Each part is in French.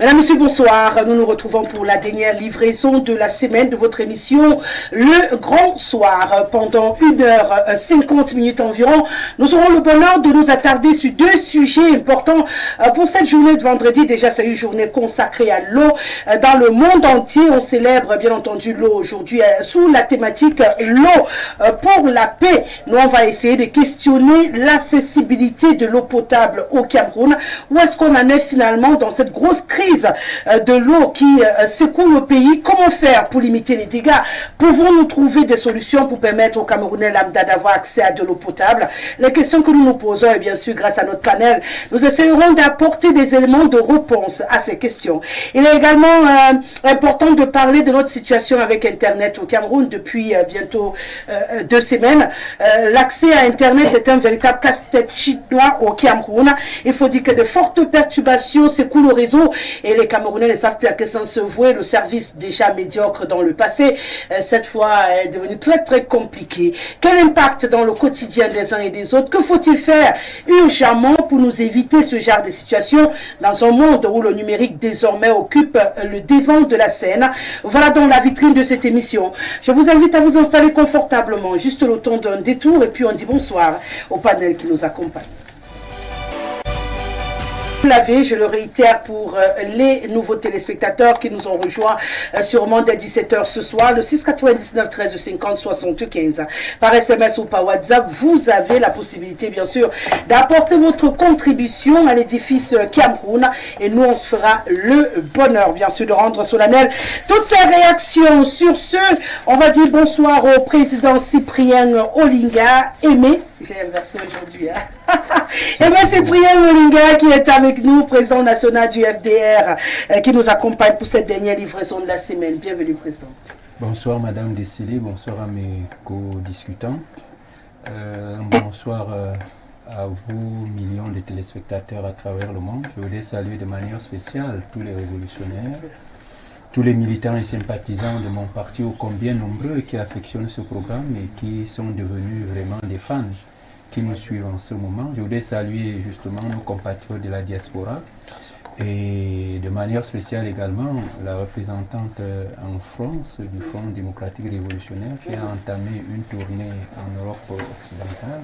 Mesdames, Messieurs, bonsoir. Nous nous retrouvons pour la dernière livraison de la semaine de votre émission Le Grand Soir. Pendant 1h50 environ, nous aurons le bonheur de nous attarder sur deux sujets importants pour cette journée de vendredi. Déjà, c'est une journée consacrée à l'eau. Dans le monde entier, on célèbre bien entendu l'eau aujourd'hui sous la thématique l'eau pour la paix. Nous, on va essayer de questionner l'accessibilité de l'eau potable au Cameroun. Où est-ce qu'on en est finalement dans cette grosse crise de l'eau qui secoue le pays? Comment faire pour limiter les dégâts? Pouvons-nous trouver des solutions pour permettre aux Camerounais lambda d'avoir accès à de l'eau potable? Les questions que nous nous posons, et bien sûr grâce à notre panel, nous essayerons d'apporter des éléments de réponse à ces questions. Il est également important de parler de notre situation avec Internet au Cameroun depuis bientôt 2 semaines. L'accès à Internet est un véritable casse-tête chinois au Cameroun. Il faut dire que de fortes perturbations secouent le réseau et les Camerounais ne savent plus à quel sens se vouer. Le service déjà médiocre dans le passé, cette fois est devenu très compliqué. Quel impact dans le quotidien des uns et des autres? Que faut-il faire urgemment pour nous éviter ce genre de situation dans un monde où le numérique désormais occupe le devant de la scène? Voilà donc la vitrine de cette émission. Je vous invite à vous installer confortablement, juste le temps d'un détour, et puis on dit bonsoir au panel qui nous accompagne. Je le réitère pour les nouveaux téléspectateurs qui nous ont rejoints sûrement dès 17h ce soir, le 699 13 50 75. Par SMS ou par WhatsApp, vous avez la possibilité bien sûr d'apporter votre contribution à l'édifice Cameroun, et nous on se fera le bonheur bien sûr de rendre solennel toutes ces réactions. Sur ce, on va dire bonsoir au président Cyprien Olinga. J'ai inversé aujourd'hui. Et bien, Cyprien Olinga qui est avec nous, président national du FDR, qui nous accompagne pour cette dernière livraison de la semaine. Bienvenue, président. Bonsoir, Madame Dessilé. Bonsoir à mes co-discutants. Bonsoir à vous, millions de téléspectateurs à travers le monde. Je voudrais saluer de manière spéciale tous les révolutionnaires, tous les militants et sympathisants de mon parti, ô combien nombreux, qui affectionnent ce programme et qui sont devenus vraiment des fans qui nous suivent en ce moment. Je voudrais saluer justement nos compatriotes de la diaspora et de manière spéciale également la représentante en France du Front démocratique révolutionnaire qui a entamé une tournée en Europe occidentale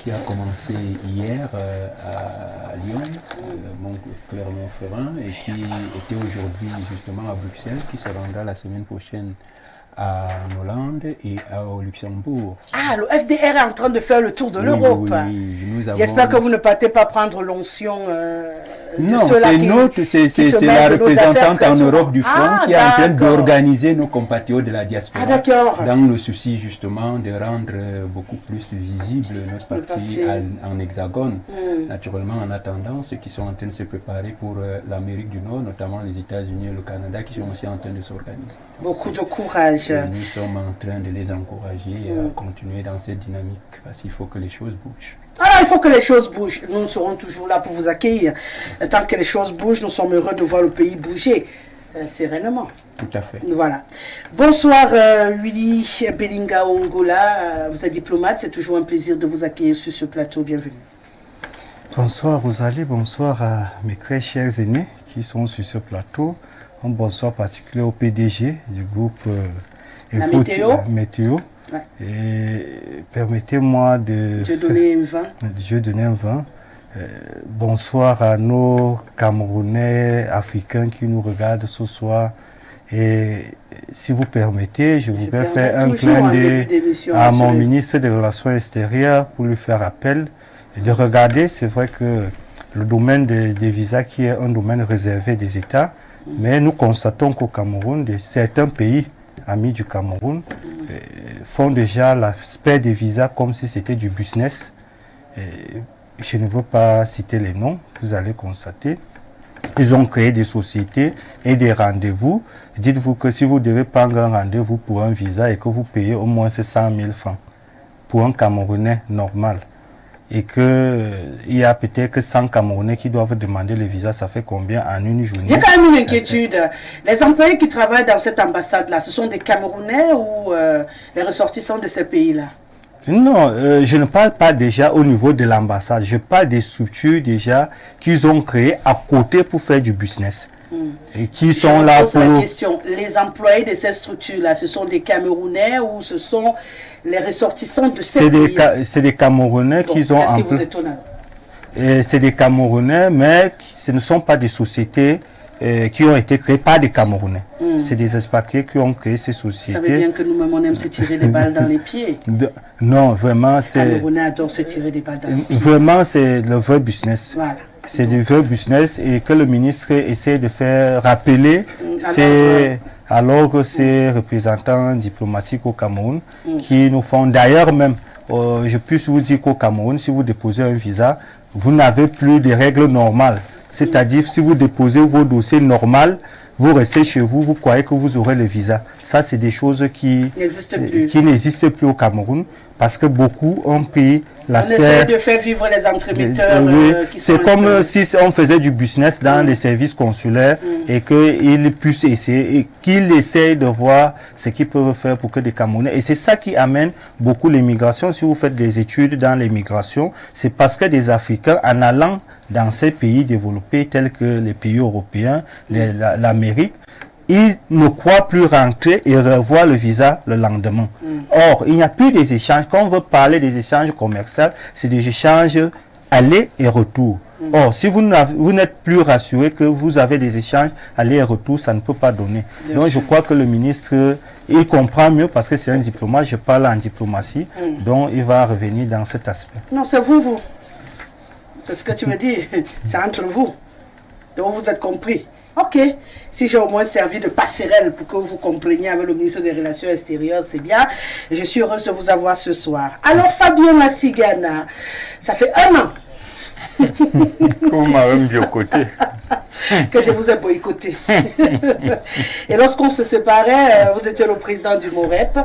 qui a commencé hier à Lyon, Clermont-Ferrand, et qui était aujourd'hui justement à Bruxelles, qui se rendra la semaine prochaine à Hollande et au Luxembourg. Ah, le FDR est en train de faire le tour de l'Europe. Oui, j'espère que vous ne partez pas prendre l'onction non, c'est la représentante en Europe du Front qui est en train d'organiser nos compatriotes de la diaspora dans le souci justement de rendre beaucoup plus visible notre parti en hexagone. Naturellement, en attendant, ceux qui sont en train de se préparer pour l'Amérique du Nord, notamment les États-Unis et le Canada, qui sont aussi en train de s'organiser. Beaucoup de courage. Nous sommes en train de les encourager à continuer dans cette dynamique parce qu'il faut que les choses bougent. Alors, il faut que les choses bougent. Nous serons toujours là pour vous accueillir. Tant que les choses bougent, nous sommes heureux de voir le pays bouger sereinement. Tout à fait. Voilà. Bonsoir, Willy Belinga Ongola. Vous êtes diplomate. C'est toujours un plaisir de vous accueillir sur ce plateau. Bienvenue. Bonsoir, Rosalie. Bonsoir à mes très chers aînés qui sont sur ce plateau. Un bonsoir particulier au PDG du groupe Météo. Ouais. Et permettez-moi de donner un vin. Bonsoir à nos Camerounais africains qui nous regardent ce soir. Et si vous permettez, je voudrais faire un clin d'œil à mon ministre des Relations extérieures pour lui faire appel et de regarder. C'est vrai que le domaine des visas qui est un domaine réservé des États, mais nous constatons qu'au Cameroun, certains pays amis du Cameroun font déjà l'aspect des visas comme si c'était du business. Et je ne veux pas citer les noms, vous allez constater. Ils ont créé des sociétés et des rendez-vous. Dites-vous que si vous devez prendre un rendez-vous pour un visa et que vous payez au moins 100 000 francs pour un Camerounais normal, et qu'il y a peut-être que 100 Camerounais qui doivent demander le visa, ça fait combien en une journée? J'ai quand même une inquiétude. Les employés qui travaillent dans cette ambassade-là, ce sont des Camerounais ou les ressortissants de ces pays-là? Non, je ne parle pas déjà au niveau de l'ambassade. Je parle des structures déjà qu'ils ont créées à côté pour faire du business. Et qui sont là pour... la question, les employés de ces structures-là, ce sont des Camerounais ou ce sont les ressortissants de ces pays? C'est des Camerounais qui ont... Qu'est-ce qui vous étonne? C'est des Camerounais, mais ce ne sont pas des sociétés qui ont été créées par des Camerounais. C'est des expatriés qui ont créé ces sociétés. Ça veut bien que nous-mêmes, on aime se tirer des balles dans les pieds. Non, vraiment, c'est... Les Camerounais adorent se tirer des balles dans les pieds. Vraiment, c'est le vrai business. Voilà. C'est du vrai business et que le ministre essaie de faire rappeler, c'est alors que ces représentants diplomatiques au Cameroun qui nous font d'ailleurs même, je puisse vous dire qu'au Cameroun, si vous déposez un visa, vous n'avez plus de règles normales. C'est-à-dire, si vous déposez vos dossiers normaux, vous restez chez vous, vous croyez que vous aurez le visa. Ça, c'est des choses qui n'existent plus au Cameroun parce que beaucoup ont pris l'aspect... On essaie de faire vivre les entremetteurs qui sont... C'est comme si on faisait du business dans les services consulaires et qu'ils puissent essayer, et qu'ils essayent de voir ce qu'ils peuvent faire pour que des Camerounais... Et c'est ça qui amène beaucoup l'immigration. Si vous faites des études dans l'immigration, c'est parce que des Africains, en allant dans ces pays développés tels que les pays européens, l'Amérique, ils ne croient plus rentrer et revoir le visa le lendemain. Or, il n'y a plus des échanges. Quand on veut parler des échanges commerciaux, c'est des échanges aller et retour. Or, si vous n'êtes plus rassuré que vous avez des échanges aller et retour, ça ne peut pas donner. Donc, je crois que le ministre, il comprend mieux parce que c'est un diplomate, je parle en diplomatie, donc il va revenir dans cet aspect. Non, c'est vous. C'est ce que tu me dis. C'est entre vous. Donc, vous êtes compris. Ok, si j'ai au moins servi de passerelle pour que vous compreniez avec le ministre des Relations extérieures, c'est bien. Et je suis heureuse de vous avoir ce soir. Alors, Fabien Massigana, ça fait 1 an. Vous m'avez mis au côté. Que je vous ai boycotté. Et lorsqu'on se séparait, vous étiez le président du MOREP.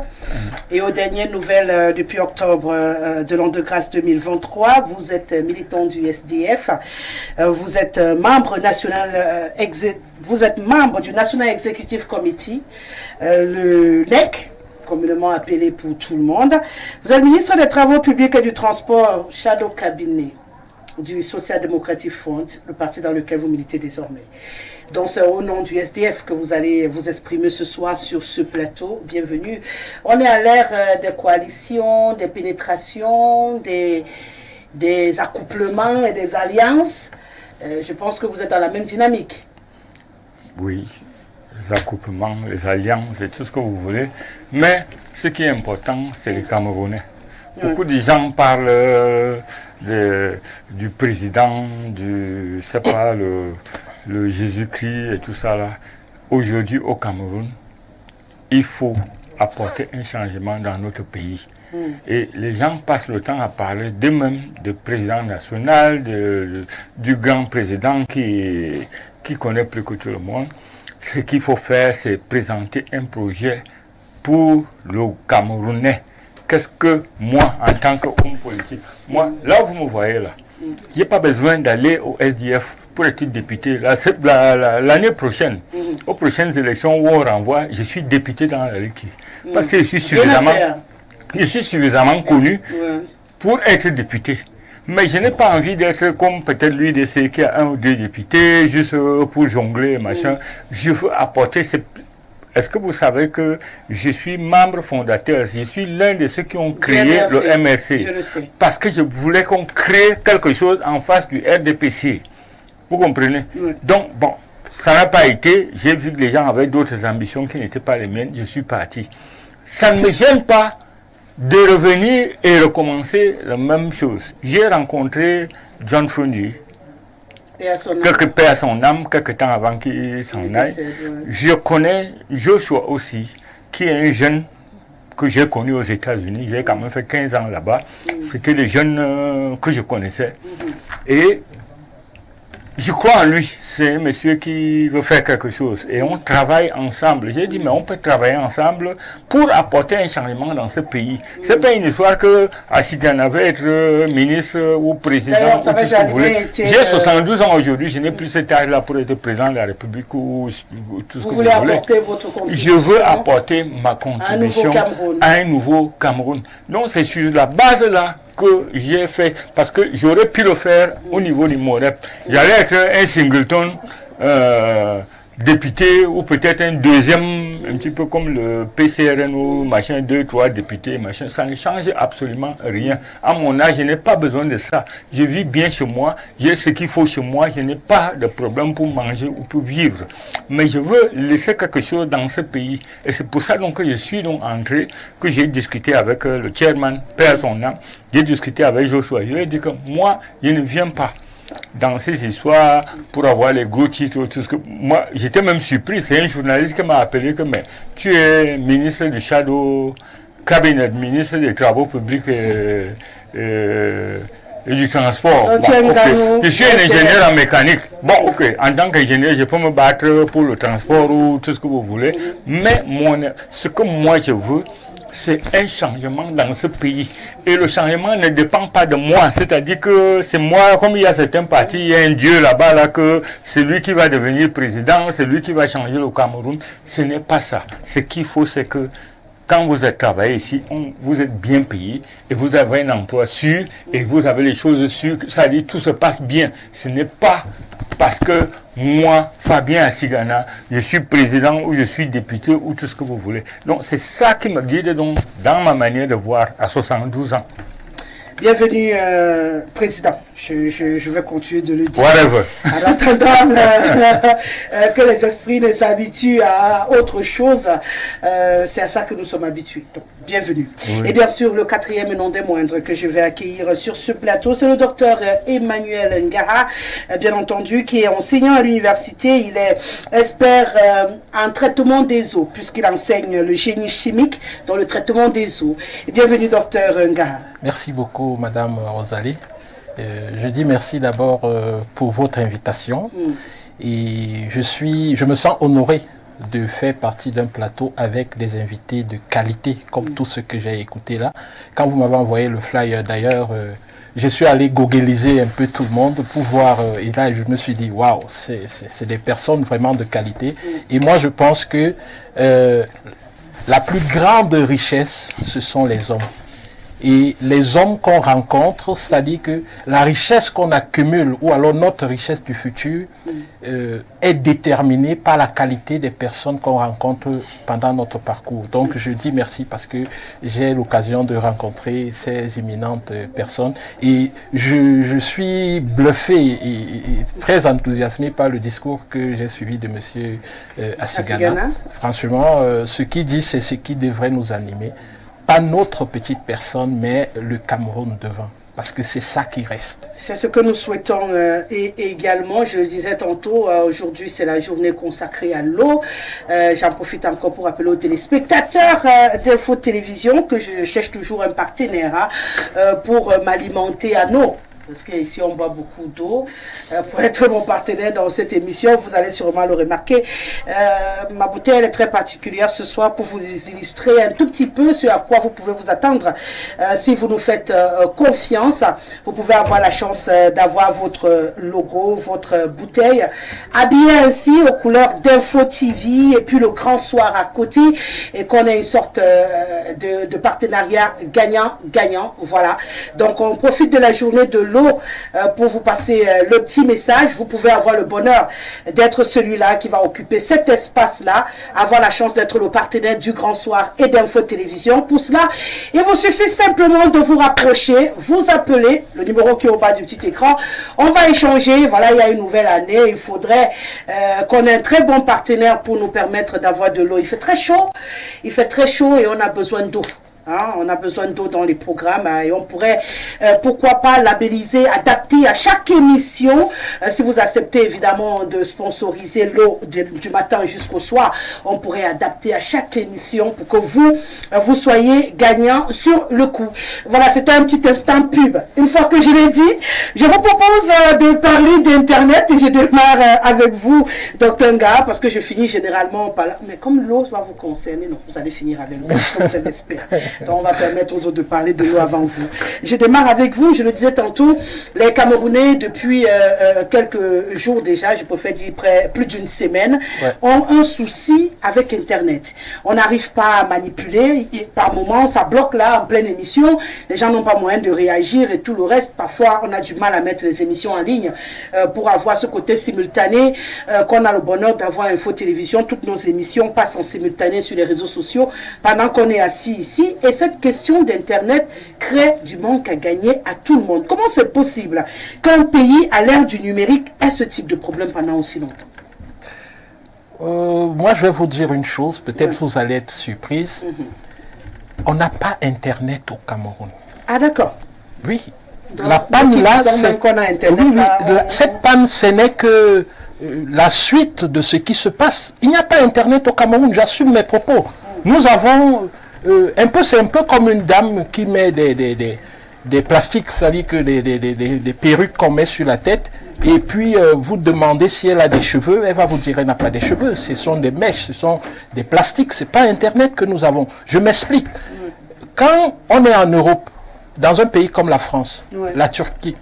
Et aux dernières nouvelles, depuis octobre de l'an de grâce 2023, vous êtes militant du SDF. Vous êtes membre national, vous êtes membre du National Executive Committee, le NEC, communément appelé pour tout le monde. Vous êtes ministre des Travaux publics et du Transport, shadow cabinet du Social Democratic Front, le parti dans lequel vous militez désormais. Donc c'est au nom du SDF que vous allez vous exprimer ce soir sur ce plateau. Bienvenue. On est à l'ère des coalitions, des pénétrations, des accouplements et des alliances. Je pense que vous êtes dans la même dynamique. Oui, les accouplements, les alliances et tout ce que vous voulez. Mais ce qui est important, c'est les Camerounais. Beaucoup de gens parlent du président, je sais pas, le Jésus-Christ et tout ça là. Aujourd'hui au Cameroun, il faut apporter un changement dans notre pays. Et les gens passent le temps à parler d'eux-mêmes, du président national, du grand président qui connaît plus que tout le monde. Ce qu'il faut faire, c'est présenter un projet pour le Camerounais. Qu'est-ce que moi, en tant qu'homme politique, moi, là où vous me voyez là, je n'ai pas besoin d'aller au SDF pour être député. L'année prochaine, aux prochaines élections où on renvoie, je suis député dans la République. Parce que je suis suffisamment connu pour être député. Mais je n'ai pas envie d'être comme peut-être lui de ceux qui a 1 ou 2 députés, juste pour jongler, machin. Je veux apporter cette... Est-ce que vous savez que je suis membre fondateur, je suis l'un de ceux qui ont créé le MRC. Je le sais. Parce que je voulais qu'on crée quelque chose en face du RDPC. Vous comprenez? Donc, bon, ça n'a pas été. J'ai vu que les gens avaient d'autres ambitions qui n'étaient pas les miennes. Je suis parti. Ça ne me gêne pas de revenir et recommencer la même chose. J'ai rencontré John Fundy. Quelque paix à son âme, quelque temps avant qu'il s'en aille. Je connais Joshua aussi, qui est un jeune que j'ai connu aux États-Unis. J'ai quand même fait 15 ans là-bas. C'était des jeunes que je connaissais. Et je crois en lui. C'est un monsieur qui veut faire quelque chose. Et on travaille ensemble. J'ai dit, mais on peut travailler ensemble pour apporter un changement dans ce pays. Ce n'est pas une histoire que Asidan avait être ministre ou président. Ou tout ce que vous voulez. J'ai 72 ans aujourd'hui. Je n'ai plus cet âge-là pour être président de la République ou tout ce que vous voulez. Apporter votre contribution. Je veux apporter ma contribution à un nouveau Cameroun. Donc c'est sur la base-là que j'ai fait, parce que j'aurais pu le faire au niveau du MOREP. J'allais être un singleton député ou peut-être un deuxième, un petit peu comme le PCRN ou machin, 2, 3 députés, machin, ça ne change absolument rien. À mon âge, je n'ai pas besoin de ça. Je vis bien chez moi, j'ai ce qu'il faut chez moi, je n'ai pas de problème pour manger ou pour vivre. Mais je veux laisser quelque chose dans ce pays. Et c'est pour ça donc que je suis donc entré, que j'ai discuté avec le chairman, père son âme, j'ai discuté avec Joshua. Je lui ai dit que moi, je ne viens pas dans ces histoires pour avoir les gros titres, tout ce que moi j'étais même surpris. C'est un journaliste qui m'a appelé que mais tu es ministre du Shadow Cabinet, ministre des Travaux publics et du transport. Bon, okay. Je suis un ingénieur en mécanique. Bon, ok, en tant qu'ingénieur, je peux me battre pour le transport ou tout ce que vous voulez, mais ce que moi je veux, c'est un changement dans ce pays. Et le changement ne dépend pas de moi. C'est-à-dire que c'est moi, comme il y a certains partis, il y a un Dieu là-bas, là, que c'est lui qui va devenir président, c'est lui qui va changer le Cameroun. Ce n'est pas ça. Ce qu'il faut, c'est que quand vous êtes travaillé ici, vous êtes bien payé et vous avez un emploi sûr et vous avez les choses sûres. Ça dit tout se passe bien. Ce n'est pas parce que moi, Fabien Asigana, je suis président ou je suis député ou tout ce que vous voulez. Donc c'est ça qui me guide donc, dans ma manière de voir à 72 ans. Bienvenue, Président. Je vais continuer de le dire. Whatever. En attendant que les esprits ne s'habituent à autre chose, c'est à ça que nous sommes habitués. Donc, bienvenue. Oui. Et bien sûr, le quatrième et non des moindres que je vais accueillir sur ce plateau, c'est le docteur Emmanuel Ngara, bien entendu, qui est enseignant à l'université. Il est expert en traitement des eaux, puisqu'il enseigne le génie chimique dans le traitement des eaux. Et bienvenue, docteur Ngara. Merci beaucoup, Madame Rosalie. Je dis merci d'abord pour votre invitation. Et je me sens honoré de faire partie d'un plateau avec des invités de qualité, comme tout ce que j'ai écouté là. Quand vous m'avez envoyé le flyer d'ailleurs, je suis allé googliser un peu tout le monde pour voir, et là je me suis dit, waouh, c'est des personnes vraiment de qualité. Et moi je pense que la plus grande richesse, ce sont les hommes. Et les hommes qu'on rencontre, c'est-à-dire que la richesse qu'on accumule, ou alors notre richesse du futur, est déterminée par la qualité des personnes qu'on rencontre pendant notre parcours. Donc je dis merci parce que j'ai l'occasion de rencontrer ces éminentes personnes. Et je suis bluffé et très enthousiasmé par le discours que j'ai suivi de M. Asigana. Franchement, ce qu'il dit, c'est ce qui devrait nous animer. Pas notre petite personne, mais le Cameroun devant. Parce que c'est ça qui reste. C'est ce que nous souhaitons et également, je le disais tantôt, aujourd'hui c'est la journée consacrée à l'eau. J'en profite encore pour appeler aux téléspectateurs d'Info Télévision que je cherche toujours un partenaire pour m'alimenter en eau. Parce qu'ici on boit beaucoup d'eau. Pour être mon partenaire dans cette émission, vous allez sûrement le remarquer. Ma bouteille elle est très particulière ce soir pour vous illustrer un tout petit peu ce à quoi vous pouvez vous attendre. Si vous nous faites confiance, vous pouvez avoir la chance d'avoir votre logo, votre bouteille, habillée ainsi aux couleurs d'Info TV et puis le grand soir à côté et qu'on ait une sorte de partenariat gagnant-gagnant. Voilà. Donc on profite de la journée de l'eau pour vous passer le petit message. Vous pouvez avoir le bonheur d'être celui-là qui va occuper cet espace-là, avoir la chance d'être le partenaire du Grand Soir et d'Info Télévision. Pour cela, il vous suffit simplement de vous rapprocher, vous appeler, le numéro qui est au bas du petit écran. On va échanger. Voilà, il y a une nouvelle année. Il faudrait qu'on ait un très bon partenaire pour nous permettre d'avoir de l'eau. Il fait très chaud et on a besoin d'eau. Hein, on a besoin d'eau dans les programmes et on pourrait, pourquoi pas, labelliser, adapter à chaque émission. Si vous acceptez évidemment de sponsoriser l'eau du matin jusqu'au soir, on pourrait adapter à chaque émission pour que vous soyez gagnant sur le coup. Voilà, c'était un petit instant pub. Une fois que je l'ai dit, je vous propose de parler d'Internet et je démarre avec vous, Dr Ngara, parce que je finis généralement par là. Mais comme l'eau va vous concerner, non, vous allez finir avec moi, comme je l'espère. Donc on va permettre aux autres de parler de l'eau avant vous. Je démarre avec vous, je le disais tantôt, les Camerounais depuis quelques jours déjà, je préfère dire plus d'une semaine, ont un souci avec Internet. On n'arrive pas à manipuler, et par moments ça bloque là en pleine émission, les gens n'ont pas moyen de réagir et tout le reste. Parfois on a du mal à mettre les émissions en ligne pour avoir ce côté simultané qu'on a le bonheur d'avoir Info Télévision. Toutes nos émissions passent en simultané sur les réseaux sociaux pendant qu'on est assis ici. Et cette question d'Internet crée du manque à gagner à tout le monde. Comment c'est possible qu'un pays à l'ère du numérique ait ce type de problème pendant aussi longtemps? Moi, je vais vous dire une chose, peut-être vous allez être surprise. On n'a pas Internet au Cameroun. Ah d'accord. Oui. Donc, la panne là, cette panne, ce n'est que la suite de ce qui se passe. Il n'y a pas Internet au Cameroun, j'assume mes propos. Nous avons c'est un peu comme une dame qui met des plastiques, c'est-à-dire que des perruques qu'on met sur la tête, et puis vous demandez si elle a des cheveux, elle va vous dire qu'elle n'a pas des cheveux, ce sont des mèches, ce sont des plastiques, ce n'est pas Internet que nous avons. Je m'explique. Quand on est en Europe, dans un pays comme la France, la Turquie,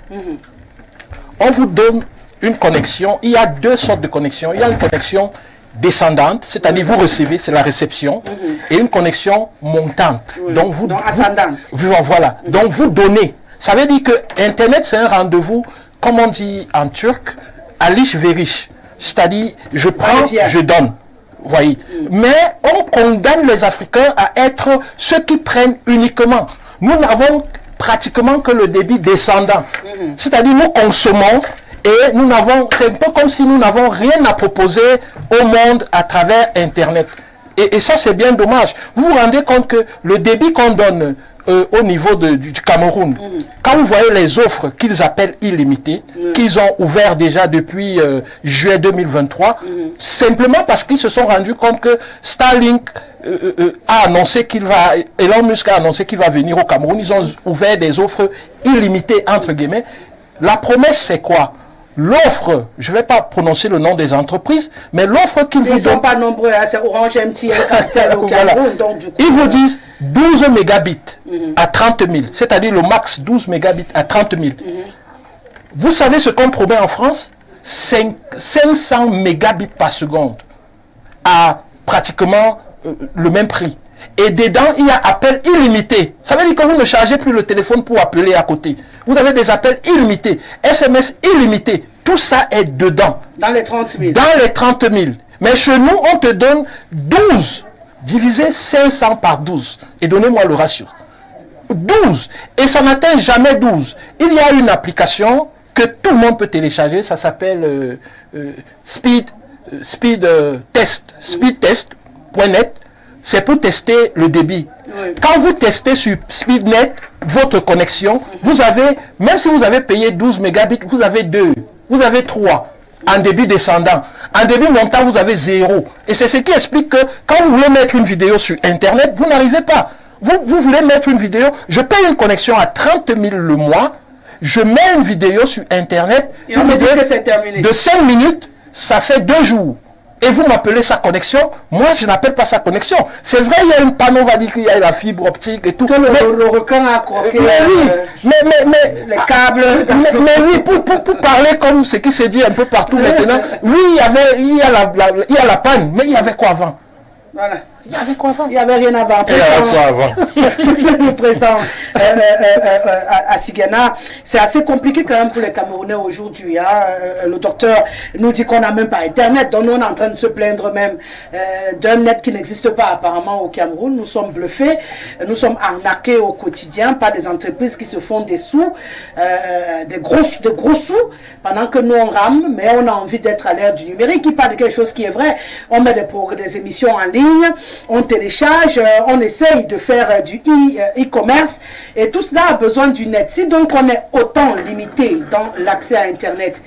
on vous donne une connexion. Il y a deux sortes de connexions. Il y a une connexion descendante, c'est-à-dire vous recevez, c'est la réception, et une connexion montante. Donc ascendante. Voilà. Donc vous donnez. Ça veut dire que Internet, c'est un rendez-vous, comme on dit en turc, alish verish. C'est-à-dire, je prends, je donne. Voyez. Mais on condamne les Africains à être ceux qui prennent uniquement. Nous n'avons pratiquement que le débit descendant. C'est-à-dire, nous consommons et nous n'avons, c'est un peu comme si nous n'avons rien à proposer au monde à travers Internet. Et ça, c'est bien dommage. Vous vous rendez compte que le débit qu'on donne au niveau du Cameroun, quand vous voyez les offres qu'ils appellent illimitées, qu'ils ont ouvert déjà depuis juillet 2023, simplement parce qu'ils se sont rendus compte que Starlink a annoncé qu'il va, Elon Musk a annoncé qu'il va venir au Cameroun, ils ont ouvert des offres illimitées, entre guillemets. La promesse, c'est quoi? L'offre, je ne vais pas prononcer le nom des entreprises, mais l'offre qu'ils vous donnent... Ils ne sont pas nombreux, hein, c'est Orange, MTN, Capital au Cameroun. Donc, du coup, ils vous disent 12 mégabits à 30 000, c'est-à-dire le max 12 mégabits à 30 000. Vous savez ce qu'on promet en France? 500 mégabits par seconde à pratiquement le même prix. Et dedans, il y a appel illimité. Ça veut dire que vous ne chargez plus le téléphone pour appeler à côté. Vous avez des appels illimités, SMS illimités. Tout ça est dedans. Dans les 30 000. Dans les 30 000. Mais chez nous, on te donne 12. Divisez 500 par 12. Et donnez-moi le ratio. 12. Et ça n'atteint jamais 12. Il y a une application que tout le monde peut télécharger. Ça s'appelle Speed Test.net. C'est pour tester le débit. Quand vous testez sur SpeedNet, votre connexion, vous avez, même si vous avez payé 12 mégabits, vous avez 2, vous avez 3 en débit descendant. En débit montant, vous avez 0. Et c'est ce qui explique que quand vous voulez mettre une vidéo sur Internet, vous n'arrivez pas. Vous voulez mettre une vidéo, je paye une connexion à 30 000 le mois, je mets une vidéo sur Internet, et on me dit que c'est terminé. De 5 minutes, ça fait 2 jours. Et vous m'appelez sa connexion, moi je n'appelle pas sa connexion. C'est vrai, il y a une panneau, on va dire qu'il y a la fibre optique et tout. Que le requin a croqué les câbles. Mais oui, pour parler comme ce qui se dit un peu partout maintenant, oui, il y a la panne, mais il y avait quoi avant? Voilà. Il y avait quoi avant? Il n'y avait rien avant. Il y avait quoi avant? Le président Assigana, c'est assez compliqué quand même pour les Camerounais aujourd'hui. Hein. Le docteur nous dit qu'on n'a même pas Internet, donc nous on est en train de se plaindre même d'un net qui n'existe pas apparemment au Cameroun. Nous sommes bluffés, nous sommes arnaqués au quotidien par des entreprises qui se font des sous, des gros sous, pendant que nous on rame, mais on a envie d'être à l'ère du numérique. Qui parle de quelque chose qui est vrai. On met des émissions en ligne, on télécharge, on essaye de faire du e-commerce et tout cela a besoin du net. Si donc on est autant limité dans l'accès à Internet,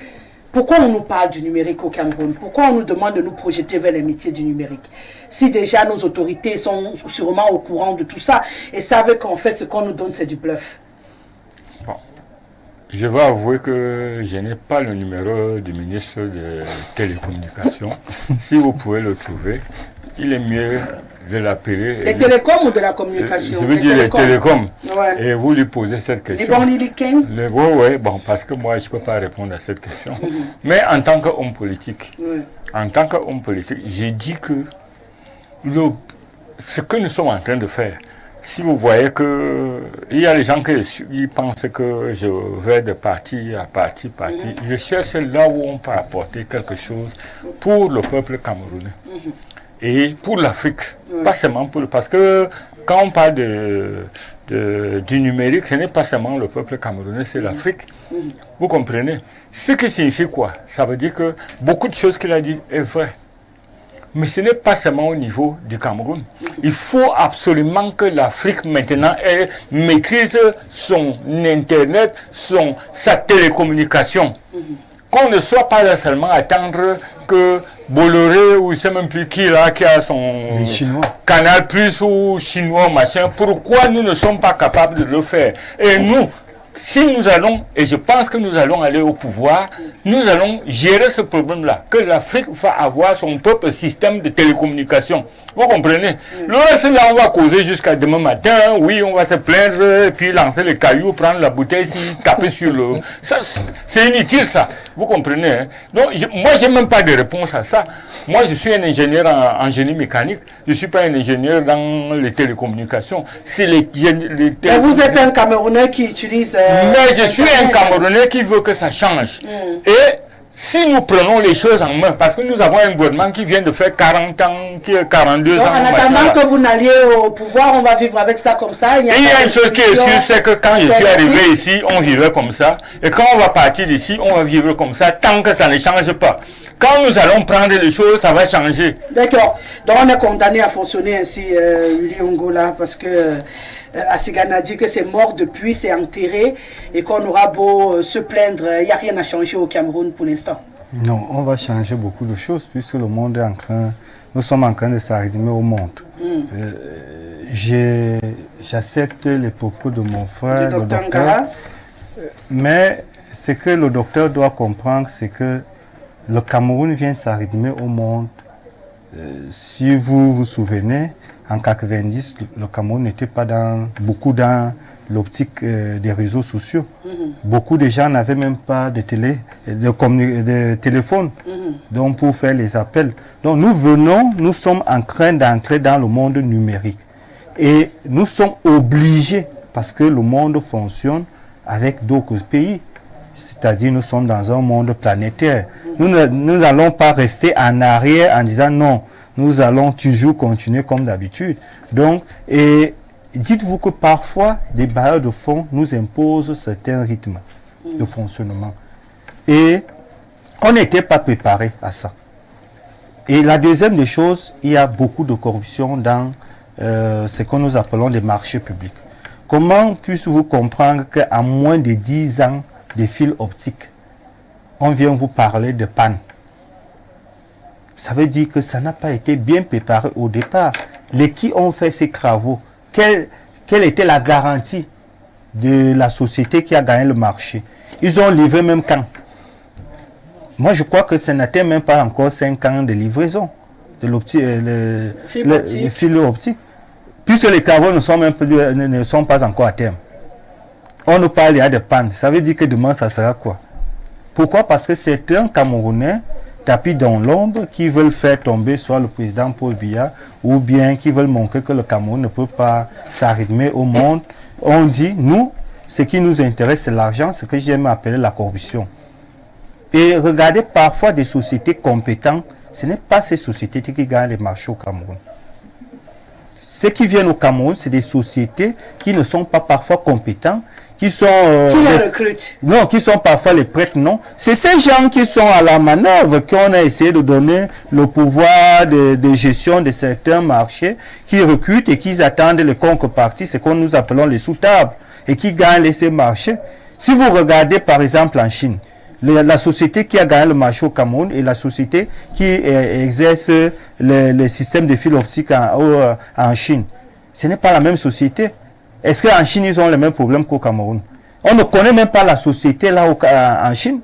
pourquoi on nous parle du numérique au Cameroun? Pourquoi on nous demande de nous projeter vers les métiers du numérique? Si déjà nos autorités sont sûrement au courant de tout ça et savent qu'en fait ce qu'on nous donne c'est du bluff. Bon. Je vais avouer que je n'ai pas le numéro du ministre des Télécommunications. Si vous pouvez le trouver, il est mieux de l'appeler. Les télécoms ou de la communication? Je veux dire les télécoms. Ouais. Et vous lui posez cette question. Oui, bon, parce que moi, je ne peux pas répondre à cette question. Mais en tant qu'homme politique, j'ai dit que ce que nous sommes en train de faire, si vous voyez il y a des gens qui pensent que je vais de parti à parti, je cherche là où on peut apporter quelque chose pour le peuple camerounais et pour l'Afrique, pas seulement parce que quand on parle du numérique, ce n'est pas seulement le peuple camerounais, c'est l'Afrique. Vous comprenez? Ce qui signifie quoi? Ça veut dire que beaucoup de choses qu'il a dit est vrai. Mais ce n'est pas seulement au niveau du Cameroun. Il faut absolument que l'Afrique maintenant maîtrise son Internet, sa télécommunication. Qu'on ne soit pas là seulement à attendre que Bolloré ou je ne sais même plus qui là, qui a son Canal Plus ou chinois machin, pourquoi nous ne sommes pas capables de le faire? Et nous, si nous allons, et je pense que nous allons aller au pouvoir, nous allons gérer ce problème-là, que l'Afrique va avoir son propre système de télécommunication. Vous comprenez? Le reste, là, on va causer jusqu'à demain matin, oui, on va se plaindre, puis lancer les cailloux, prendre la bouteille, taper sur le... C'est inutile, ça. Vous comprenez, hein? Donc, moi, je n'ai même pas de réponse à ça. Moi, je suis un ingénieur en génie mécanique. Je ne suis pas un ingénieur dans les télécommunications. C'est Mais vous êtes un Camerounais qui utilise... Mais je suis un Camerounais qui veut que ça change. Et si nous prenons les choses en main, parce que nous avons un gouvernement qui vient de faire 40 ans, qui est 42 ans. En attendant que vous n'alliez au pouvoir, on va vivre avec ça comme ça. Il y a une chose qui est sûre, c'est que quand je suis arrivé ici, on vivait comme ça. Et quand on va partir d'ici, on va vivre comme ça, tant que ça ne change pas. Quand nous allons prendre les choses, ça va changer. D'accord. Donc on est condamné à fonctionner ainsi, Willy Ongola, parce que Assigana dit que c'est mort depuis, c'est enterré, et qu'on aura beau se plaindre, il n'y a rien à changer au Cameroun pour l'instant. Non, on va changer beaucoup de choses, puisque le monde est nous sommes en train de s'arrimer au monde. J'accepte les propos de mon frère, le docteur, mais ce que le docteur doit comprendre, c'est que le Cameroun vient s'arrimer au monde. Si vous vous souvenez, en 90, le Cameroun n'était pas beaucoup dans l'optique des réseaux sociaux. Beaucoup de gens n'avaient même pas de téléphone donc pour faire les appels. Donc nous sommes en train d'entrer dans le monde numérique. Et nous sommes obligés, parce que le monde fonctionne avec d'autres pays. C'est-à-dire nous sommes dans un monde planétaire. Nous n'allons pas rester en arrière en disant non, nous allons toujours continuer comme d'habitude. Donc, et dites-vous que parfois, des bailleurs de fonds nous imposent certains rythmes de fonctionnement. Et on n'était pas préparé à ça. Et la deuxième des choses, il y a beaucoup de corruption dans ce que nous appelons des marchés publics. Comment puissiez-vous comprendre qu'à moins de 10 ans des fils optiques, on vient vous parler de panne? Ça veut dire que ça n'a pas été bien préparé au départ. Les qui ont fait ces travaux, quelle était la garantie de la société qui a gagné le marché? Ils ont livré même quand? Moi, je crois que ça n'était même pas encore 5 ans de livraison de le fil optique. Puisque les travaux ne sont pas encore à terme. On nous parle, il y a des pannes. Ça veut dire que demain, ça sera quoi? Pourquoi? Parce que c'est un Camerounais tapis dans l'ombre qui veulent faire tomber soit le président Paul Biya ou bien qui veulent montrer que le Cameroun ne peut pas s'arrimer au monde. On dit, nous, ce qui nous intéresse, c'est l'argent, ce que j'aime appeler la corruption. Et regardez parfois des sociétés compétentes, ce n'est pas ces sociétés qui gagnent les marchés au Cameroun. Ceux qui viennent au Cameroun, c'est des sociétés qui ne sont pas parfois compétentes, qui sont... qui les recrutent? Non, qui sont parfois les prêtres, non. C'est ces gens qui sont à la manœuvre qu'on a essayé de donner le pouvoir de gestion de certains marchés, qui recrutent et qui attendent les contreparties, c'est qu'on nous appelons les sous-tables, et qui gagnent ces marchés. Si vous regardez par exemple en Chine, la société qui a gagné le marché au Cameroun et la société qui exerce le système de fil optique en Chine, ce n'est pas la même société. Est-ce qu'en Chine, ils ont les mêmes problèmes qu'au Cameroun? On ne connaît même pas la société là en Chine.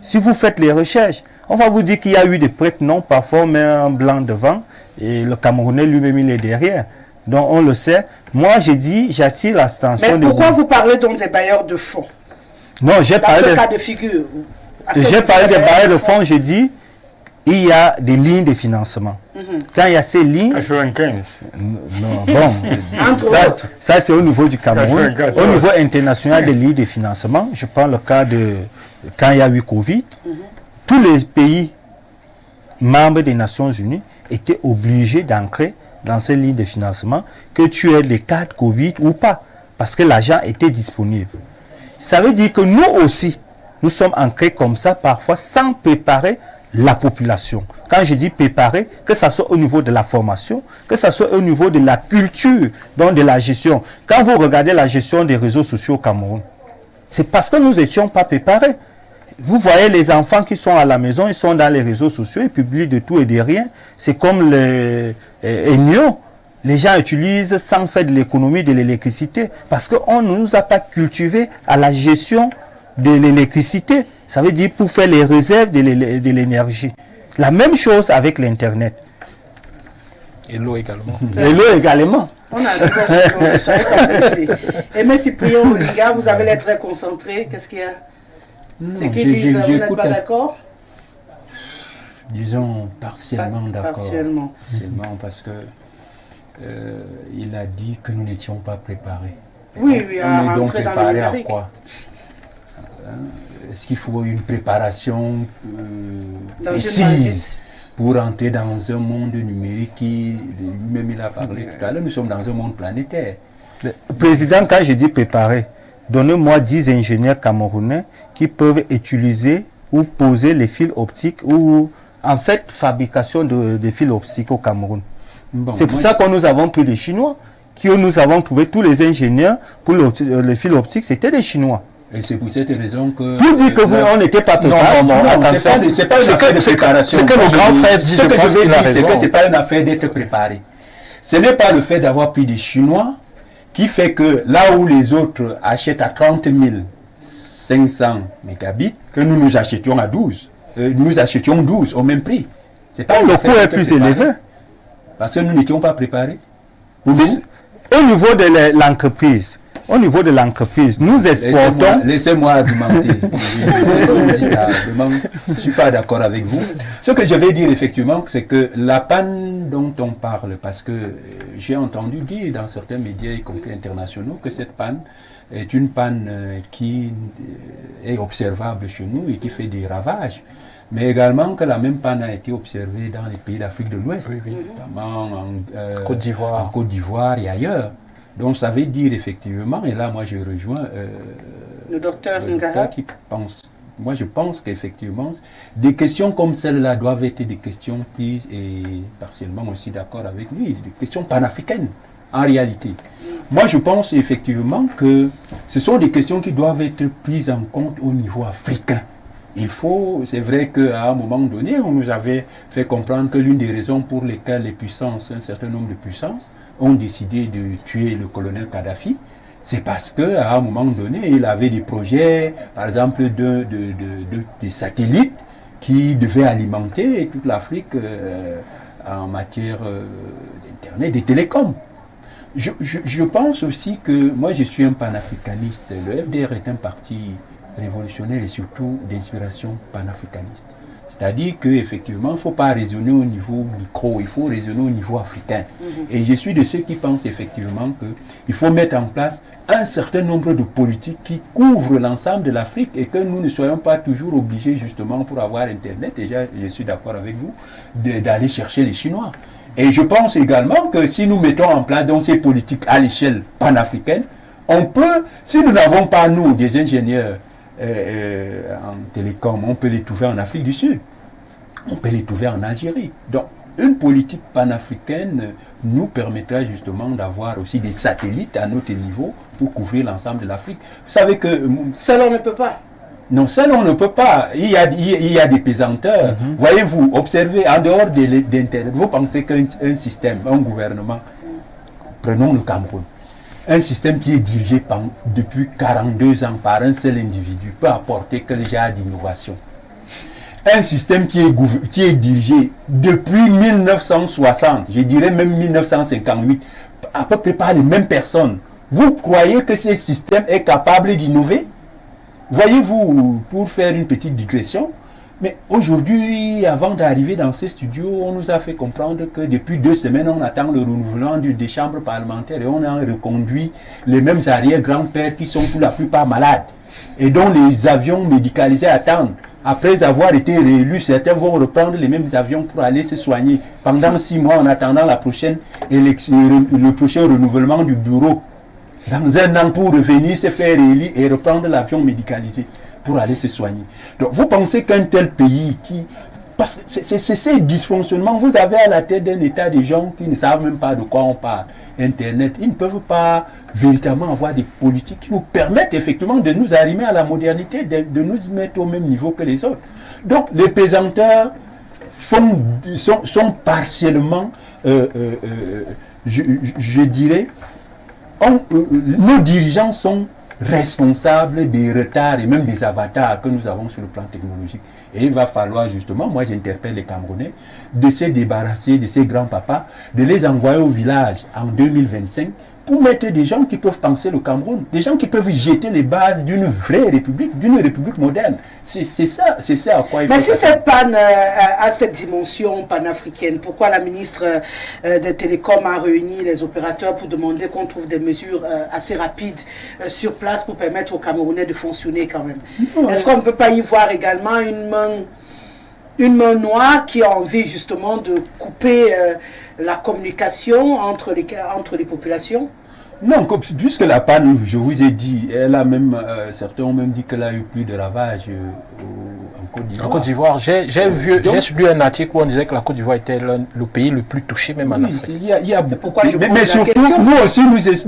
Si vous faites les recherches, on va vous dire qu'il y a eu des prêtres non parfois, mais un blanc devant. Et le Camerounais lui-même, il est derrière. Donc, on le sait. Moi, j'ai dit, j'attire l'attention. Mais pourquoi vous parlez donc des bailleurs de fonds? Non, j'ai parlé cas de figure. J'ai parlé des bailleurs de fonds, j'ai dit, il y a des lignes de financement. Quand il y a ces lignes... 95. Non, bon, ça c'est au niveau du Cameroun. Au niveau international des lignes de financement, je prends le cas de quand il y a eu Covid, tous les pays membres des Nations Unies étaient obligés d'ancrer dans ces lignes de financement que tu aies les cas de Covid ou pas, parce que l'argent était disponible. Ça veut dire que nous aussi, nous sommes ancrés comme ça parfois sans préparer la population. Quand je dis préparer, que ce soit au niveau de la formation, que ce soit au niveau de la culture, donc de la gestion. Quand vous regardez la gestion des réseaux sociaux au Cameroun, c'est parce que nous n'étions pas préparés. Vous voyez les enfants qui sont à la maison, ils sont dans les réseaux sociaux, ils publient de tout et de rien. C'est comme les Enyo. Les gens utilisent sans faire de l'économie de l'électricité parce qu'on ne nous a pas cultivé à la gestion de l'électricité. Ça veut dire pour faire les réserves de l'énergie. La même chose avec l'Internet. Et l'eau également. Et l'eau également. On a compris. Et M. Cyprien Oliga, vous avez l'air très concentré. Qu'est-ce qu'il y a? C'est qui disent vous n'êtes pas d'accord? Disons partiellement d'accord. Partiellement. Partiellement parce que il a dit que nous n'étions pas préparés. Oui, on est donc préparé à quoi? Est-ce qu'il faut une préparation précise pour entrer dans un monde numérique qui, lui-même il a parlé tout à l'heure, nous sommes dans un monde planétaire. Président, quand je dis préparer, donnez-moi 10 ingénieurs camerounais qui peuvent utiliser ou poser les fils optiques ou en fait fabrication de fils optiques au Cameroun. Bon, c'est pour ça que nous avons pris les Chinois, que nous avons trouvé tous les ingénieurs pour le fil optique, c'était des Chinois. Et c'est pour cette raison que... Pour dire que on n'était pas préparé. Non, c'est pas une affaire de préparation. Ce que le grand frère dit, ce que je veux dire, c'est que c'est pas une affaire d'être préparé. Ce n'est pas le fait d'avoir pris des Chinois qui fait que là où les autres achètent à 30 500 mégabits, que nous achetions à 12. Nous achetions 12 au même prix. C'est pas le coût est plus élevé. Parce que nous n'étions pas préparés. Au niveau de l'entreprise, nous exportons... Laissez-moi argumenter. Je ne suis pas d'accord avec vous. Ce que je vais dire effectivement, c'est que la panne dont on parle, parce que j'ai entendu dire dans certains médias, y compris internationaux, que cette panne est une panne qui est observable chez nous et qui fait des ravages. Mais également que la même panne a été observée dans les pays d'Afrique de l'Ouest, notamment en Côte d'Ivoire et ailleurs. Donc ça veut dire effectivement, et là moi je rejoins le docteur Ngara qui pense, moi je pense qu'effectivement des questions comme celle-là doivent être des questions prises, et partiellement aussi d'accord avec lui, des questions panafricaines en réalité. Moi je pense effectivement que ce sont des questions qui doivent être prises en compte au niveau africain. C'est vrai qu'à un moment donné, on nous avait fait comprendre que l'une des raisons pour lesquelles les puissances, un certain nombre de puissances, ont décidé de tuer le colonel Kadhafi, c'est parce qu'à un moment donné, il avait des projets, par exemple, des satellites qui devaient alimenter toute l'Afrique en matière d'Internet, des télécoms. Je pense aussi que, moi je suis un panafricaniste, le FDR est un parti révolutionnaire et surtout d'inspiration panafricaniste. C'est-à-dire qu'effectivement, il ne faut pas raisonner au niveau micro, il faut raisonner au niveau africain. Et je suis de ceux qui pensent effectivement qu'il faut mettre en place un certain nombre de politiques qui couvrent l'ensemble de l'Afrique et que nous ne soyons pas toujours obligés justement pour avoir Internet, déjà je suis d'accord avec vous, d'aller chercher les Chinois. Et je pense également que si nous mettons en place donc, ces politiques à l'échelle panafricaine, on peut, si nous n'avons pas nous des ingénieurs en télécom, on peut les trouver en Afrique du Sud, on peut les trouver en Algérie. Donc, une politique panafricaine nous permettra justement d'avoir aussi des satellites à notre niveau pour couvrir l'ensemble de l'Afrique. Vous savez que... Seul on ne peut pas. Non, seul on ne peut pas. Il y a des pesanteurs. Voyez-vous, observez, en dehors d'Internet, vous pensez qu'un système, un gouvernement, prenons le Cameroun, un système qui est dirigé depuis 42 ans par un seul individu peut apporter quel genre d'innovation? un système qui est dirigé depuis 1960, je dirais même 1958, à peu près par les mêmes personnes. Vous croyez que ce système est capable d'innover? Voyez-vous, pour faire une petite digression, mais aujourd'hui, avant d'arriver dans ces studios, on nous a fait comprendre que depuis 2 semaines, on attend le renouvellement des chambres parlementaires et on a reconduit les mêmes arrière-grands-pères qui sont pour la plupart malades et dont les avions médicalisés attendent. Après avoir été réélus, certains vont reprendre les mêmes avions pour aller se soigner pendant 6 mois en attendant la prochaine élection, le prochain renouvellement du bureau. Dans 1 an pour revenir, se faire réélire et reprendre l'avion médicalisé pour aller se soigner. Donc vous pensez qu'un tel pays qui... Parce que c'est ces dysfonctionnements, vous avez à la tête d'un État des gens qui ne savent même pas de quoi on parle. Internet, ils ne peuvent pas véritablement avoir des politiques qui nous permettent effectivement de nous arrimer à la modernité, de nous mettre au même niveau que les autres. Donc les pesanteurs sont partiellement, je dirais, nos dirigeants sont responsables des retards et même des avatars que nous avons sur le plan technologique. Et il va falloir justement, moi j'interpelle les Camerounais, de se débarrasser de ces grands-papas, de les envoyer au village en 2025 pour mettre des gens qui peuvent penser le Cameroun, des gens qui peuvent jeter les bases d'une vraie république, d'une république moderne. C'est ça à quoi il faut... Mais si cette panne a cette dimension panafricaine, pourquoi la ministre des Télécoms a réuni les opérateurs pour demander qu'on trouve des mesures assez rapides sur place pour permettre aux Camerounais de fonctionner quand même? Est-ce qu'on ne peut pas y voir également une main noire qui a envie justement de couper la communication entre les populations? Non, puisque la panne, je vous ai dit, elle a même, certains ont même dit qu'elle a eu plus de ravages en Côte d'Ivoire. En Côte d'Ivoire, j'ai lu un article où on disait que la Côte d'Ivoire était le pays le plus touché même en Afrique. Il y a pourquoi je pose mais la surtout, question? nous aussi,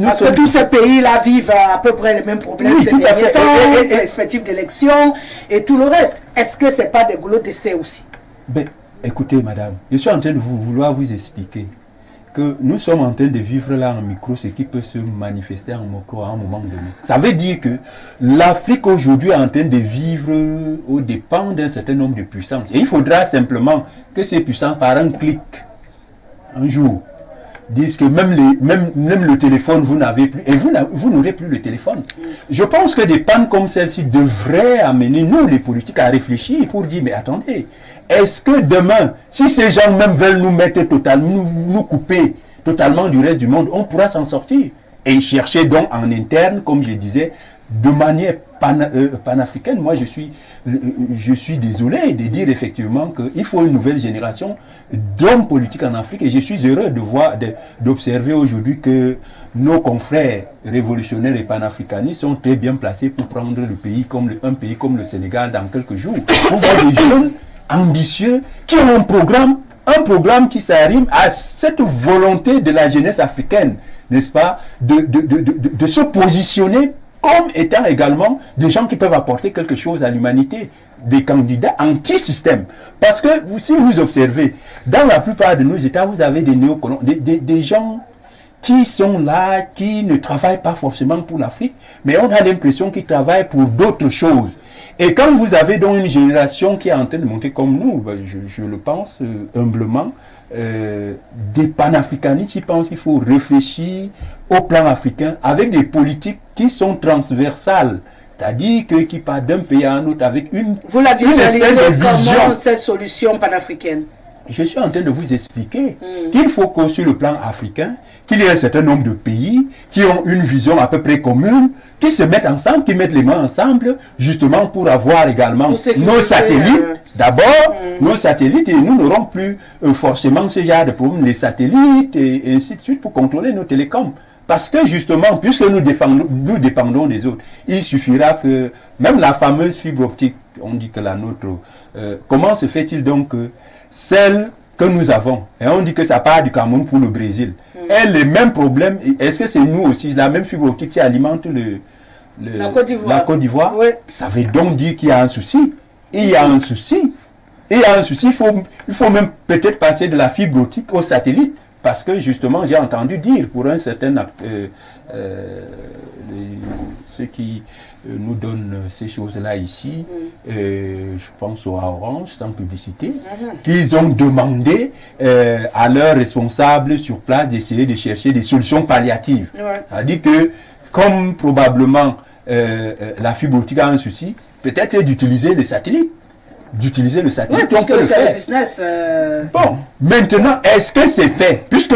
parce que tous ces pays-là vivent à peu près les mêmes problèmes, oui, tout à fait. Les perspectives d'élection et tout le reste. Est-ce que ce n'est pas des goulots d'essai aussi? Ben, écoutez, madame, je suis en train de vouloir vous expliquer que nous sommes en train de vivre là en micro ce qui peut se manifester en micro à un moment donné. Ça veut dire que l'Afrique aujourd'hui est en train de vivre aux dépens d'un certain nombre de puissances. Et il faudra simplement que ces puissances, par un clic, un jour, disent que même le téléphone, vous n'avez plus, et vous n'aurez plus le téléphone. Je pense que des pannes comme celle-ci devraient amener nous, les politiques, à réfléchir pour dire, mais attendez, est-ce que demain, si ces gens même veulent nous mettre totalement, nous couper totalement du reste du monde, on pourra s'en sortir et chercher donc en interne, comme je disais, de manière panafricaine. Moi, je suis désolé de dire effectivement qu'il faut une nouvelle génération d'hommes politiques en Afrique et je suis heureux d'observer aujourd'hui que nos confrères révolutionnaires et panafricanistes sont très bien placés pour prendre le pays un pays comme le Sénégal dans quelques jours. On voit des jeunes ambitieux qui ont un programme qui s'arrime à cette volonté de la jeunesse africaine, n'est-ce pas, de se positionner comme étant également des gens qui peuvent apporter quelque chose à l'humanité, des candidats anti-système. Parce que si vous observez, dans la plupart de nos États, vous avez des néocolons, des gens qui sont là, qui ne travaillent pas forcément pour l'Afrique, mais on a l'impression qu'ils travaillent pour d'autres choses. Et quand vous avez donc une génération qui est en train de monter comme nous, ben je le pense humblement, des panafricanistes qui pensent qu'il faut réfléchir au plan africain avec des politiques qui sont transversales, c'est-à-dire qui partent d'un pays à un autre avec une espèce de vision. Comment cette solution panafricaine? Je suis en train de vous expliquer qu'il faut que sur le plan africain, qu'il y ait un certain nombre de pays qui ont une vision à peu près commune, qui se mettent ensemble, qui mettent les mains ensemble, justement pour avoir également nos satellites. D'abord, nos satellites, et nous n'aurons plus forcément ce genre de problème, les satellites et ainsi de suite pour contrôler nos télécoms. Parce que justement, puisque nous dépendons des autres, il suffira que même la fameuse fibre optique, on dit que la nôtre, comment se fait-il donc que celle que nous avons, et on dit que ça part du Cameroun pour le Brésil, et les mêmes problèmes, est-ce que c'est nous aussi, la même fibre optique qui alimente la Côte d'Ivoire? Oui. Ça veut donc dire qu'il y a un souci. Il y a un souci. Il faut même peut-être passer de la fibre optique au satellite Parce que justement, j'ai entendu dire pour un certain ceux qui nous donnent ces choses-là ici, je pense au Orange, sans publicité, qu'ils ont demandé à leurs responsables sur place d'essayer de chercher des solutions palliatives. C'est-à-dire que, comme probablement la fibre optique a un souci, peut-être d'utiliser les satellites. D'utiliser le satellite. Oui, puisque c'est le business. Bon, maintenant, est-ce que c'est fait? Puisque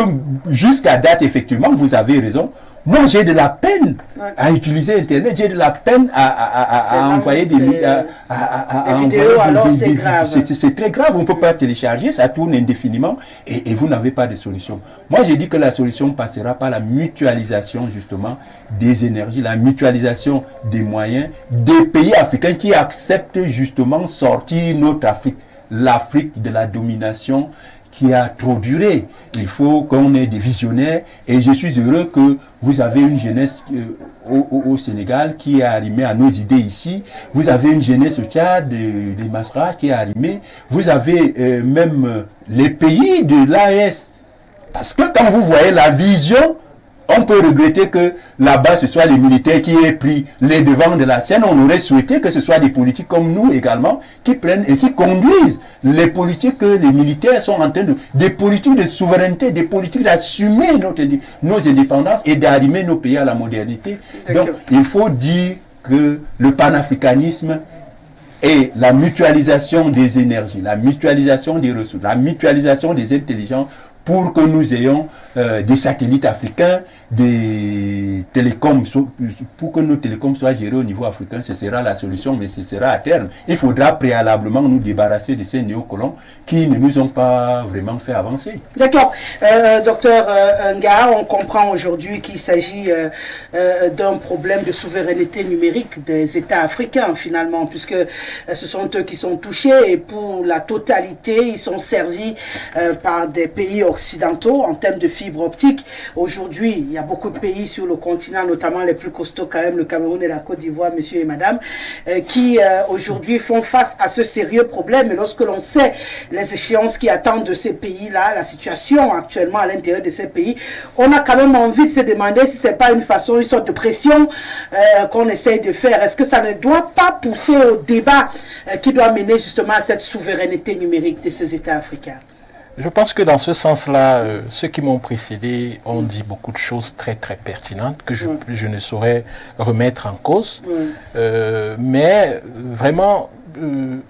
jusqu'à date, effectivement, vous avez raison. Moi, j'ai de la peine à utiliser Internet, j'ai de la peine à envoyer des vidéos, alors c'est grave. C'est très grave, on ne peut pas télécharger, ça tourne indéfiniment et vous n'avez pas de solution. Moi, j'ai dit que la solution passera par la mutualisation, justement, des énergies, la mutualisation des moyens des pays africains qui acceptent, justement, sortir notre Afrique, l'Afrique de la domination qui a trop duré. Il faut qu'on ait des visionnaires et je suis heureux que vous avez une jeunesse au Sénégal qui est arrimée à nos idées ici. Vous avez une jeunesse au Tchad, des Masra qui est arrimée. Vous avez même les pays de l'AES. Parce que quand vous voyez la vision, on peut regretter que là-bas, ce soit les militaires qui aient pris les devants de la scène. On aurait souhaité que ce soit des politiques comme nous également qui prennent et qui conduisent les politiques que les militaires sont en train de... Des politiques de souveraineté, des politiques d'assumer nos indépendances et d'arrimer nos pays à la modernité. Donc, il faut dire que le panafricanisme et la mutualisation des énergies, la mutualisation des ressources, la mutualisation des intelligences pour que nous ayons des satellites africains, des télécoms, pour que nos télécoms soient gérés au niveau africain, ce sera la solution, mais ce sera à terme. Il faudra préalablement nous débarrasser de ces néocolons qui ne nous ont pas vraiment fait avancer. D'accord. Docteur Nga, on comprend aujourd'hui qu'il s'agit d'un problème de souveraineté numérique des États africains, finalement, puisque ce sont eux qui sont touchés et pour la totalité, ils sont servis par des pays occidentaux en termes de fibre optique. Aujourd'hui, il y a beaucoup de pays sur le continent, notamment les plus costauds quand même, le Cameroun et la Côte d'Ivoire, monsieur et madame, qui aujourd'hui font face à ce sérieux problème. Et lorsque l'on sait les échéances qui attendent de ces pays-là, la situation actuellement à l'intérieur de ces pays, on a quand même envie de se demander si ce n'est pas une façon, une sorte de pression qu'on essaye de faire. Est-ce que ça ne doit pas pousser au débat qui doit mener justement à cette souveraineté numérique de ces États africains? Je pense que dans ce sens-là, ceux qui m'ont précédé ont dit beaucoup de choses très très pertinentes que je ne saurais remettre en cause. Mais vraiment,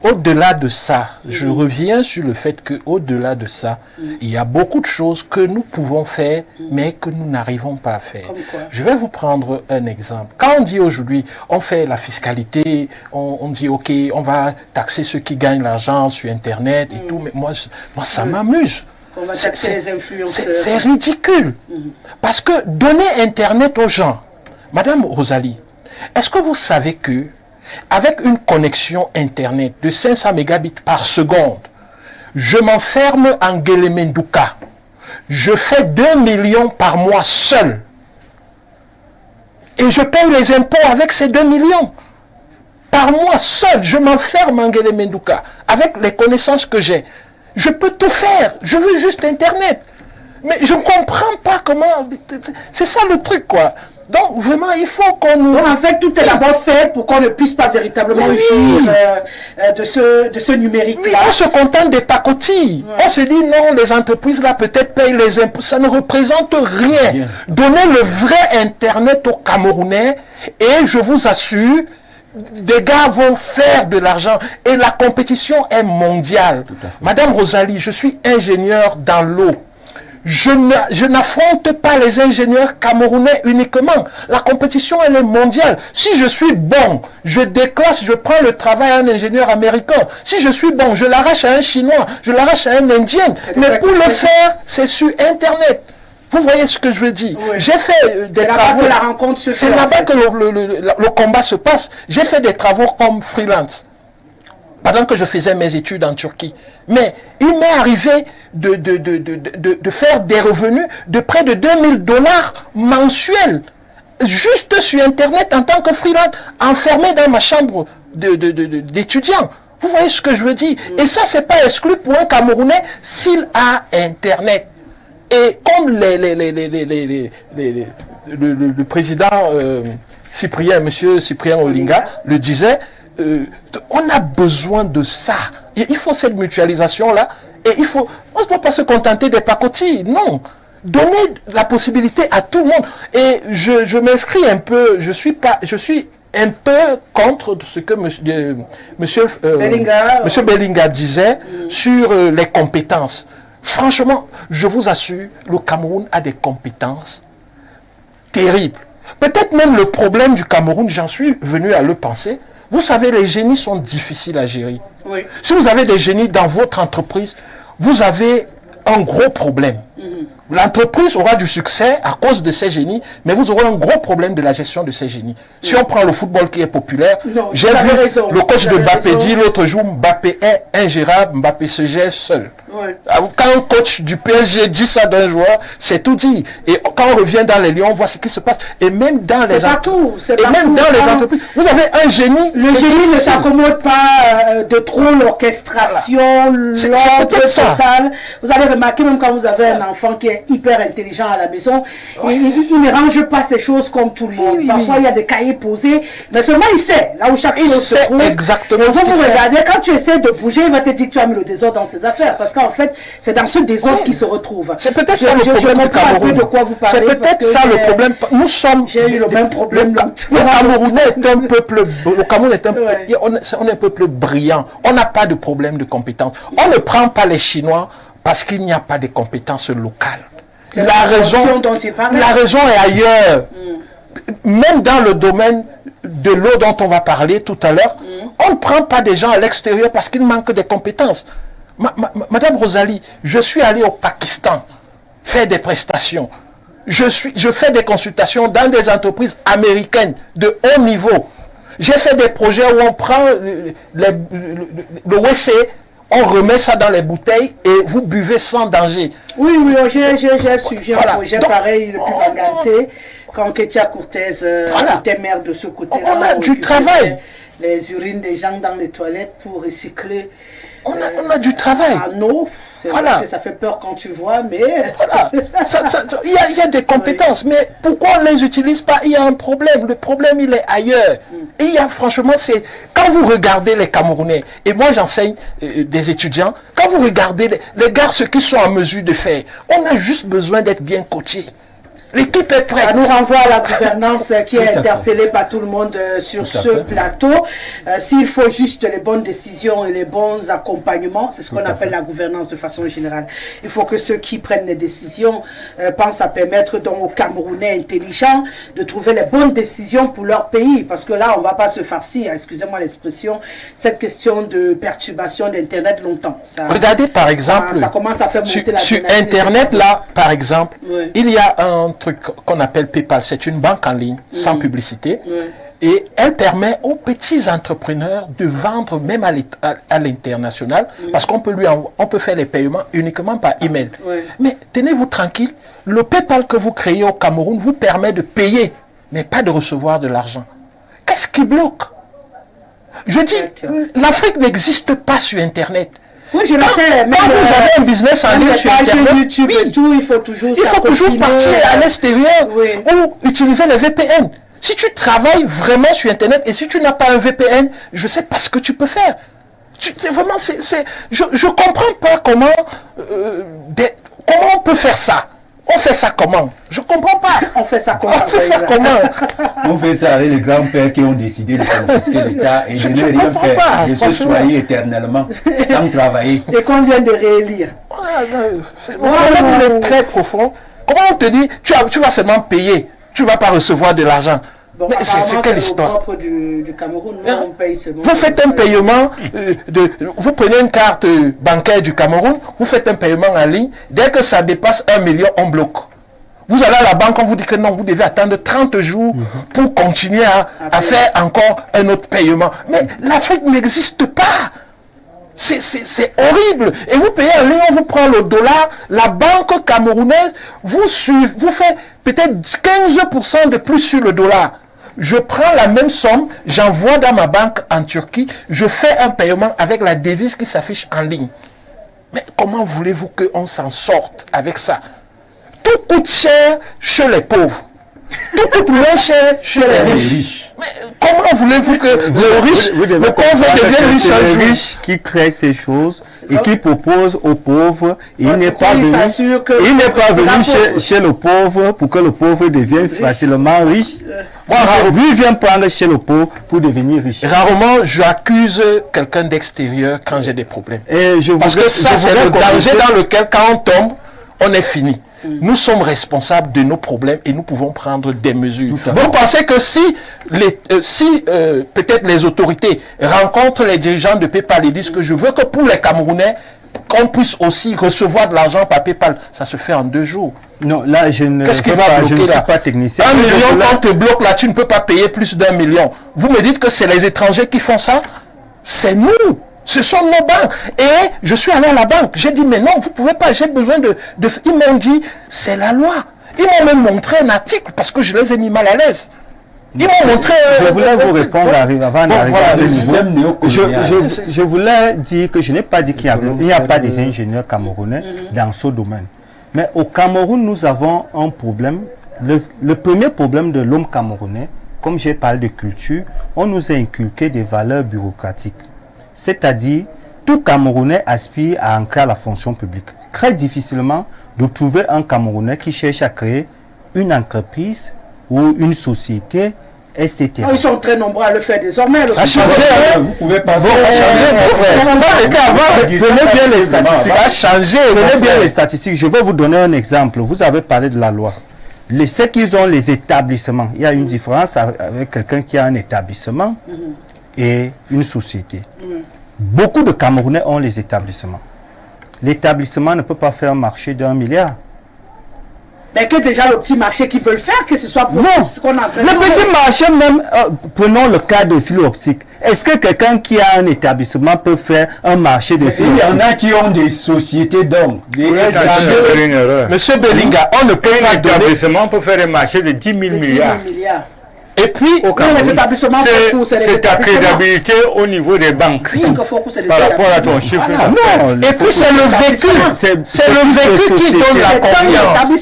au-delà de ça, je reviens sur le fait qu'au-delà de ça, il y a beaucoup de choses que nous pouvons faire, mais que nous n'arrivons pas à faire. Je vais vous prendre un exemple. Quand on dit aujourd'hui, on fait la fiscalité, on dit, OK, on va taxer ceux qui gagnent l'argent sur Internet et tout, mais moi ça m'amuse. C'est ridicule. Parce que donner Internet aux gens, Madame Rosalie, est-ce que vous savez que avec une connexion Internet de 500 mégabits par seconde, je m'enferme en Guélémendouka. Je fais 2 millions par mois seul. Et je paye les impôts avec ces 2 millions. Par mois seul, je m'enferme en Guélémendouka avec les connaissances que j'ai. Je peux tout faire. Je veux juste Internet. Mais je ne comprends pas comment... C'est ça le truc, quoi. Donc, vraiment, il faut qu'on nous... En fait, tout est d'abord fait pour qu'on ne puisse pas véritablement jouir de ce numérique-là. Oui, on se contente des pacotilles. On se dit, non, les entreprises, là, peut-être payent les impôts. Ça ne représente rien. Donnez le vrai Internet aux Camerounais et je vous assure, des gars vont faire de l'argent et la compétition est mondiale. Madame Rosalie, je suis ingénieur dans l'eau. Je n'affronte pas les ingénieurs camerounais uniquement. La compétition, elle est mondiale. Si je suis bon, je déclasse, je prends le travail à un ingénieur américain. Si je suis bon, je l'arrache à un Chinois, je l'arrache à un Indien. Mais pour le faire, c'est sur Internet. Vous voyez ce que je veux dire? Oui. J'ai fait des travaux. C'est là-bas que la rencontre se fait. C'est là-bas que le combat se passe. J'ai fait des travaux comme freelance pendant que je faisais mes études en Turquie. Mais il m'est arrivé de faire des revenus de près de $2000 mensuels, juste sur Internet en tant que freelance, enfermé dans ma chambre d'étudiant. Vous voyez ce que je veux dire? Et ça, c'est pas exclu pour un Camerounais s'il a Internet. Et comme le président Cyprien, monsieur Cyprien Olinga le disait, on a besoin de ça. Il faut cette mutualisation-là. Et on ne peut pas se contenter des pacotilles. Non. Donner la possibilité à tout le monde. Et je m'inscris un peu, je suis un peu contre ce que monsieur Bellinga disait sur les compétences. Franchement, je vous assure, le Cameroun a des compétences terribles. Peut-être même le problème du Cameroun, j'en suis venu à le penser. Vous savez, les génies sont difficiles à gérer. Oui. Si vous avez des génies dans votre entreprise, vous avez un gros problème. L'entreprise aura du succès à cause de ces génies, mais vous aurez un gros problème de la gestion de ces génies. Si on prend le football qui est populaire, j'ai vu le coach de Mbappé dire l'autre jour, Mbappé est ingérable, Mbappé se gère seul. Ouais. Quand un coach du PSG dit ça d'un joueur, c'est tout dit. Et quand on revient dans les Lions, on voit ce qui se passe. Et même dans les entreprises, vous avez un génie. Le génie ne s'accommode pas de trop l'orchestration, l'ordre total. Vous allez remarquer, même quand vous avez un enfant qui est hyper intelligent à la maison, il ne range pas ces choses comme tout le monde. Parfois, il y a des cahiers posés, mais seulement il sait, là où chaque chose se trouve. Exactement. Vous regardez, quand tu essaies de bouger, il va te dire que tu as mis le désordre dans ses affaires. Parce qu'en fait, c'est dans ce désordre qu'il se retrouve. C'est peut-être ça le problème du Cameroun. De quoi vous parlez. C'est peut-être ça le problème. Nous sommes... J'ai eu le même problème. Le Camerounais est un peuple... Le Cameroun est un peuple... On est un peuple brillant. On n'a pas de problème de compétences. On ne prend pas les Chinois parce qu'il n'y a pas de compétences locales. La raison est ailleurs. Même dans le domaine de l'eau dont on va parler tout à l'heure, on ne prend pas des gens à l'extérieur parce qu'ils manquent de compétences. Madame Rosalie, je suis allé au Pakistan faire des prestations. Je fais des consultations dans des entreprises américaines de haut niveau. J'ai fait des projets où on prend le WC, on remet ça dans les bouteilles et vous buvez sans danger. Oui, j'ai suivi un projet pareil depuis Banganté, quand Ketia Cortez était maire de ce côté-là. On a du travail. Les urines des gens dans les toilettes pour recycler. On a du travail. C'est vrai que ça fait peur quand tu vois, mais... Il y a des compétences, mais pourquoi on ne les utilise pas? Il y a un problème. Le problème, il est ailleurs. Et il y a, franchement, c'est... Quand vous regardez les Camerounais, et moi j'enseigne des étudiants, quand vous regardez les gars, ce qu'ils sont en mesure de faire, on a juste besoin d'être bien coachés. L'équipe est prête. Ça nous renvoie à la gouvernance qui est interpellée par tout le monde sur ce plateau. S'il faut juste les bonnes décisions et les bons accompagnements, c'est ce qu'on appelle la gouvernance de façon générale. Il faut que ceux qui prennent les décisions pensent à permettre donc aux Camerounais intelligents de trouver les bonnes décisions pour leur pays. Parce que là, on ne va pas se farcir, excusez-moi l'expression, cette question de perturbation d'Internet longtemps. Regardez par exemple, ça commence à faire monter la sur Internet là, par exemple, il y a un truc qu'on appelle PayPal, c'est une banque en ligne, sans publicité, et elle permet aux petits entrepreneurs de vendre même à l'international, parce qu'on peut on peut faire les paiements uniquement par email. Mais tenez-vous tranquille, le PayPal que vous créez au Cameroun vous permet de payer, mais pas de recevoir de l'argent. Qu'est-ce qui bloque? Je dis, l'Afrique n'existe pas sur Internet. Oui, je le sais. Quand vous avez un business en ligne sur Internet, YouTube et tout, il faut toujours partir à l'extérieur ou utiliser les VPN. Si tu travailles vraiment sur Internet et si tu n'as pas un VPN, je ne sais pas ce que tu peux faire. Je ne comprends pas comment on peut faire ça. On fait ça comment? Je ne comprends pas. On fait ça comment? On fait ça avec les grands-pères qui ont décidé de confisquer l'État et de ne rien faire, de se soigner éternellement, sans travailler. Et qu'on vient de réélire. C'est très profond. Comment on te dit, tu vas seulement payer, tu ne vas pas recevoir de l'argent? Bon, mais c'est quelle histoire? Du Cameroun, nous, on paye seulement. Vous faites un paiement, vous prenez une carte bancaire du Cameroun, vous faites un paiement en ligne, dès que ça dépasse 1 million, on bloque. Vous allez à la banque, on vous dit que non, vous devez attendre 30 jours pour continuer à faire encore un autre paiement. Mais l'Afrique n'existe pas. C'est horrible. Et vous payez en ligne, on vous prend le dollar, la banque camerounaise vous fait peut-être 15% de plus sur le dollar. Je prends la même somme, j'envoie dans ma banque en Turquie, je fais un paiement avec la devise qui s'affiche en ligne. Mais comment voulez-vous qu'on s'en sorte avec ça? tout coûte cher chez les pauvres. Tout coûte moins cher chez les riches. Mais comment voulez-vous que le pauvre devienne riche un jour? Riche qui crée ces choses et qui propose aux pauvres. Il n'est pas venu chez le pauvre pour que le pauvre devienne facilement riche. Lui vient prendre chez le pauvre pour devenir riche. Rarement, j'accuse quelqu'un d'extérieur quand j'ai des problèmes. Parce que ça, c'est le danger dans lequel, quand on tombe, on est fini. Nous sommes responsables de nos problèmes et nous pouvons prendre des mesures. Vous pensez que si peut-être les autorités rencontrent les dirigeants de PayPal et disent que je veux que pour les Camerounais, qu'on puisse aussi recevoir de l'argent par PayPal, ça se fait en 2 jours. Non, là, je ne suis pas technicien. 1 million, quand on te bloque là, tu ne peux pas payer plus d'1 million. Vous me dites que c'est les étrangers qui font ça? C'est nous. Ce sont nos banques. Et je suis allé à la banque. J'ai dit, mais non, vous ne pouvez pas, j'ai besoin de... Ils m'ont dit, c'est la loi. Ils m'ont même montré un article parce que je les ai mis mal à l'aise. Ils m'ont montré... Je voulais vous répondre avant d'arriver à ce niveau. Je voulais dire que je n'ai pas dit qu'il n'y a pas des ingénieurs camerounais dans ce domaine. Mais au Cameroun, nous avons un problème. Le premier problème de l'homme camerounais, comme j'ai parlé de culture, on nous a inculqué des valeurs bureaucratiques. C'est-à-dire, tout Camerounais aspire à entrer à la fonction publique. Très difficilement de trouver un Camerounais qui cherche à créer une entreprise ou une société, etc. Ils sont très nombreux à le faire désormais. Vous pouvez pas prenez bien les statistiques. Ça a changé. Prenez bien les statistiques. Je vais vous donner un exemple. Vous avez parlé de la loi. C'est qu'ils ont les établissements. Il y a une différence avec quelqu'un qui a un établissement et une société. Beaucoup de Camerounais ont les établissements. L'établissement ne peut pas faire un marché d'1 milliard. Mais que déjà le petit marché qu'ils veulent faire, que ce soit possible, ce qu'on est en train de le petit marché même, prenons le cas de fil optique. Est-ce que quelqu'un qui a un établissement peut faire un marché de fil optique? Il y en a qui ont des sociétés donc. Monsieur Belinga, on ne peut pas donner... L'établissement peut faire un marché de 10 000 milliards. Et puis, les établissements c'est ta crédibilité au niveau des banques. Par rapport à ton chiffre. Et puis, c'est le vécu. C'est le vécu qui donne la confiance.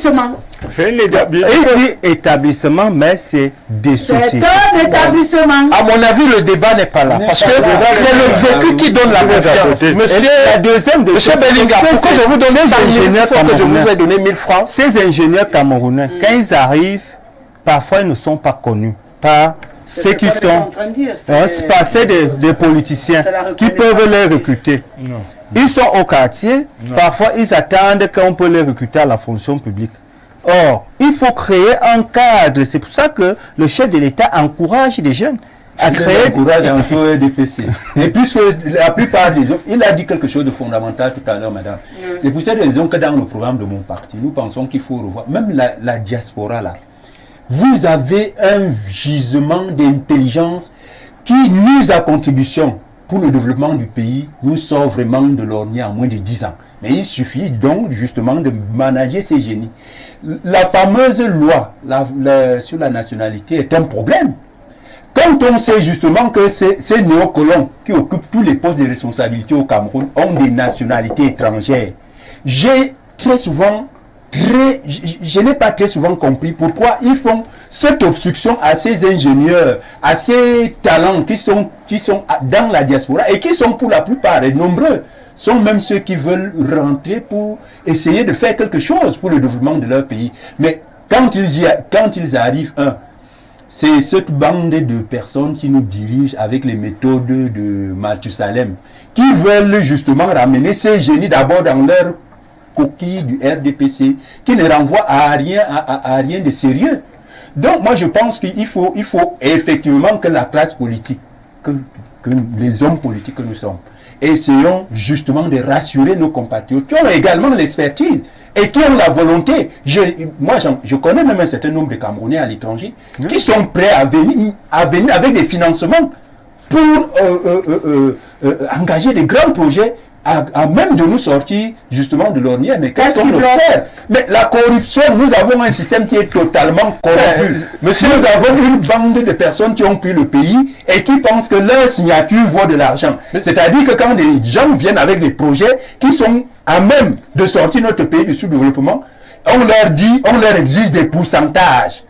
C'est un établissement. Il dit établissement, mais c'est des sociétés. C'est un établissement. À mon avis, le débat n'est pas là. Parce que c'est le vécu qui donne la confiance. Monsieur Belinga, pourquoi je vous donne 5 000 fois que je vous ai donné 1000 francs? Ces ingénieurs camerounais, quand ils arrivent, parfois ils ne sont pas connus par ceux qui sont passés des politiciens qui peuvent les recruter. Non. Ils sont au quartier, parfois ils attendent qu'on peut les recruter à la fonction publique. Or, il faut créer un cadre. C'est pour ça que le chef de l'État encourage les jeunes à créer... encourage un taux DPC. Et puisque la plupart des hommes, il a dit quelque chose de fondamental tout à l'heure, madame. C'est pour cette raison que dans le programme de mon parti, nous pensons qu'il faut revoir, même la diaspora là, vous avez un gisement d'intelligence qui, mise à contribution pour le développement du pays, nous sort vraiment de l'ornier en moins de 10 ans. Mais il suffit donc justement de manager ces génies. La fameuse loi sur la nationalité est un problème. Quand on sait justement que ces néocolons qui occupent tous les postes de responsabilité au Cameroun ont des nationalités étrangères, je n'ai pas très souvent compris pourquoi ils font cette obstruction à ces ingénieurs, à ces talents qui sont dans la diaspora et qui sont pour la plupart, et nombreux, sont même ceux qui veulent rentrer pour essayer de faire quelque chose pour le développement de leur pays. Mais quand ils arrivent, c'est cette bande de personnes qui nous dirigent avec les méthodes de Mathusalem, qui veulent justement ramener ces génies d'abord dans leur coquille du RDPC, qui ne renvoie à rien de sérieux. Donc moi je pense qu'il faut effectivement que la classe politique, que les hommes politiques que nous sommes, essayons justement de rassurer nos compatriotes qui ont également l'expertise et qui ont la volonté. Je connais même un certain nombre de Camerounais à l'étranger qui sont prêts à venir avec des financements pour engager des grands projets à même de nous sortir justement de l'ornier. Mais qu'est-ce qu'on observe? Mais la corruption, nous avons un système qui est totalement corrompu. Monsieur, nous avons une bande de personnes qui ont pris le pays et qui pensent que leur signature vaut de l'argent. C'est-à-dire que quand des gens viennent avec des projets qui sont à même de sortir notre pays du sous-développement, on leur dit, on leur exige des pourcentages.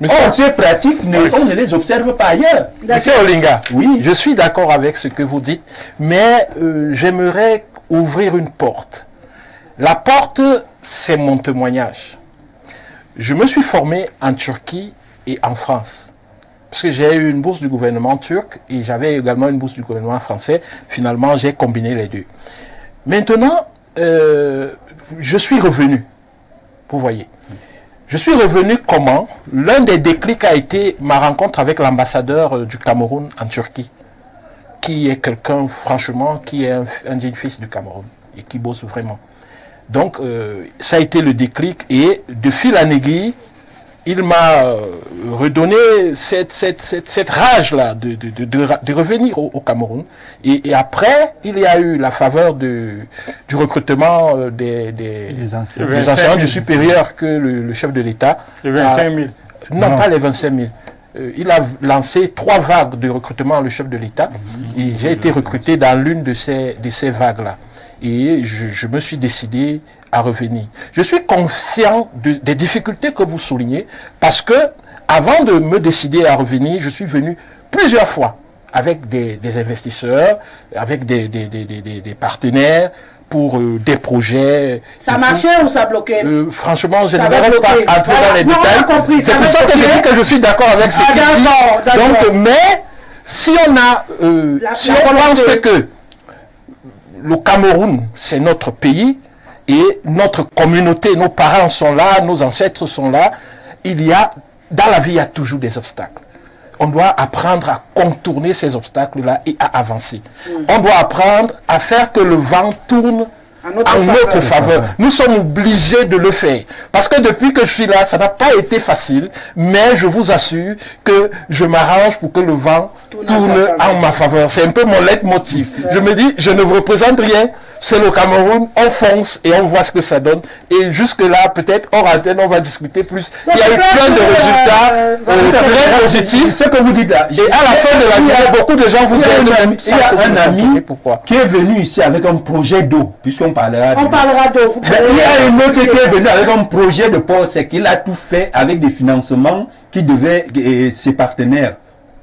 Or, ces pratiques, on ne les observe pas ailleurs. Monsieur Olinga, oui, je suis d'accord avec ce que vous dites, mais j'aimerais ouvrir une porte. La porte, c'est mon témoignage. Je me suis formé en Turquie et en France. Parce que j'ai eu une bourse du gouvernement turc et j'avais également une bourse du gouvernement français. Finalement, j'ai combiné les deux. Maintenant, je suis revenu. Vous voyez. Je suis revenu comment? L'un des déclics a été ma rencontre avec l'ambassadeur du Cameroun en Turquie, qui est quelqu'un, franchement, qui est un digne fils du Cameroun et qui bosse vraiment. Donc, ça a été le déclic et de fil en aiguille, il m'a redonné cette rage-là de revenir au Cameroun. Et après, il y a eu la faveur du recrutement des enseignants du supérieur que le chef de l'État... Les 25 000 Non, pas les 25 000. Il a lancé 3 vagues de recrutement, le chef de l'État. Et j'ai été recruté dans l'une de ces vagues-là. Et je me suis décidé à revenir. Je suis conscient des difficultés que vous soulignez parce que avant de me décider à revenir, je suis venu plusieurs fois avec des investisseurs, avec des partenaires pour des projets. Ça marchait ou ça bloquait? Franchement, je n'aimerais pas entrer dans les détails. C'est pour ça que je dis que je suis d'accord avec ce qu'il dit. Donc, mais si on pense que le Cameroun, c'est notre pays, et notre communauté, nos parents sont là, nos ancêtres sont là, dans la vie, il y a toujours des obstacles. On doit apprendre à contourner ces obstacles-là et à avancer. On doit apprendre à faire que le vent tourne en notre faveur. Nous sommes obligés de le faire. Parce que depuis que je suis là, ça n'a pas été facile, mais je vous assure que je m'arrange pour que le vent tourne en ma faveur. C'est un peu mon leitmotiv. Je me dis, je ne vous représente rien, c'est le Cameroun, on fonce et on voit ce que ça donne. Et jusque-là, peut-être, hors antenne, on va discuter plus. Il y a eu plein de résultats très positifs. Ce que vous dites là. Et à la fin de la journée, beaucoup de gens vous aident. Il y a un ami qui est venu ici avec un projet d'eau, puisqu'on parlera d'eau. On parlera d'eau. Il y a un autre qui est venu avec un projet de port sec. Il a tout fait avec des financements qui devaient, ses partenaires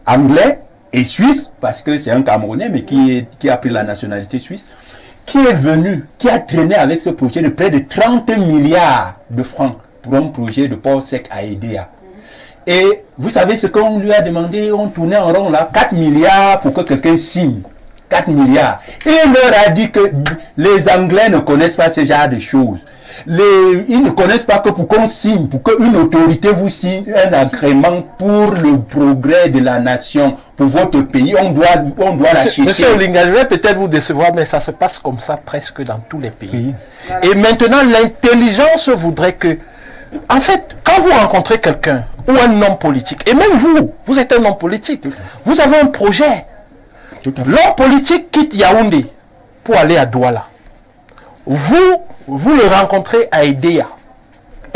anglais et suisses, parce que c'est un Camerounais, mais qui a pris la nationalité suisse, qui est venu, qui a traîné avec ce projet de près de 30 milliards de francs pour un projet de port sec à Edea. Et vous savez ce qu'on lui a demandé, on tournait en rond là, 4 milliards pour que quelqu'un signe. 4 milliards. Et il leur a dit que les Anglais ne connaissent pas ce genre de choses. Ils ne connaissent pas que pour qu'on signe, pour qu'une autorité vous signe un agrément pour le progrès de la nation, pour votre pays, on doit l'acheter. Monsieur Olinga, je vais peut-être vous décevoir, mais ça se passe comme ça presque dans tous les pays. Oui. Et maintenant, l'intelligence voudrait que, en fait, quand vous rencontrez quelqu'un ou un homme politique, et même vous êtes un homme politique, vous avez un projet. L'homme politique quitte Yaoundé pour aller à Douala. Vous le rencontrez à Edea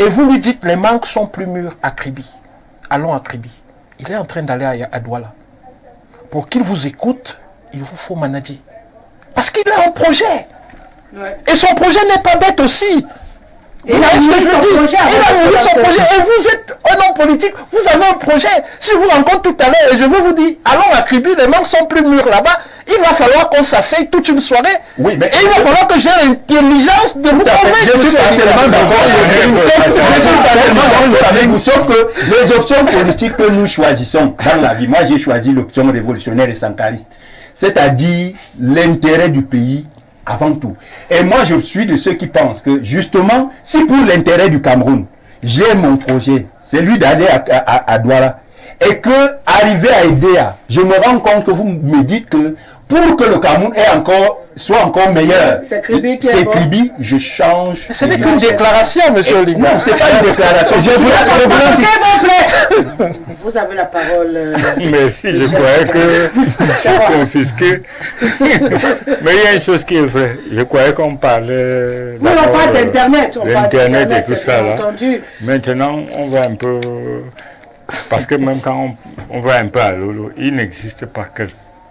et vous lui dites les mangues sont plus mûres à Kribi. Allons à Kribi. Il est en train d'aller à Douala. Pour qu'il vous écoute, il vous faut manager. Parce qu'il a un projet. Ouais. Et son projet n'est pas bête aussi. Il a ce que je dis. Il a mis son projet. Et vous êtes un homme politique, vous avez un projet. Si je vous rencontre tout à l'heure et je veux vous dire, allons à Kribi, les mangues sont plus mûres là-bas, il va falloir qu'on s'asseye toute une soirée. Oui, mais et il va falloir que j'ai l'intelligence de vous convaincre. Je suis partiellement d'accord avec vous. Sauf que les options politiques que nous choisissons dans la vie, moi j'ai choisi l'option révolutionnaire et sankariste. C'est-à-dire l'intérêt du pays avant tout. Et moi, je suis de ceux qui pensent que, justement, si pour l'intérêt du Cameroun, j'ai mon projet, c'est lui d'aller à Douala, et que, arrivé à Edea, je me rends compte que vous me dites que, pour que le Cameroun soit encore meilleur, c'est Kribi, je change. Ce n'est qu'une déclaration, monsieur Olinga. Non, c'est pas une déclaration. S'il vous plaît. Vous avez la parole. Merci, je croyais que c'est confisqué. Mais il y a une chose qui est vraie. Je croyais qu'on parlait. Oui, on parle d'Internet. D'Internet et tout ça. Là. Maintenant, on va un peu. Parce que même quand on va un peu à Lolo, il n'existe pas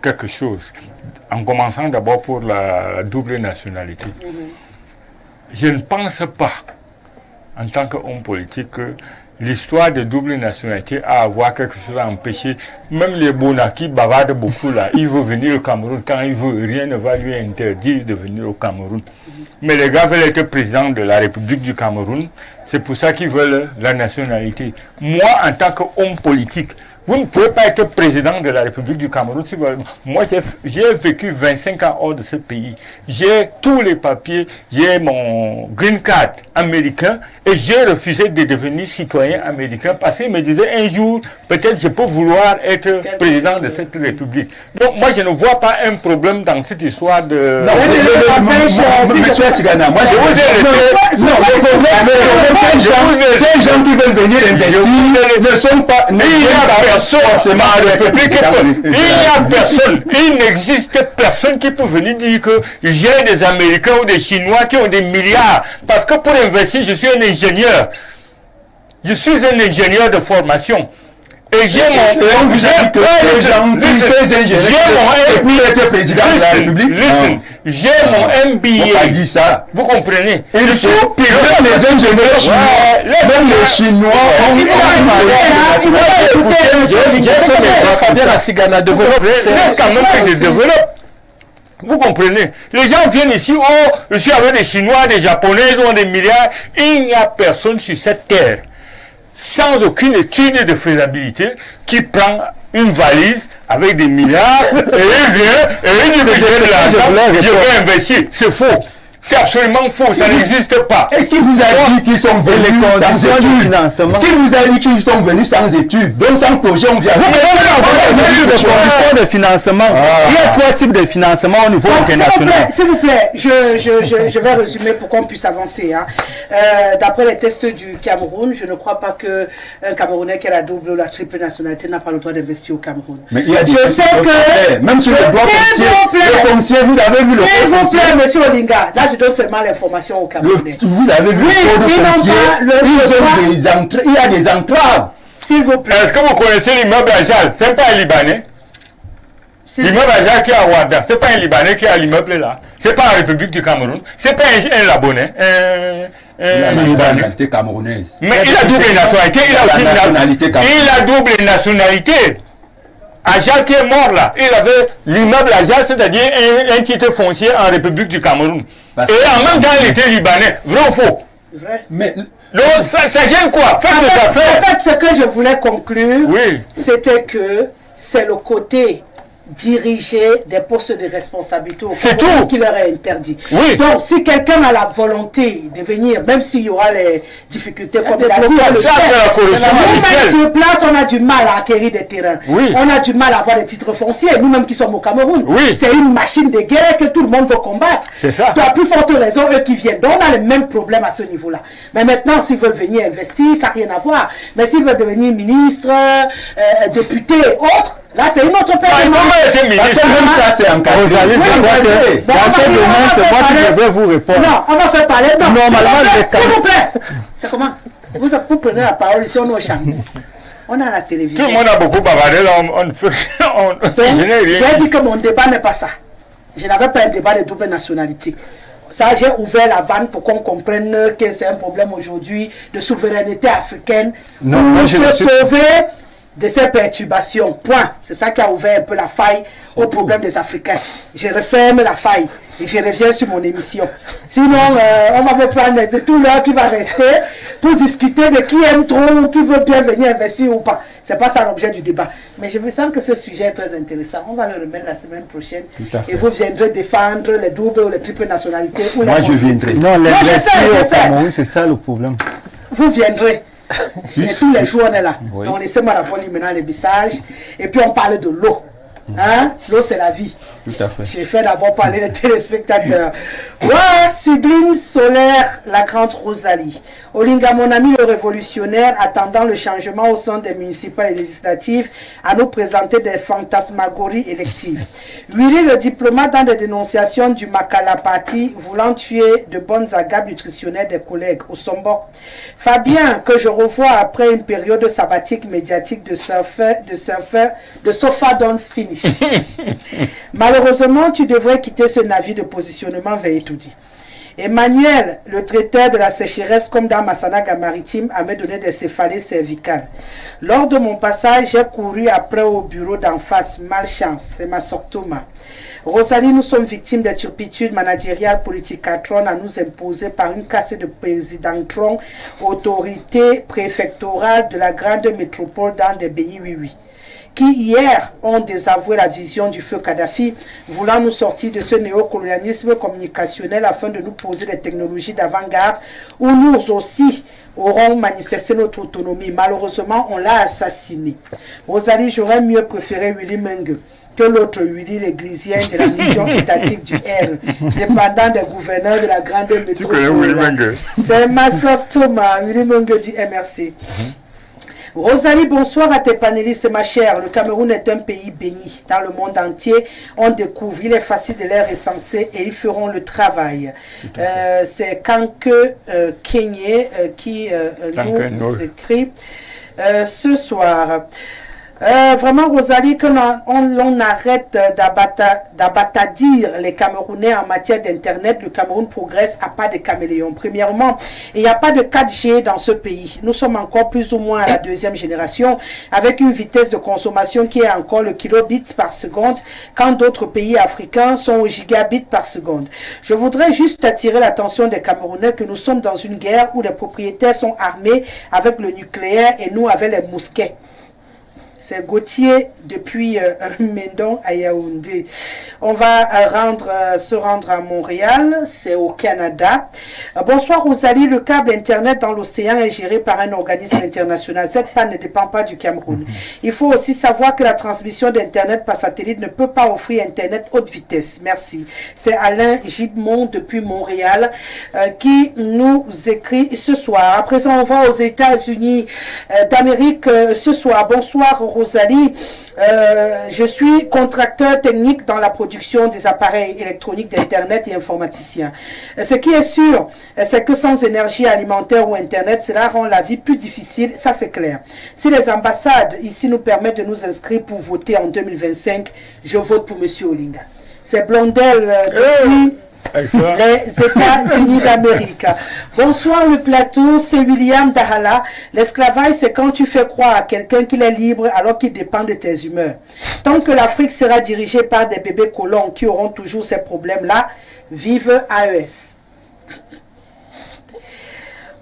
quelque chose. En commençant d'abord pour la double nationalité. Je ne pense pas en tant qu'homme politique, que l'histoire de double nationalité a à voir quelque chose à empêcher. Même les Bonaki bavardent beaucoup là. Il veut venir au Cameroun quand il veut. Rien ne va lui interdire de venir au Cameroun. Mais les gars veulent être président de la République du Cameroun. C'est pour ça qu'ils veulent la nationalité. Moi, en tant qu'homme politique, vous ne pouvez pas être président de la République du Cameroun. Moi, j'ai vécu 25 ans hors de ce pays. J'ai tous les papiers, j'ai mon green card américain et j'ai refusé de devenir citoyen américain parce qu'il me disait un jour, peut-être je peux vouloir être président de cette République. Donc, moi, je ne vois pas un problème dans cette histoire de... Non, monsieur Sigana, moi, je vous ai laissé... Non, ces gens qui veulent venir investir ne sont pas... Il n'y a personne, il n'existe personne qui peut venir dire que j'ai des Américains ou des Chinois qui ont des milliards. Parce que pour investir, je suis un ingénieur. Je suis un ingénieur de formation. Et j'ai mon... Vous avez dit que les gens qui sont ingénieurs pour être président de la République. J'ai mon MBA. On a dit ça. Vous comprenez? Il faut piloter les ingénieurs chinois. Même les Chinois ont Vous comprenez? Les gens viennent ici, oh, je suis avec des Chinois, des Japonais, ils ont des milliards. Il n'y a personne sur cette terre, sans aucune étude de faisabilité, qui prend une valise avec des milliards et il vient et il dit que j'ai de l'argent, je vais investir. C'est faux. C'est absolument faux, ça n'existe pas. Et qui vous a dit qu'ils sont venus sans études? Qui vous a dit qu'ils sont venus sans études? Donc sans projet, on vient. Des conditions de financement. Il y a 3 types de financement au niveau international. S'il vous plaît, je vais résumer pour qu'on puisse avancer. Hein. D'après les tests du Cameroun, je ne crois pas qu'un Camerounais qui a la double ou la triple nationalité n'a pas le droit d'investir au Cameroun. Mais il y a des même sur le droit foncier, vous avez vu le s'il vous plaît, monsieur Olinga, là je donne seulement l'information au Camerounais. Vous avez vu le code foncier, il y a des entraves. S'il vous plaît. Est-ce que vous connaissez l'immeuble Ajal? C'est pas un Libanais. L'immeuble Ajal qui est à Ouada, c'est pas un Libanais qui a l'immeuble là. C'est pas en République du Cameroun. C'est pas un Labonais. Nationalité camerounaise. Mais il a double nationalité. Il a double nationalité. Ajal qui est mort là, il avait l'immeuble Ajal, c'est-à-dire un titre foncier en République du Cameroun. Et en même temps, il était libanais. Vrai ou faux? Vrai. Mais donc, ça gêne quoi? Faites des affaires. En fait, ce que je voulais conclure, c'était que c'est le côté diriger des postes de responsabilité c'est tout qui leur est interdit. Oui. Donc, si quelqu'un a la volonté de venir, même s'il y aura les difficultés, comme il a dit, sur place, on a du mal à acquérir des terrains. Oui. On a du mal à avoir des titres fonciers, nous-mêmes qui sommes au Cameroun. Oui. C'est une machine de guerre que tout le monde veut combattre. C'est ça. Tu as plus forte raison, eux qui viennent. Donc, on a les mêmes problèmes à ce niveau-là. Mais maintenant, s'ils veulent venir investir, ça n'a rien à voir. Mais s'ils veulent devenir ministre, député, autre, là, c'est une autre personne. Parce que même ça, c'est encadré. Dans ce domaine, c'est moi qui devrais vous répondre. Non, on va faire parler. Non, normalement, s'il vous plaît. C'est comment? Vous prenez la parole ici, on est au champ. On est à la télévision. Tout le monde a beaucoup bavardé là. J'ai dit que mon débat n'est pas ça. Je n'avais pas un débat de double nationalité. Ça, j'ai ouvert la vanne pour qu'on comprenne que c'est un problème aujourd'hui de souveraineté africaine. Pour se sauver de ces perturbations. Point. C'est ça qui a ouvert un peu la faille au problème des Africains. Je referme la faille et je reviens sur mon émission. Sinon, on va me prendre de tout l'heure qui va rester pour discuter de qui aime trop ou qui veut bien venir investir ou pas. C'est pas ça l'objet du débat. Mais je me sens que ce sujet est très intéressant. On va le remettre la semaine prochaine. Et vous viendrez défendre les doubles ou les triples nationalités. Ou moi, je viendrai. Non, les Cameroun, c'est ça le problème. Vous viendrez. C'est tous les jours on est là. Oui. Donc laissez-moi la police maintenant les messages. Et puis on parle de l'eau. Hein? L'eau c'est la vie. Tout à fait. J'ai fait d'abord parler des téléspectateurs. Voilà, sublime solaire, la grande Rosalie. Olinga, mon ami le révolutionnaire, attendant le changement au sein des municipales et législatives, à nous présenter des fantasmagories électives. Willy, le diplomate dans des dénonciations du Makala Party, voulant tuer de bonnes agapes nutritionnelles des collègues au Sombok. Fabien, que je revois après une période sabbatique médiatique de sofa don't finish. Malheureusement, tu devrais quitter ce navire de positionnement vers Etoudi. Emmanuel, le traiteur de la sécheresse comme dans Masanaga maritime, a me donné des céphalées cervicales. Lors de mon passage, j'ai couru après au bureau d'en face. Malchance, c'est ma soctoma. Rosalie, nous sommes victimes de turpitudes managériales politicatron à nous imposer par une casse de présidentron, autorité préfectorale de la grande métropole dans des pays oui, qui hier ont désavoué la vision du feu Kadhafi, voulant nous sortir de ce néocolonialisme communicationnel afin de nous poser des technologies d'avant-garde où nous aussi aurons manifesté notre autonomie. Malheureusement, on l'a assassiné. Rosalie, j'aurais mieux préféré Willy Menge que l'autre Willy l'églisien de la mission étatique du R, dépendant des gouverneurs de la grande métropole. Tu connais Willy Menge? C'est Massop Thomas, Willy Menge du MRC. Rosalie, bonsoir à tes panélistes, ma chère. Le Cameroun est un pays béni. Dans le monde entier, on découvre. Il est facile de les recenser et ils feront le travail. C'est Kanke Kenyé qui nous écrit ce soir. Vraiment, Rosalie, que l'on arrête d'abattadir les Camerounais en matière d'Internet. Le Cameroun progresse à pas de caméléon. Premièrement, il n'y a pas de 4G dans ce pays. Nous sommes encore plus ou moins à la deuxième génération, avec une vitesse de consommation qui est encore le kilobit par seconde, quand d'autres pays africains sont au gigabit par seconde. Je voudrais juste attirer l'attention des Camerounais que nous sommes dans une guerre où les propriétaires sont armés avec le nucléaire et nous avec les mousquets. C'est Gauthier depuis Mendon à Yaoundé. On va se rendre à Montréal, c'est au Canada. Bonsoir Rosalie, le câble Internet dans l'océan est géré par un organisme international. Cette panne ne dépend pas du Cameroun. Il faut aussi savoir que la transmission d'Internet par satellite ne peut pas offrir Internet haute vitesse. Merci. C'est Alain Gibmont depuis Montréal qui nous écrit ce soir. À présent, on va aux États-Unis d'Amérique ce soir. Bonsoir Rosalie, je suis contracteur technique dans la production des appareils électroniques d'Internet et informaticien. Ce qui est sûr, c'est que sans énergie alimentaire ou Internet, cela rend la vie plus difficile, ça c'est clair. Si les ambassades ici nous permettent de nous inscrire pour voter en 2025, je vote pour M. Olinga. C'est Blondel depuis les États-Unis d'Amérique. Bonsoir le plateau, c'est William Dahala. L'esclavage, c'est quand tu fais croire à quelqu'un qu'il est libre alors qu'il dépend de tes humeurs. Tant que l'Afrique sera dirigée par des bébés colons qui auront toujours ces problèmes-là, vive AES.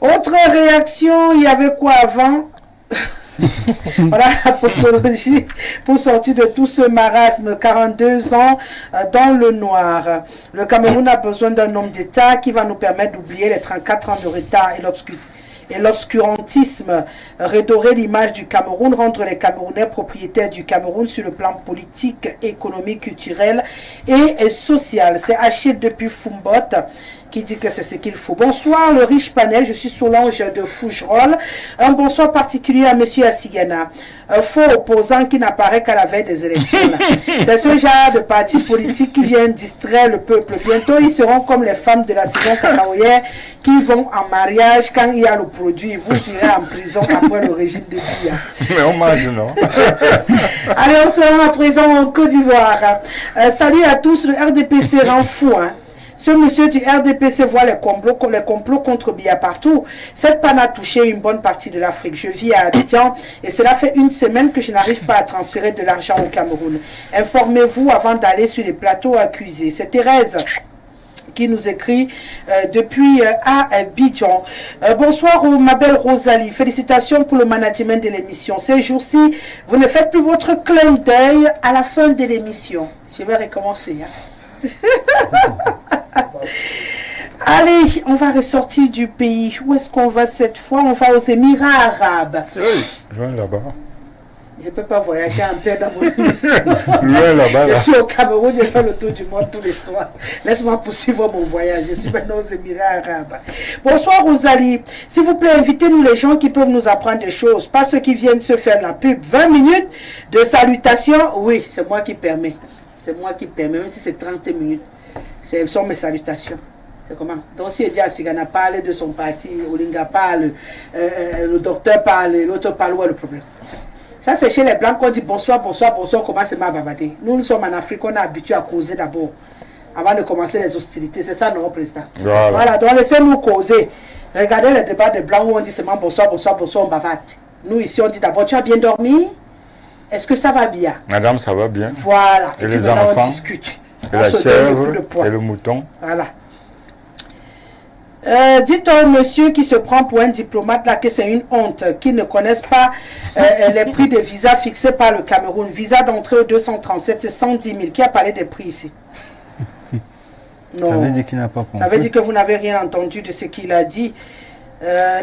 Autre réaction, il y avait quoi avant? Voilà la posologie pour sortir de tout ce marasme. 42 ans dans le noir. Le Cameroun a besoin d'un homme d'État qui va nous permettre d'oublier les 34 ans de retard et l'obscurantisme, redorer l'image du Cameroun, rendre les Camerounais propriétaires du Cameroun sur le plan politique, économique, culturel et social. C'est Achille depuis Fumbot qui dit que c'est ce qu'il faut. Bonsoir le riche panel, je suis Solange de Fougerolles. Un bonsoir particulier à monsieur Assigana, un faux opposant qui n'apparaît qu'à la veille des élections. C'est ce genre de parti politique qui vient distraire le peuple. Bientôt, ils seront comme les femmes de la saison cacaoyère qui vont en mariage quand il y a le produit. Vous irez en prison après le régime de Biya. Mais on mange, non? Allez, on sera en prison en Côte d'Ivoire. Salut à tous, le RDPC rend fou, hein. Ce monsieur du RDPC voit les complots contre Biya partout. Cette panne a touché une bonne partie de l'Afrique. Je vis à Abidjan et cela fait une semaine que je n'arrive pas à transférer de l'argent au Cameroun. Informez-vous avant d'aller sur les plateaux accusés. C'est Thérèse qui nous écrit depuis Abidjan. Bonsoir ma belle Rosalie. Félicitations pour le management de l'émission. Ces jours-ci, vous ne faites plus votre clin d'œil à la fin de l'émission. Je vais recommencer. Hein. Allez, on va ressortir du pays. Où est-ce qu'on va cette fois? On va aux Émirats arabes. Oui, loin là-bas. Je ne peux pas voyager en paix dans mon émission. Loin là-bas. Je suis au Cameroun, je fais le tour du monde tous les soirs. Laisse-moi poursuivre mon voyage. Je suis maintenant aux Émirats arabes. Bonsoir Rosalie. S'il vous plaît, invitez-nous les gens qui peuvent nous apprendre des choses, pas ceux qui viennent se faire la pub. 20 minutes de salutations. Oui, c'est moi qui permets. C'est moi qui permets, même si c'est 30 minutes. Ce sont mes salutations. C'est comment? Donc si Eddie Assigana parle de son parti, Olinga parle, le docteur parle, l'autre parle, où est le problème? Ça c'est chez les Blancs qu'on dit bonsoir, bonsoir, bonsoir, on commence à bavarder. Nous sommes en Afrique, on est habitué à causer d'abord. avant de commencer les hostilités. C'est ça, non, président? Voilà, donc laissez-nous causer. Regardez les débats de Blanc où on dit seulement bonsoir, bonsoir, bonsoir, on bavate. Nous, ici, on dit d'abord, tu as bien dormi? Est-ce que ça va bien? Madame, ça va bien. Voilà. Et les enfants? On discute. Et la chèvre et le mouton. Voilà. Dites au monsieur qui se prend pour un diplomate là que c'est une honte, qu'ils ne connaissent pas les prix de visa fixés par le Cameroun. Visa d'entrée au 237, c'est 110 000. Qui a parlé des prix ici? Non. Ça veut dire qu'il n'a pas compris. Ça veut dire que vous n'avez rien entendu de ce qu'il a dit.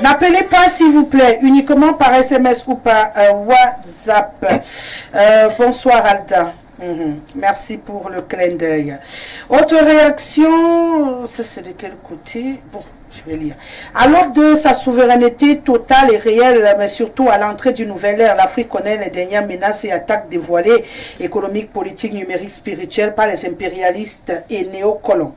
N'appelez pas s'il vous plaît, uniquement par SMS ou par WhatsApp. Bonsoir Alda. Merci pour le clin d'œil. Autre réaction, ça c'est de quel côté? Bon, je vais lire. À l'aube de sa souveraineté totale et réelle, mais surtout à l'entrée du nouvel ère, l'Afrique connaît les dernières menaces et attaques dévoilées, économiques, politiques, numériques, spirituelles, par les impérialistes et néocolons.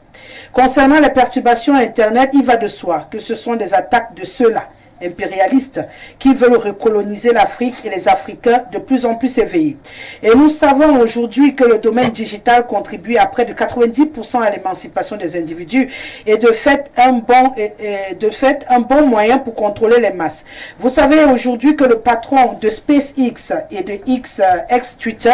Concernant les perturbations Internet, il va de soi que ce sont des attaques de ceux-là, impérialistes, qui veulent recoloniser l'Afrique et les Africains de plus en plus éveillés. Et nous savons aujourd'hui que le domaine digital contribue à près de 90% à l'émancipation des individus et de fait un bon moyen pour contrôler les masses. Vous savez aujourd'hui que le patron de SpaceX et de X Twitter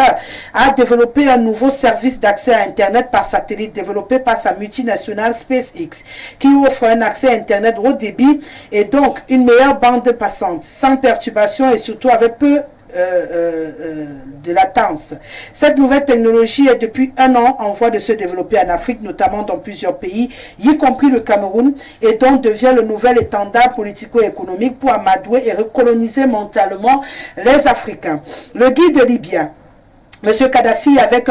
a développé un nouveau service d'accès à Internet par satellite développé par sa multinationale SpaceX qui offre un accès à Internet haut débit et donc une meilleure bande passante, sans perturbation et surtout avec peu de latence. Cette nouvelle technologie est depuis 1 an en voie de se développer en Afrique, notamment dans plusieurs pays, y compris le Cameroun, et donc devient le nouvel étendard politico-économique pour amadouer et recoloniser mentalement les Africains. Le guide libyen M. Kadhafi avait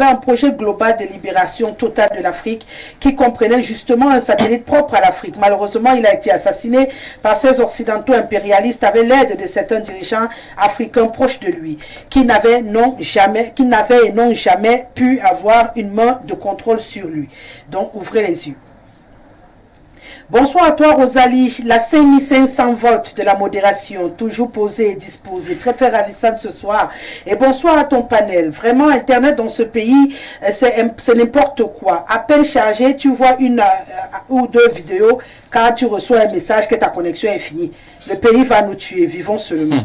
un projet global de libération totale de l'Afrique qui comprenait justement un satellite propre à l'Afrique. Malheureusement, il a été assassiné par ces occidentaux impérialistes avec l'aide de certains dirigeants africains proches de lui, qui n'avaient et n'ont jamais pu avoir une main de contrôle sur lui. Donc, ouvrez les yeux. Bonsoir à toi Rosalie, la 5500 volts de la modération, toujours posée et disposée, très très ravissante ce soir. Et bonsoir à ton panel. Vraiment, Internet dans ce pays, c'est n'importe quoi. À peine chargé, tu vois une ou deux vidéos, quand tu reçois un message que ta connexion est finie. Le pays va nous tuer, vivons seulement.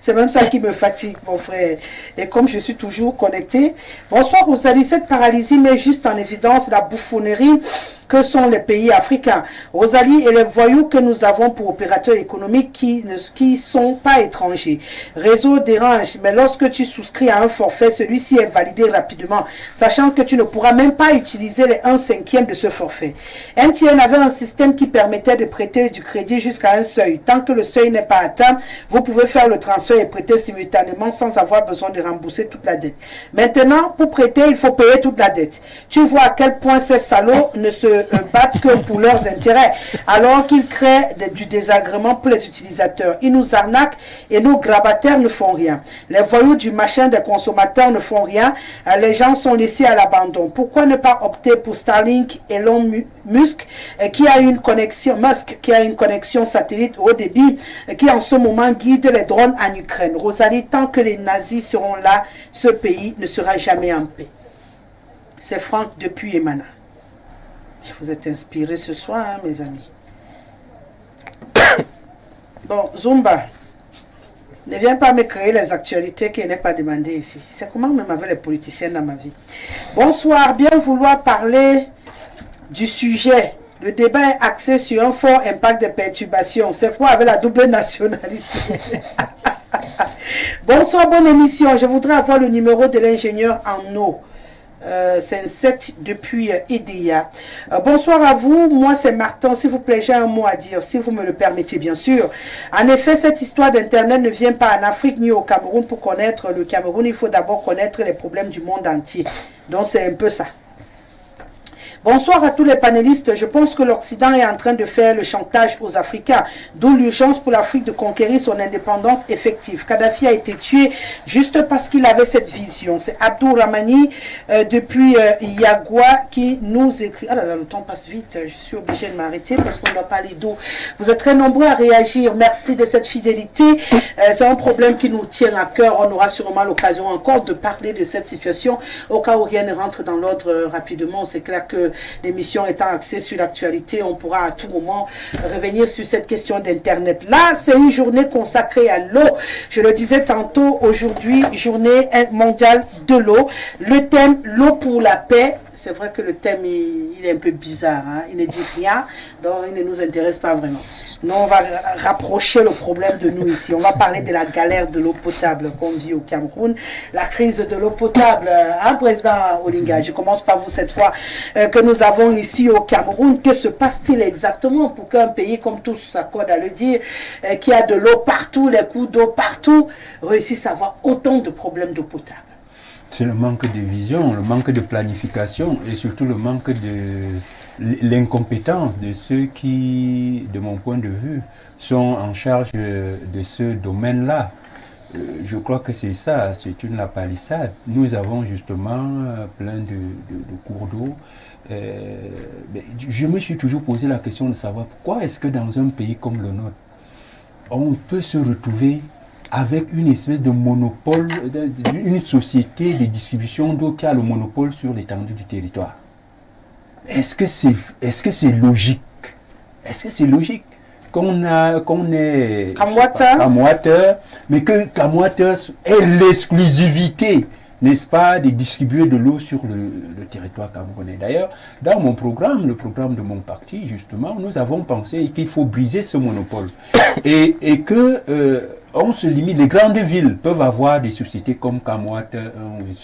C'est même ça qui me fatigue, mon frère. Et comme je suis toujours connecté. Bonsoir Rosalie, cette paralysie met juste en évidence la bouffonnerie que sont les pays africains. Rosalie et les voyous que nous avons pour opérateurs économiques qui ne sont pas étrangers. Réseau dérange, mais lorsque tu souscris à un forfait, celui-ci est validé rapidement, sachant que tu ne pourras même pas utiliser les 1/5 de ce forfait. MTN avait un système qui permettait de prêter du crédit jusqu'à un seuil. Tant que le seuil n'est pas atteint, vous pouvez faire le transfert et prêter simultanément sans avoir besoin de rembourser toute la dette. Maintenant, pour prêter, il faut payer toute la dette. Tu vois à quel point ces salauds ne se battent que pour leurs intérêts, alors qu'ils créent du désagrément pour les utilisateurs. Ils nous arnaquent et nos grabataires ne font rien. Les voyous du machin des consommateurs ne font rien. Les gens sont laissés à l'abandon. Pourquoi ne pas opter pour Starlink et Elon Musk qui a une connexion satellite haut débit qui en ce moment guide les drones en Ukraine. Rosalie, tant que les nazis seront là, ce pays ne sera jamais en paix. C'est Franck depuis Emana. Vous êtes inspirés ce soir, hein, mes amis. Bon, Zumba, ne viens pas me créer les actualités qui n'est pas demandées ici. C'est comment même avec les politiciens dans ma vie. Bonsoir, bien vouloir parler du sujet. Le débat est axé sur un fort impact de perturbation. C'est quoi avec la double nationalité? Bonsoir, bonne émission. Je voudrais avoir le numéro de l'ingénieur en eau. C'est un set depuis EDIA. Bonsoir à vous, moi c'est Martin, s'il vous plaît j'ai un mot à dire, si vous me le permettez bien sûr. En effet, cette histoire d'internet ne vient pas en Afrique ni au Cameroun. Pour connaître le Cameroun, il faut d'abord connaître les problèmes du monde entier. Donc c'est un peu ça. Bonsoir à tous les panélistes. Je pense que l'Occident est en train de faire le chantage aux Africains, d'où l'urgence pour l'Afrique de conquérir son indépendance effective. Kadhafi a été tué juste parce qu'il avait cette vision. C'est Abdou Ramani depuis Yagua qui nous écrit. Ah là là, le temps passe vite. Je suis obligé de m'arrêter parce qu'on doit parler d'eau. Vous êtes très nombreux à réagir. Merci de cette fidélité. C'est un problème qui nous tient à cœur. On aura sûrement l'occasion encore de parler de cette situation au cas où rien ne rentre dans l'ordre rapidement. C'est clair que l'émission étant axée sur l'actualité, on pourra à tout moment revenir sur cette question d'Internet. Là, c'est une journée consacrée à l'eau. Je le disais tantôt, aujourd'hui, journée mondiale de l'eau. Le thème, l'eau pour la paix. C'est vrai que le thème, il est un peu bizarre. Hein? Il ne dit rien, donc il ne nous intéresse pas vraiment. Nous, on va rapprocher le problème de nous ici. On va parler de la galère de l'eau potable qu'on vit au Cameroun, la crise de l'eau potable. Hein, Président Olinga, je commence par vous cette fois, que nous avons ici au Cameroun. Que se passe-t-il exactement pour qu'un pays, comme tous s'accordent à le dire, qui a de l'eau partout, les coups d'eau partout, réussisse à avoir autant de problèmes d'eau potable? C'est le manque de vision, le manque de planification et surtout le manque de l'incompétence de ceux qui, de mon point de vue, sont en charge de ce domaine-là. Je crois que c'est ça, c'est une lapalissade. Nous avons justement plein de cours d'eau. Je me suis toujours posé la question de savoir pourquoi est-ce que dans un pays comme le nôtre, on peut se retrouver avec une espèce de monopole, une société de distribution d'eau qui a le monopole sur l'étendue du territoire. Est-ce que c'est logique? Est-ce que c'est logique qu'on ait Camwater, mais que Camwater ait l'exclusivité, n'est-ce pas, de distribuer de l'eau sur le territoire camerounais? D'ailleurs, dans mon programme, le programme de mon parti, justement, nous avons pensé qu'il faut briser ce monopole et que on se limite. Les grandes villes peuvent avoir des sociétés comme Camwater,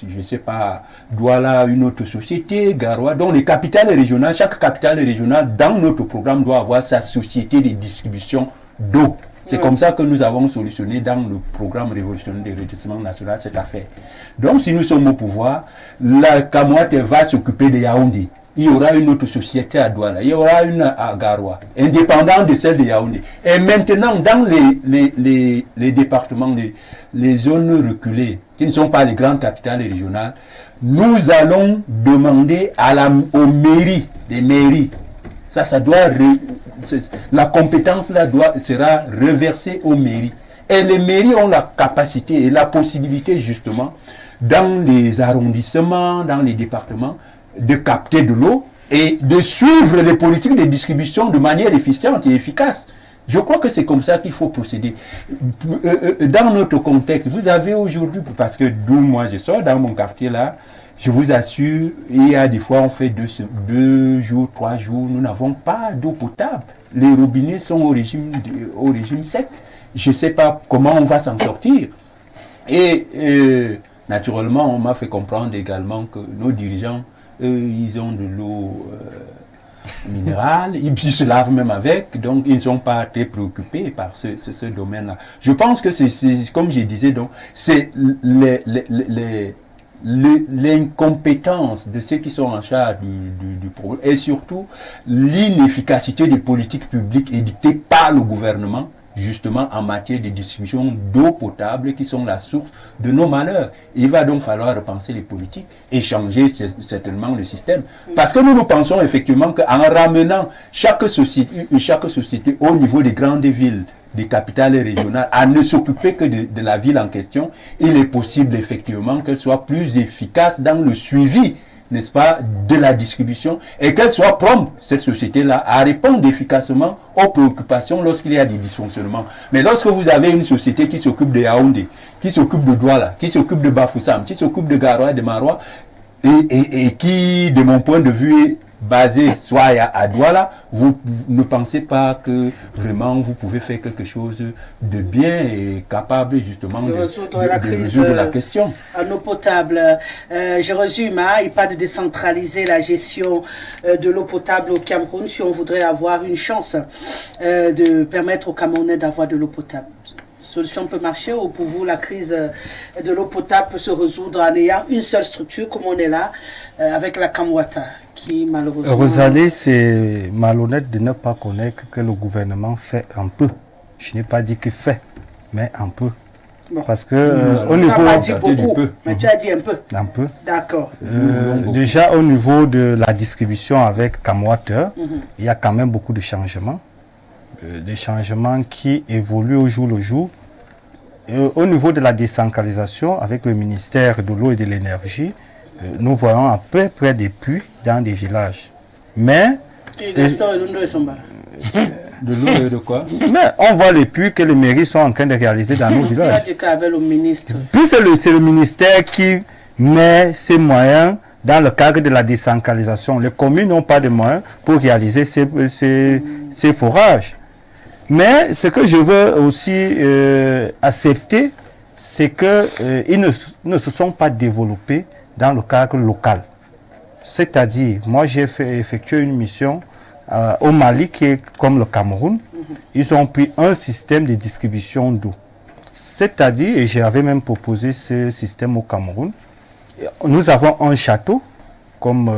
je ne sais pas, Douala, une autre société, Garoua, dont les capitales régionales, chaque capitale régionale dans notre programme doit avoir sa société de distribution d'eau. C'est comme ça que nous avons solutionné dans le programme révolutionnaire de redressement national cette affaire. Donc si nous sommes au pouvoir, la Camwater va s'occuper de Yaoundé. Il y aura une autre société à Douala, il y aura une à Garoua, indépendante de celle de Yaoundé. Et maintenant, dans les départements, les zones reculées, qui ne sont pas les grandes capitales régionales, nous allons demander aux mairies, des mairies, ça doit, la compétence là sera reversée aux mairies. Et les mairies ont la capacité et la possibilité justement, dans les arrondissements, dans les départements, de capter de l'eau et de suivre les politiques de distribution de manière efficiente et efficace. Je crois que c'est comme ça qu'il faut procéder. Dans notre contexte, vous avez aujourd'hui, parce que d'où moi je sors, dans mon quartier là, je vous assure, il y a des fois on fait 2 jours, 3 jours, nous n'avons pas d'eau potable. Les robinets sont au régime sec. Je ne sais pas comment on va s'en sortir. Et naturellement, on m'a fait comprendre également que nos dirigeants, ils ont de l'eau minérale, ils se lavent même avec, donc ils ne sont pas très préoccupés par ce domaine-là. Je pense que c'est comme je disais, donc c'est l'incompétence de ceux qui sont en charge du problème et surtout l'inefficacité des politiques publiques édictées par le gouvernement justement en matière de distribution d'eau potable qui sont la source de nos malheurs. Il va donc falloir repenser les politiques et changer certainement le système. Parce que nous pensons effectivement qu'en ramenant chaque société au niveau des grandes villes, des capitales régionales, à ne s'occuper que de la ville en question, il est possible effectivement qu'elle soit plus efficace dans le suivi, n'est-ce pas, de la distribution et qu'elle soit prompte, cette société-là, à répondre efficacement aux préoccupations lorsqu'il y a des dysfonctionnements. Mais lorsque vous avez une société qui s'occupe de Yaoundé, qui s'occupe de Douala, qui s'occupe de Bafoussam, qui s'occupe de Garoua et de Maroua, et qui, de mon point de vue, est basé soit à Douala, vous ne pensez pas que vraiment vous pouvez faire quelque chose de bien et capable justement de résoudre la question. En eau potable, je résume, il n'y a pas de décentraliser la gestion de l'eau potable au Cameroun si on voudrait avoir une chance de permettre aux Camerounais d'avoir de l'eau potable. Solution peut marcher ou pour vous la crise de l'eau potable peut se résoudre en ayant une seule structure comme on est là avec la Camwater qui malheureusement... Rosalie, c'est malhonnête de ne pas connaître que le gouvernement fait un peu. Je n'ai pas dit que fait, mais un peu. Bon. Parce que au niveau... Tu n'as pas dit beaucoup, mais tu as dit un peu. Un peu. D'accord. Déjà au niveau de la distribution avec Camwater, il y a quand même beaucoup de changements. Des changements qui évoluent au jour le jour. Au niveau de la décentralisation, avec le ministère de l'eau et de l'énergie, nous voyons à peu près des puits dans des villages. Mais... De l'eau et de quoi? Mais on voit les puits que les mairies sont en train de réaliser dans nos villages. Le ministre. Puis c'est le ministère qui met ses moyens dans le cadre de la décentralisation. Les communes n'ont pas de moyens pour réaliser ces forages. Mais ce que je veux aussi accepter, c'est qu'ils ne se sont pas développés dans le cadre local. C'est-à-dire, moi j'ai effectué une mission au Mali qui est comme le Cameroun. Ils ont pris un système de distribution d'eau. C'est-à-dire, et j'avais même proposé ce système au Cameroun, nous avons un château, comme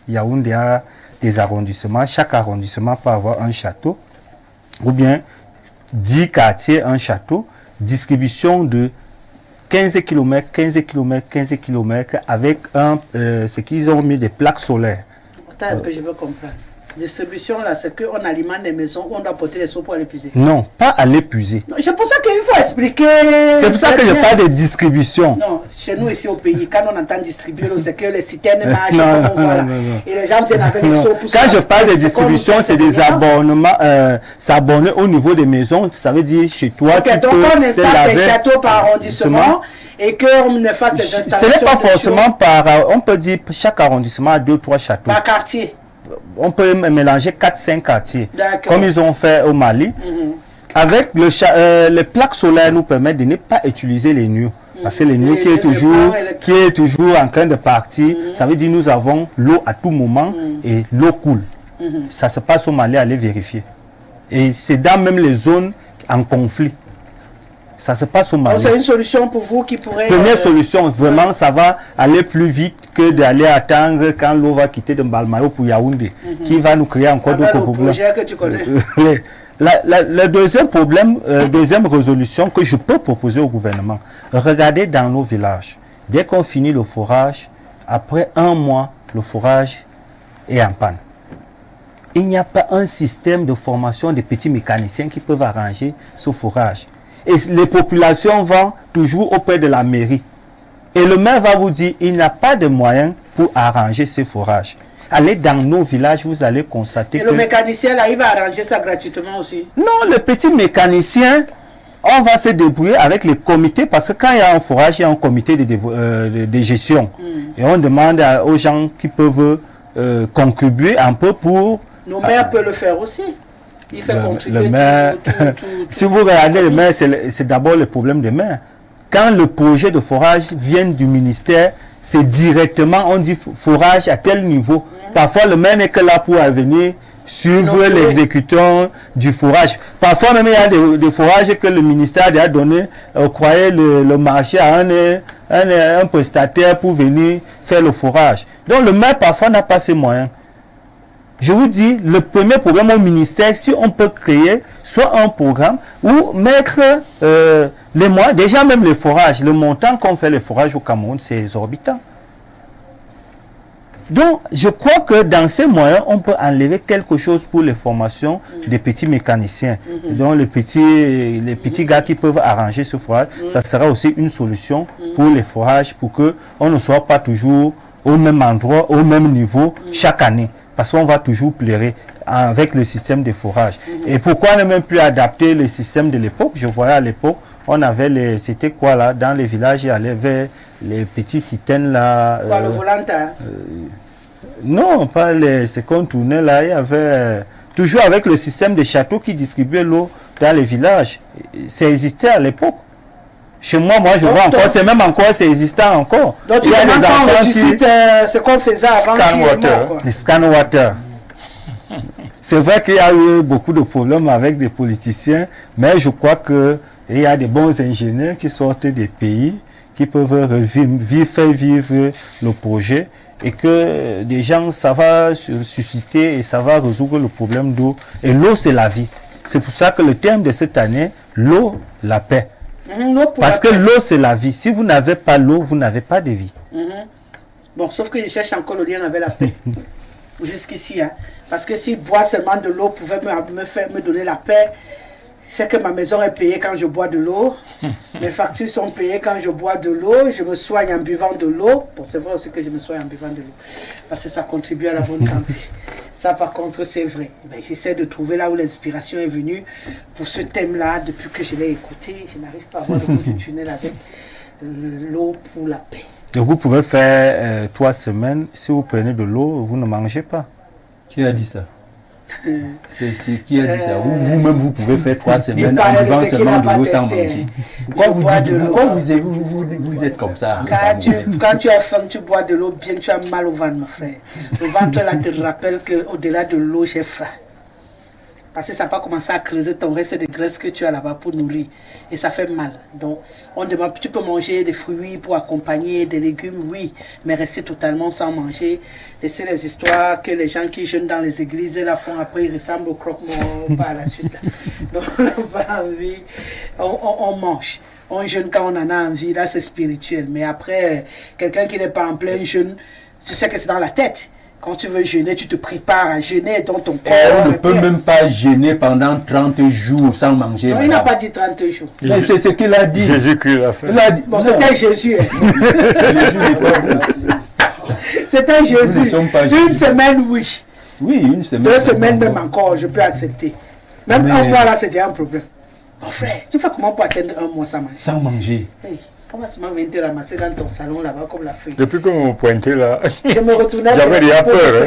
Yaoundé a des arrondissements, chaque arrondissement peut avoir un château, ou bien 10 quartiers, un château, distribution de 15 km, 15 km, 15 km avec ce qu'ils ont mis des plaques solaires. Attends un peu, je veux comprendre. Distribution là, c'est qu'on alimente des maisons où on doit porter les seaux pour aller puiser. Non, pas aller puiser. C'est pour ça qu'il faut expliquer. C'est pour ça que je parle de distribution. Non, chez nous ici au pays, quand on entend distribuer, c'est que les citernes marchent, voilà. Et les gens viennent avec les seaux pour quand je parle de distribution, c'est des abonnements, s'abonner au niveau des maisons, ça veut dire chez toi. Okay, donc on installe des châteaux par arrondissement et qu'on ne fasse des installations. Ce n'est pas forcément par, on peut dire chaque arrondissement a 2 ou 3 châteaux. Par quartier. On peut mélanger 4-5 quartiers, comme ils ont fait au Mali. Avec les plaques solaires nous permettent de ne pas utiliser les nœuds. Parce que les nœuds qui est toujours en train de partir, ça veut dire que nous avons l'eau à tout moment et l'eau coule. Ça se passe au Mali, allez vérifier. Et c'est dans même les zones en conflit. Ça se passe au Mali. C'est une solution pour vous qui pourrait... Première solution, vraiment, ça va aller plus vite que d'aller attendre quand l'eau va quitter de Mbalmayo pour Yaoundé, qui va nous créer encore d'autres problèmes. Que tu connais. Le deuxième problème, deuxième résolution que je peux proposer au gouvernement, regardez dans nos villages. Dès qu'on finit le forage, après 1 mois, le forage est en panne. Il n'y a pas un système de formation des petits mécaniciens qui peuvent arranger ce forage. Et les populations vont toujours auprès de la mairie. Et le maire va vous dire, il n'a pas de moyens pour arranger ces forages. Allez dans nos villages, vous allez constater que... Et le mécanicien, là, il va arranger ça gratuitement aussi? Non, le petit mécanicien, on va se débrouiller avec les comités, parce que quand il y a un forage, il y a un comité de gestion. Et on demande aux gens qui peuvent contribuer un peu pour... Nos maires peuvent le faire aussi. Il fait contribuer le maire, si vous regardez le maire, c'est d'abord le problème des maires. Quand le projet de forage vient du ministère, c'est directement, on dit forage à tel niveau. Parfois, le maire n'est que là pour venir suivre l'exécution du forage. Parfois, même, il y a des forages que le ministère a donné, croyez le marché à un prestataire pour venir faire le forage. Donc, le maire, parfois, n'a pas ses moyens. Je vous dis, le premier problème au ministère, si on peut créer soit un programme ou mettre les moyens, déjà même les forages, le montant qu'on fait les forages au Cameroun, c'est exorbitant. Donc, je crois que dans ces moyens, on peut enlever quelque chose pour les formations des petits mécaniciens. Donc, les petits gars qui peuvent arranger ce forage, ça sera aussi une solution pour les forages, pour qu'on ne soit pas toujours au même endroit, au même niveau chaque année. Parce qu'on va toujours pleurer avec le système de forage. Et pourquoi ne même plus adapter le système de l'époque? Je voyais à l'époque, on avait c'était quoi là? Dans les villages, il y avait les petits citernes là. Quoi, le volontaire? Non, pas ce qu'on tournait là. Il y avait toujours avec le système des châteaux qui distribuait l'eau dans les villages. Ça existait à l'époque. Chez moi, je vois encore, c'est même encore, c'est existant encore. Donc il y a des enfants qui... ce qu'on faisait avant. Les scan water. C'est vrai qu'il y a eu beaucoup de problèmes avec des politiciens, mais je crois qu'il y a des bons ingénieurs qui sortent des pays, qui peuvent faire vivre le projet. et que des gens, ça va susciter et ça va résoudre le problème d'eau. Et l'eau, c'est la vie. C'est pour ça que le thème de cette année, l'eau, la paix. Parce que l'eau, c'est la vie. Si vous n'avez pas l'eau, vous n'avez pas de vie. Bon, sauf que je cherche encore le lien avec la paix. Jusqu'ici, hein. Parce que si boire seulement de l'eau pouvait me donner la paix, c'est que ma maison est payée quand je bois de l'eau. Mes factures sont payées quand je bois de l'eau. Je me soigne en buvant de l'eau. Bon, c'est vrai aussi que je me soigne en buvant de l'eau. Parce que ça contribue à la bonne santé. Ça, par contre, c'est vrai. J'essaie de trouver là où l'inspiration est venue pour ce thème-là. Depuis que je l'ai écouté, je n'arrive pas à voir le bout du tunnel avec l'eau pour la paix. Donc vous pouvez faire 3 semaines. Si vous prenez de l'eau, vous ne mangez pas. Qui a dit ça? C'est qui a dit ça? Vous-même, vous pouvez faire 3 semaines en buvant seulement de l'eau sans manger. Pourquoi vous êtes comme ça? Quand tu as faim, tu bois de l'eau, bien tu as mal au ventre, mon frère. Le ventre là te rappelle qu'au-delà de l'eau, j'ai faim. Parce que ça n'a pas commencé à creuser ton reste de graisse que tu as là-bas pour nourrir. Et ça fait mal. Donc, on demande, tu peux manger des fruits pour accompagner, des légumes, oui. Mais rester totalement sans manger. Laisser les histoires que les gens qui jeûnent dans les églises la font après, ils ressemblent au croque-mort par la suite. Là. Donc, on n'a pas envie. On mange. On jeûne quand on en a envie. Là, c'est spirituel. Mais après, quelqu'un qui n'est pas en plein jeûne, tu sais que c'est dans la tête. Quand tu veux jeûner, tu te prépares à jeûner dans ton corps. On ne peut même pas jeûner pendant 30 jours sans manger. Non, il n'a pas dit 30 jours. Mais c'est ce qu'il a dit. Jésus-Christ l'a fait. Bon, c'était Jésus. C'était Jésus. Une semaine, oui. Oui, une semaine. 2 semaines même encore, je peux accepter. Même un mois là, c'était un problème. Mon frère, tu fais comment pour atteindre un mois sans manger? Sans manger. Hey. Comment tu m'as te ramasser dans ton salon là-bas comme la feuille? Depuis que vous me pointez là, je me retournais j'avais déjà peur.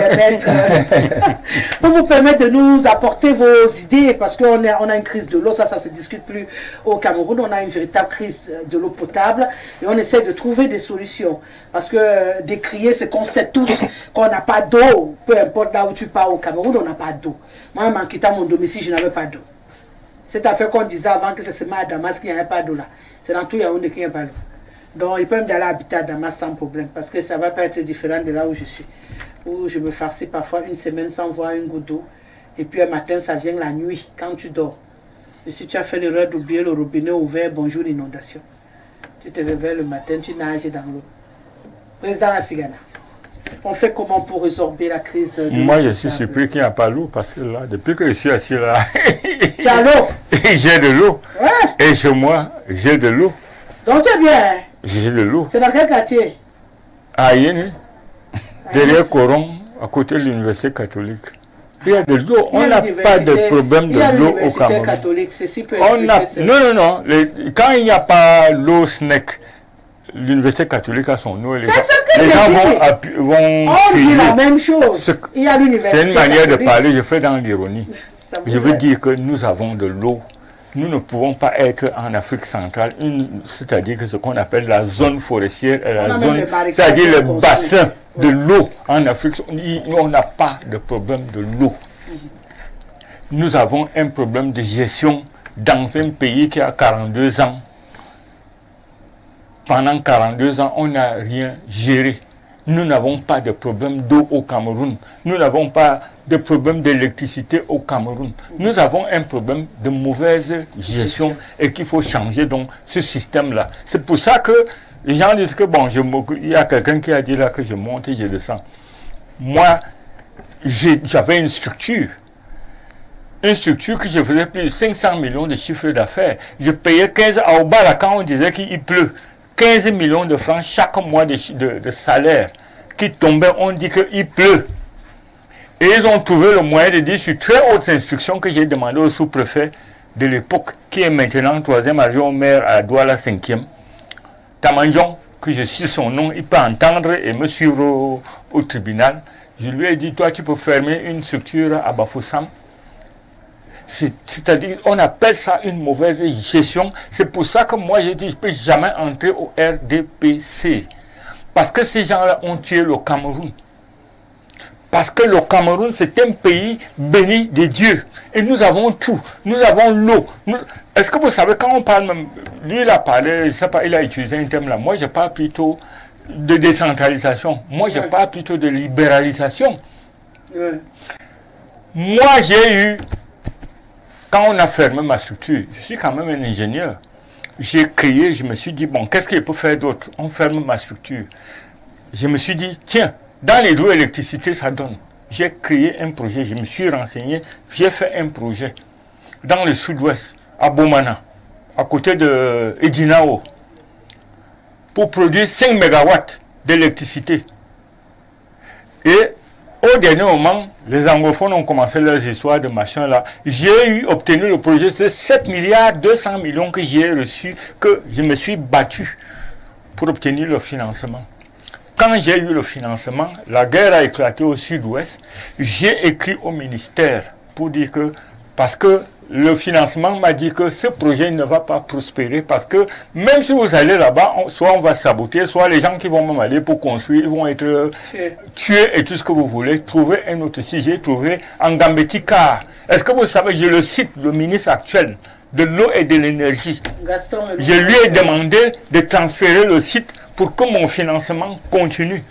Pour vous permettre de nous apporter vos idées, parce qu'on a une crise de l'eau, ça ne se discute plus au Cameroun, on a une véritable crise de l'eau potable et on essaie de trouver des solutions. Parce que décrier, c'est qu'on sait tous qu'on n'a pas d'eau, peu importe là où tu pars au Cameroun, on n'a pas d'eau. Moi, en quittant mon domicile, je n'avais pas d'eau. Cette affaire qu'on disait avant que c'est seulement à Damas qu'il n'y avait pas d'eau là. C'est dans tout Yaoundé qu'il n'y a pas d'eau. Donc, ils peuvent aller habiter à Damas sans problème. Parce que ça ne va pas être différent de là où je suis. Où je me farcis parfois une semaine sans voir une goutte d'eau. Et puis un matin, ça vient la nuit, quand tu dors. Et si tu as fait l'erreur d'oublier le robinet ouvert, bonjour l'inondation. Tu te réveilles le matin, tu nages dans l'eau. Président Assigana, on fait comment pour résorber la crise de Moi, je suis surpris qu'il n'y a pas l'eau. Parce que là, depuis que je suis assis là, tu as l'eau. J'ai de l'eau. Ouais. Et chez moi, j'ai de l'eau. Donc tu es bien. J'ai de l'eau. C'est dans quel quartier? À Yéné, derrière Coron, à côté de l'université catholique. Il y a de l'eau. On n'a pas de problème de l'eau au Cameroun. Catholique, ceci peut non. Quand il n'y a pas l'eau SNEC, l'université catholique a son eau. Les gens vont on dit la même chose. Il y a l'université. C'est une manière de parler, je fais dans l'ironie. Je veux dire que nous avons de l'eau. Nous ne pouvons pas être en Afrique centrale, c'est-à-dire que ce qu'on appelle la zone forestière, c'est-à-dire le bassin de l'eau en Afrique. On n'a pas de problème de l'eau. Nous avons un problème de gestion dans un pays qui a 42 ans. Pendant 42 ans, on n'a rien géré. Nous n'avons pas de problème d'eau au Cameroun. Nous n'avons pas de problème d'électricité au Cameroun. Nous avons un problème de mauvaise gestion et qu'il faut changer donc ce système-là. C'est pour ça que les gens disent que bon, il y a quelqu'un qui a dit là que je monte et je descends. Moi, j'avais une structure que je faisais plus de 500 millions de chiffres d'affaires. Je payais 15 à Obala quand on disait qu'il pleut. 15 millions de francs chaque mois de salaire qui tombaient, on dit qu'il pleut. Et ils ont trouvé le moyen de dire sur très haute instruction que j'ai demandé au sous-préfet de l'époque, qui est maintenant 3e adjoint au maire à Douala 5e, Tamanjon, que je suis son nom, il peut entendre et me suivre au tribunal. Je lui ai dit, toi tu peux fermer une structure à Bafoussam. C'est-à-dire, on appelle ça une mauvaise gestion. C'est pour ça que moi, j'ai dit, je ne peux jamais entrer au RDPC. Parce que ces gens-là ont tué le Cameroun. Parce que le Cameroun, c'est un pays béni de Dieu. Et nous avons tout. Nous avons l'eau. Est-ce que vous savez, quand on parle même... Lui, il a parlé, je ne sais pas, il a utilisé un terme là. Moi, je parle plutôt de décentralisation. Moi, je parle plutôt de libéralisation. Moi, j'ai eu, quand on a fermé ma structure, je suis quand même un ingénieur. J'ai créé, je me suis dit, bon, qu'est-ce qu'il peut faire d'autre? On ferme ma structure. Je me suis dit, tiens, dans l'hydroélectricité, ça donne. J'ai créé un projet, je me suis renseigné, j'ai fait un projet dans le sud-ouest, à Bomana, à côté de Edinao, pour produire 5 mégawatts d'électricité. Et au dernier moment, les anglophones ont commencé leurs histoires de machin là. J'ai obtenu le projet de 7 milliards 200 millions que j'ai reçu, que je me suis battu pour obtenir le financement. Quand j'ai eu le financement, la guerre a éclaté au sud-ouest. J'ai écrit au ministère pour dire que, parce que le financement m'a dit que ce projet ne va pas prospérer, parce que même si vous allez là-bas, soit on va saboter, soit les gens qui vont même aller pour construire vont être tués et tout ce que vous voulez. Trouver un autre site. J'ai trouvé en Gambetta. Est-ce que vous savez, je le cite, le ministre actuel de l'eau et de l'énergie. Je lui ai demandé de transférer le site pour que mon financement continue.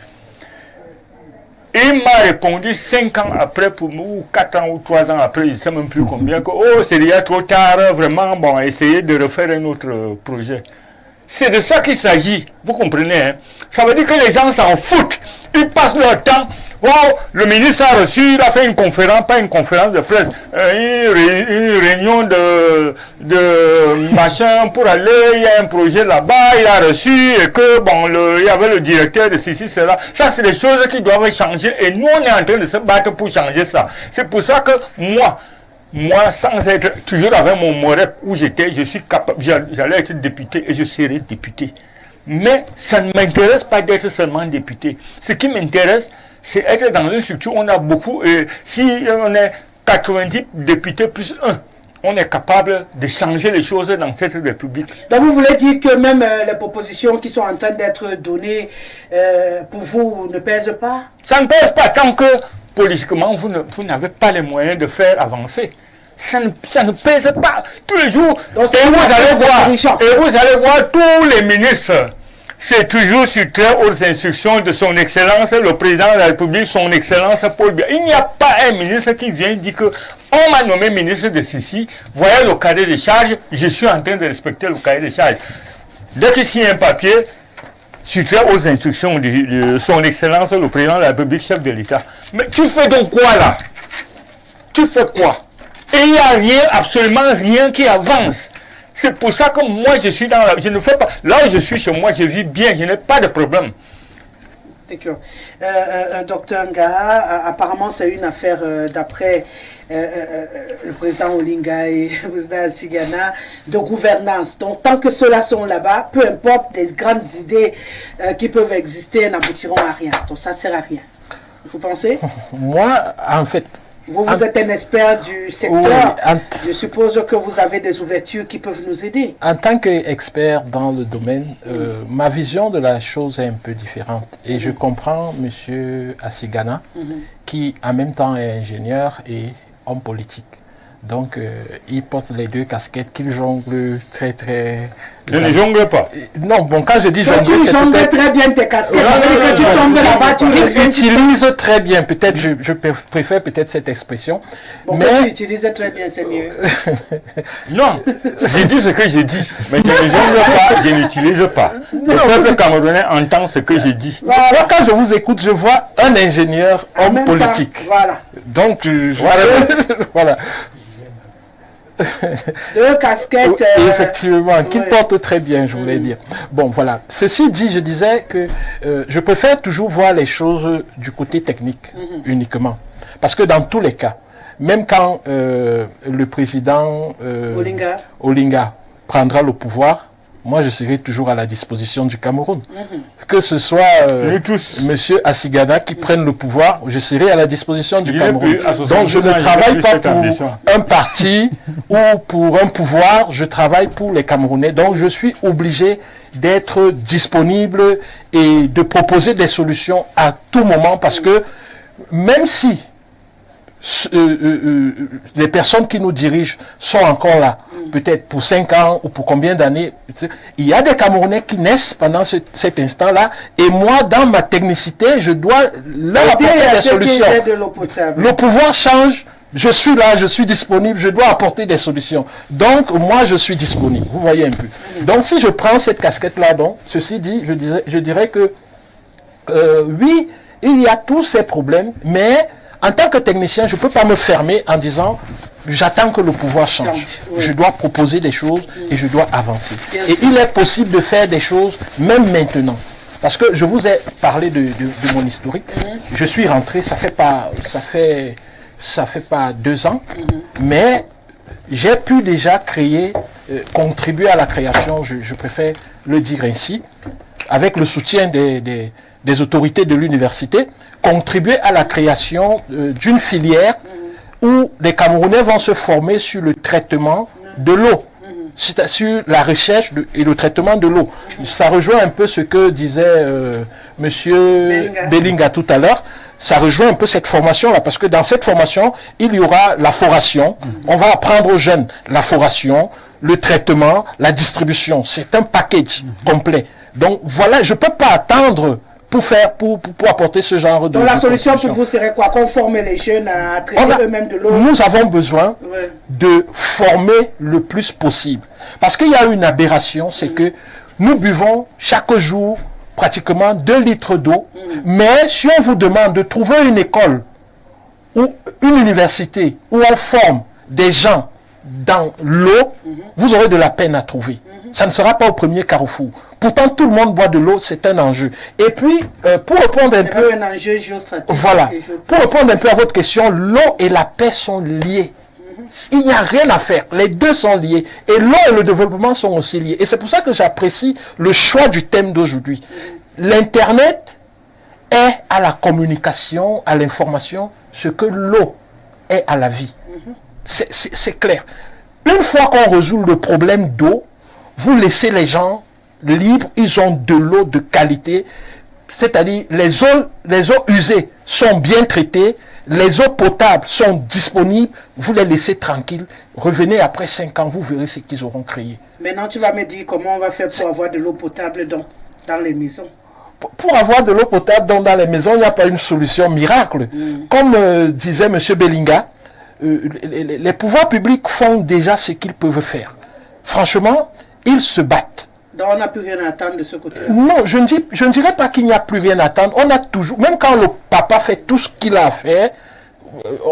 Et il m'a répondu 5 ans après, ou 4 ans ou 3 ans après, je ne sais même plus combien, que oh, c'est déjà trop tard, vraiment, bon, essayez de refaire un autre projet. C'est de ça qu'il s'agit, vous comprenez, hein? Ça veut dire que les gens s'en foutent, ils passent leur temps. Oh, le ministre a reçu, il a fait une conférence, pas une conférence de presse, une réunion de machin pour aller, il y a un projet là-bas, il a reçu, et que bon, il y avait le directeur de ceci, cela. Ça, c'est des choses qui doivent changer, et nous, on est en train de se battre pour changer ça. C'est pour ça que moi, sans être toujours avec mon morep où j'étais, je suis capable, j'allais être député et je serai député. Mais ça ne m'intéresse pas d'être seulement député. Ce qui m'intéresse, c'est être dans une structure où on a beaucoup, et si on est 90 députés plus 1, on est capable de changer les choses dans cette République. Donc vous voulez dire que même les propositions qui sont en train d'être données pour vous ne pèsent pas? Ça ne pèse pas tant que politiquement vous n'avez pas les moyens de faire avancer. Ça ne pèse pas tous les jours. Donc, et vous allez voir tous les ministres. C'est toujours sur très hautes instructions de son Excellence, le Président de la République, son Excellence Paul Biya. Il n'y a pas un ministre qui vient dire que on m'a nommé ministre de ceci, voyez le cahier de charge, je suis en train de respecter le cahier de charge. Dès qu'il signe un papier, sur très hautes instructions de son Excellence, le Président de la République, chef de l'État. Mais tu fais donc quoi là? Tu fais quoi? Et il n'y a rien, absolument rien qui avance. C'est pour ça que moi je suis dans la... Je ne fais pas... Là où je suis chez moi, je vis bien, je n'ai pas de problème. D'accord. Docteur Ngaha, apparemment c'est une affaire d'après le président Olinga et le président Asigana de gouvernance. Donc tant que ceux-là sont là-bas, peu importe les grandes idées qui peuvent exister, n'aboutiront à rien. Donc ça ne sert à rien. Vous pensez? Moi, en fait... Vous êtes un expert du secteur. Oui, je suppose que vous avez des ouvertures qui peuvent nous aider. En tant qu'expert dans le domaine, ma vision de la chose est un peu différente. Et je comprends M. Asigana, qui en même temps est ingénieur et homme politique. Donc, il porte les deux casquettes qu'il jongle très, très... Je ne jongle pas. Non, bon, quand je dis jongler, tu jongles très bien tes casquettes. Que tu tombes là-bas, tu utilise très bien. Peut-être, je préfère peut-être cette expression. Bon, mais tu utilises très bien, c'est mieux. Non, j'ai dit ce que j'ai dit. Mais je ne jongle pas, je n'utilise pas. Le peuple camerounais entend ce que j'ai dit. Voilà. Moi, quand je vous écoute, je vois un ingénieur, homme politique. Voilà. Donc, voilà. Deux casquettes. Effectivement, qu'il porte très bien, je voulais dire. Bon, voilà. Ceci dit, je disais que je préfère toujours voir les choses du côté technique uniquement. Parce que dans tous les cas, même quand le président Olinga prendra le pouvoir, moi je serai toujours à la disposition du Cameroun. Que ce soit M. Asigana qui prenne le pouvoir, je serai à la disposition du Cameroun. Donc je ne travaille pas pour un parti ou pour un pouvoir, je travaille pour les Camerounais. Donc je suis obligé d'être disponible et de proposer des solutions à tout moment parce que même si les personnes qui nous dirigent sont encore là, peut-être pour 5 ans ou pour combien d'années. Il y a des Camerounais qui naissent pendant cet instant-là, et moi, dans ma technicité, je dois leur apporter des solutions. Le pouvoir change, je suis là, je suis disponible, je dois apporter des solutions. Donc, moi, je suis disponible. Vous voyez un peu. Donc, si je prends cette casquette-là, donc, ceci dit, je dirais que, oui, il y a tous ces problèmes, mais en tant que technicien, je ne peux pas me fermer en disant j'attends que le pouvoir change. Oui. Je dois proposer des choses et je dois avancer. Et il est possible de faire des choses même maintenant. Parce que je vous ai parlé de mon historique. Je suis rentré, ça fait pas 2 ans, mais j'ai pu déjà créer, contribuer à la création, je préfère le dire ainsi, avec le soutien des autorités de l'université, contribuer à la création d'une filière où les Camerounais vont se former sur le traitement de l'eau, sur la recherche et le traitement de l'eau. Ça rejoint un peu ce que disait monsieur Bellinga tout à l'heure. Ça rejoint un peu cette formation-là, parce que dans cette formation, il y aura la foration. On va apprendre aux jeunes la foration, le traitement, la distribution. C'est un package complet. Donc voilà, je ne peux pas attendre pour apporter ce genre de... Donc la solution pour vous serait quoi? Qu'on forme les jeunes à traiter eux-mêmes de l'eau? Nous avons besoin de former le plus possible. Parce qu'il y a une aberration, c'est que nous buvons chaque jour pratiquement 2 litres d'eau, mais si on vous demande de trouver une école ou une université où on forme des gens dans l'eau, vous aurez de la peine à trouver. Ça ne sera pas au premier carrefour. Pourtant, tout le monde boit de l'eau, c'est un enjeu. Et puis, pour répondre un peu... un enjeu géostratégique. Voilà. Pour répondre un peu à votre question, l'eau et la paix sont liés. Il n'y a rien à faire. Les deux sont liés. Et l'eau et le développement sont aussi liés. Et c'est pour ça que j'apprécie le choix du thème d'aujourd'hui. L'Internet est à la communication, à l'information, ce que l'eau est à la vie. C'est clair. Une fois qu'on résout le problème d'eau, vous laissez les gens libres, ils ont de l'eau de qualité, c'est-à-dire les eaux usées sont bien traitées, les eaux potables sont disponibles, vous les laissez tranquilles, revenez après 5 ans, vous verrez ce qu'ils auront créé. Maintenant, tu vas me dire comment on va faire pour avoir de l'eau potable dans les maisons. Pour avoir de l'eau potable dans les maisons, il n'y a pas une solution miracle. Comme disait M. Bellinga, les pouvoirs publics font déjà ce qu'ils peuvent faire. Franchement, ils se battent. Donc on n'a plus rien à attendre de ce côté-là. Non, je ne dirais pas qu'il n'y a plus rien à attendre. On a toujours, même quand le papa fait tout ce qu'il a à faire,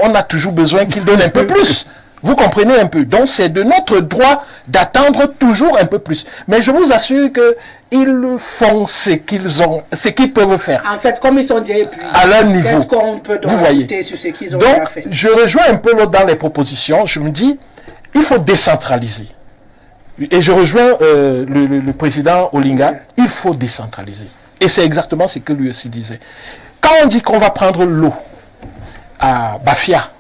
on a toujours besoin qu'il donne un peu plus. Vous comprenez un peu. Donc c'est de notre droit d'attendre toujours un peu plus. Mais je vous assure qu'ils font ce qu'ils peuvent faire. En fait, comme ils sont déjà épuisés, à leur niveau. Qu'est-ce qu'on peut donc ajouter sur ce qu'ils ont déjà fait? Donc, je rejoins un peu dans les propositions. Je me dis, il faut décentraliser. Et je rejoins le président Olinga, il faut décentraliser. Et c'est exactement ce que lui aussi disait. Quand on dit qu'on va prendre l'eau à Bafia,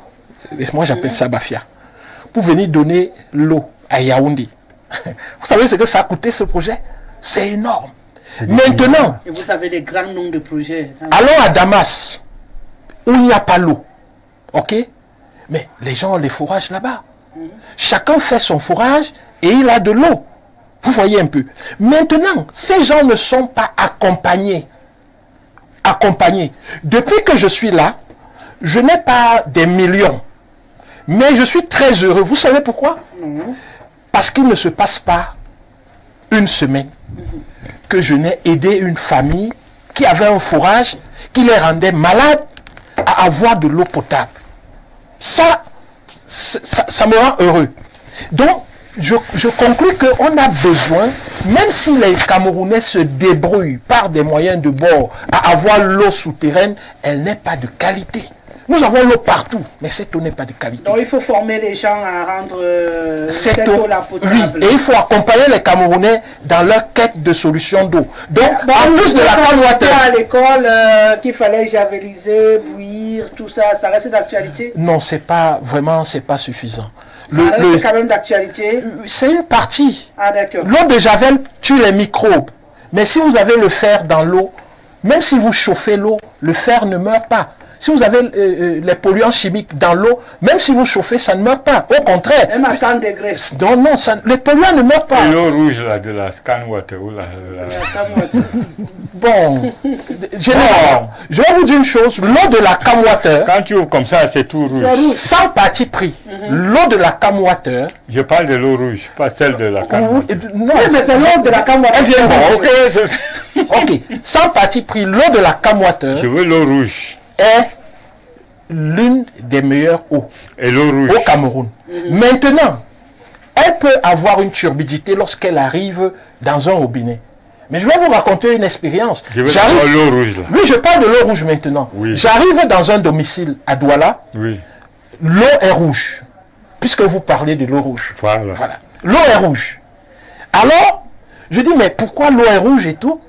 moi j'appelle ça Bafia, pour venir donner l'eau à Yaoundé, vous savez ce que ça a coûté ce projet? C'est énorme. Maintenant, et vous avez des grands noms de projets. Allons à Damas, où il n'y a pas l'eau. Ok? Mais les gens ont les forages là-bas. Chacun fait son forage et il a de l'eau. Vous voyez un peu. Maintenant, ces gens ne sont pas accompagnés. Depuis que je suis là, je n'ai pas des millions. Mais je suis très heureux. Vous savez pourquoi? Parce qu'il ne se passe pas une semaine que je n'ai aidé une famille qui avait un forage qui les rendait malades à avoir de l'eau potable. Ça me rend heureux. Donc, je conclus qu'on a besoin, même si les Camerounais se débrouillent par des moyens de bord à avoir l'eau souterraine, elle n'est pas de qualité. Nous avons l'eau partout, mais cette eau n'est pas de qualité. Donc il faut former les gens à rendre cette eau-là potable. Oui, et il faut accompagner les Camerounais dans leur quête de solution d'eau. Donc, en plus de la Clean Water... à l'école qu'il fallait javeliser, bouillir, tout ça, ça reste d'actualité? Non, c'est pas suffisant. Ça reste quand même d'actualité? C'est une partie. Ah, d'accord. L'eau de javel tue les microbes. Mais si vous avez le fer dans l'eau, même si vous chauffez l'eau, le fer ne meurt pas. si vous avez les polluants chimiques dans l'eau, même si vous chauffez, ça ne meurt pas. Au contraire. Même à 100 degrés. Non, les polluants ne meurent pas. L'eau rouge là, de la ScanWater. Bon, je vais vous dire une chose. L'eau de la CamWater, quand tu ouvres comme ça, c'est tout rouge. Sans parti pris, l'eau de la CamWater. Je parle de l'eau rouge, pas celle de la CamWater. Non, mais c'est l'eau de la CamWater. Elle vient ok, sans parti pris, l'eau de la CamWater. Je veux l'eau rouge. Est l'une des meilleures eaux. Et l'eau rouge. Au Cameroun. Maintenant, elle peut avoir une turbidité lorsqu'elle arrive dans un robinet. Mais je vais vous raconter une expérience. Je veux l'eau rouge là. Oui, je parle de l'eau rouge maintenant. Oui. J'arrive dans un domicile à Douala. Oui. L'eau est rouge. Puisque vous parlez de l'eau rouge. Voilà. L'eau est rouge. Alors, je dis, mais pourquoi l'eau est rouge et tout?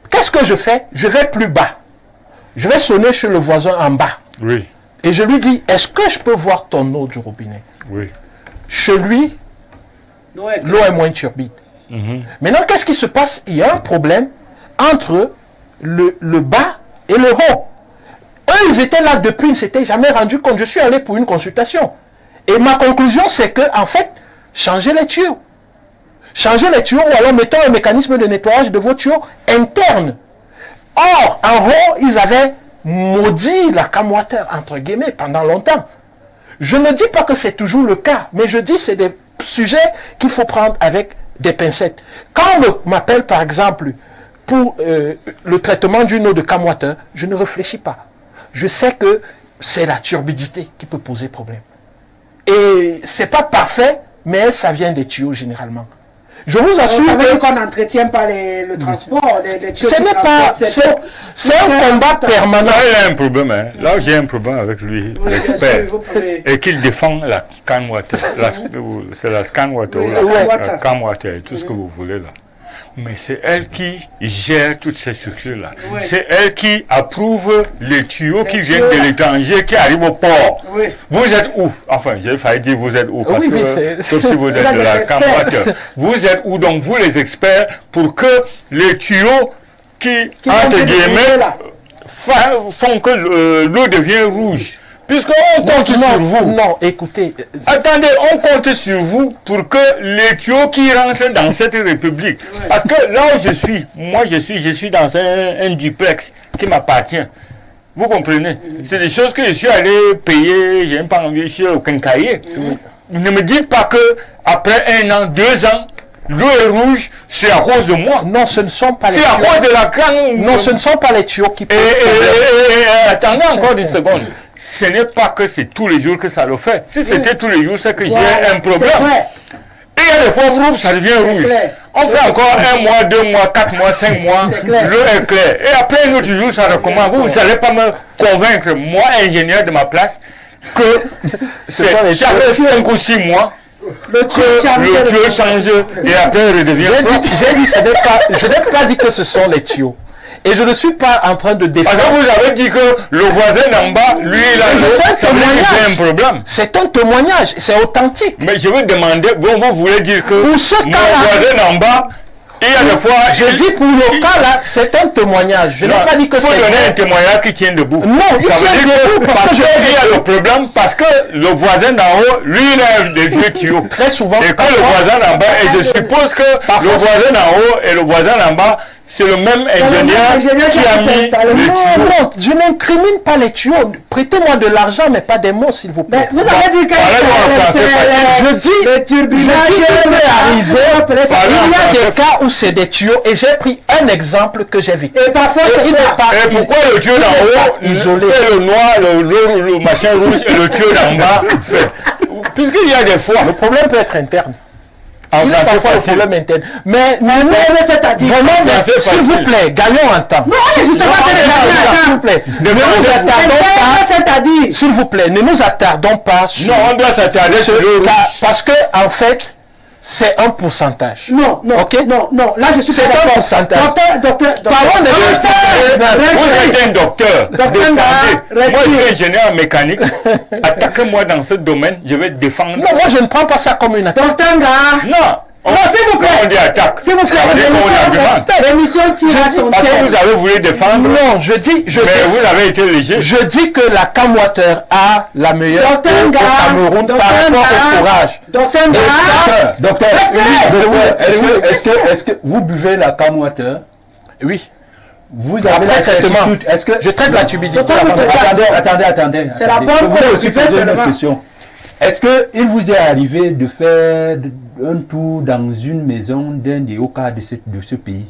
Qu'est-ce que je fais? Je vais plus bas. Je vais sonner chez le voisin en bas. Oui. Et je lui dis, est-ce que je peux voir ton eau du robinet? Oui. Chez lui, l'eau est moins turbide. Maintenant, qu'est-ce qui se passe? Il y a un problème entre le bas et le haut. Eux, ils étaient là depuis, ils ne s'étaient jamais rendus compte. Je suis allé pour une consultation. Et ma conclusion, c'est que, en fait, changez les tuyaux. Changez les tuyaux ou alors mettons un mécanisme de nettoyage de vos tuyaux internes. Or, en haut, ils avaient maudit la CamWater, entre guillemets, pendant longtemps. Je ne dis pas que c'est toujours le cas, mais je dis que c'est des sujets qu'il faut prendre avec des pincettes. Quand on m'appelle, par exemple, pour le traitement d'une eau de CamWater, je ne réfléchis pas. Je sais que c'est la turbidité qui peut poser problème. Et c'est pas parfait, mais ça vient des tuyaux généralement. Je vous assure qu'on n'entretient pas le transport, les tuyaux. Ce n'est pas... C'est un combat permanent. Là, il a un problème. Hein. Là, j'ai un problème avec lui, l'expert. Et qu'il défend la CamWater. C'est la ScanWater ou la CamWater, tout ce que vous voulez là. Mais c'est elle qui gère toutes ces structures-là. Oui. C'est elle qui approuve les tuyaux qui viennent de l'étranger, qui arrivent au port. Oui. Vous êtes où? Enfin, j'ai failli dire vous êtes où, parce que, sauf si vous êtes de la CamWater. Vous êtes où, donc, vous les experts, pour que les tuyaux qui entre guillemets, font que l'eau devient rouge? Puisqu'on compte sur vous. Non, écoutez. Attendez, on compte sur vous pour que les tuyaux qui rentrent dans cette république. Parce que là où je suis, je suis dans un duplex qui m'appartient. Vous comprenez? C'est des choses que je suis allé payer, j'ai pas envie, je suis au quincailler. Ne me dites pas que après 1 an, 2 ans, l'eau est rouge, c'est à cause de moi. Non, ce ne sont pas les tuyaux. C'est à cause de la canne. Non, ce ne sont pas les tuyaux qui... Attendez encore une seconde. Ce n'est pas que c'est tous les jours que ça le fait. Si c'était tous les jours, c'est que j'ai un problème. Et il y a des fois, ça devient rouge. On fait encore 1 mois, 2 mois, 4 mois, 5 mois, l'eau est claire. Et après un autre jour, ça recommence. Vous n'allez pas me convaincre, moi, ingénieur de ma place, que c'est chaque 5 ou 6 mois, le tuyau change et après il redevient. J'ai dit, je n'ai pas dit que ce sont les tuyaux. Et je ne suis pas en train de défendre. Parce que vous avez dit que le voisin d'en bas, lui, il a un problème. C'est un témoignage, c'est authentique. Mais je veux demander, bon, vous voulez dire que pour ce mon voisin d'en bas, il y a des fois... Je dis pour le cas là, c'est un témoignage. Je n'ai pas dit que c'est... Il faut donner un témoignage qui tient debout. Non, il tient debout parce qu'il y a le problème, parce que le voisin d'en haut, lui, il a des vieux tuyaux. Très souvent. Et que le voisin d'en bas, et je suppose que le voisin d'en haut et le voisin d'en bas, c'est le même ingénieur qui a mis les tuyaux. Non, je n'incrimine pas les tuyaux. Prêtez-moi de l'argent, mais pas des mots, s'il vous plaît. Vous avez dit que je dis, le turbinage peut arriver. Il y a des cas où c'est des tuyaux, et j'ai pris un exemple que j'ai vécu. Et parfois, et pourquoi le tuyau d'en haut isolé, fait le noir, le machin rouge, et le tuyau d'en bas fait? Puisqu'il y a des fois. Le problème peut être interne. Il y a parfois le problème interne. Mais c'est-à-dire, s'il vous plaît, gagnons un temps. Non, justement, s'il vous plaît, ne nous attardons pas. S'il vous plaît, ne nous attardons pas sur. Non, on doit s'attarder sur le rouge. Parce que, en fait, c'est un pourcentage. Non, okay? non, là je suis c'est un pourcentage. Docteur. Parlons de vous êtes un docteur. Moi, je suis ingénieur mécanique. Attaquez-moi dans ce domaine, je vais défendre. Non, moi je ne prends pas ça comme une attaque. Docteur, non. Non, s'il vous plaît. Quand on dit attaque, S'il vous plaît, l'émission tire à son parce que terme. vous avez voulu défendre. Non, mais vous avez été léger. Je dis que la Cam Water a la meilleure eau au Cameroun par rapport au forage. Docteur, est-ce que vous buvez la Cam Water? Oui. Vous avez la certitude. Est-ce que je traite la turbidité? Attendez. C'est la bonne. Je voulais aussi poser une autre question. Est-ce qu'il vous est arrivé de faire un tour dans une maison d'un des hauts cadres de ce pays?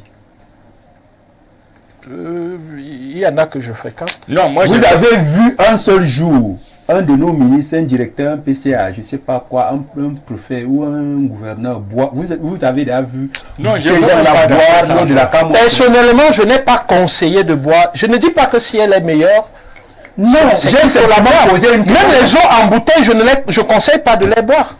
Il y en a que je fréquente. Non, moi vous avez vu un seul jour un de nos ministres, un directeur, un PCA, je ne sais pas quoi, un préfet ou un gouverneur boire? Vous avez déjà vu non, ces gens-là boire l'eau de la Cam Water? Personnellement, je n'ai pas conseillé de boire. Je ne dis pas que si elle est meilleure. Non, j'ai simplement posé une question. Même les eaux en bouteille, je ne conseille pas de les boire.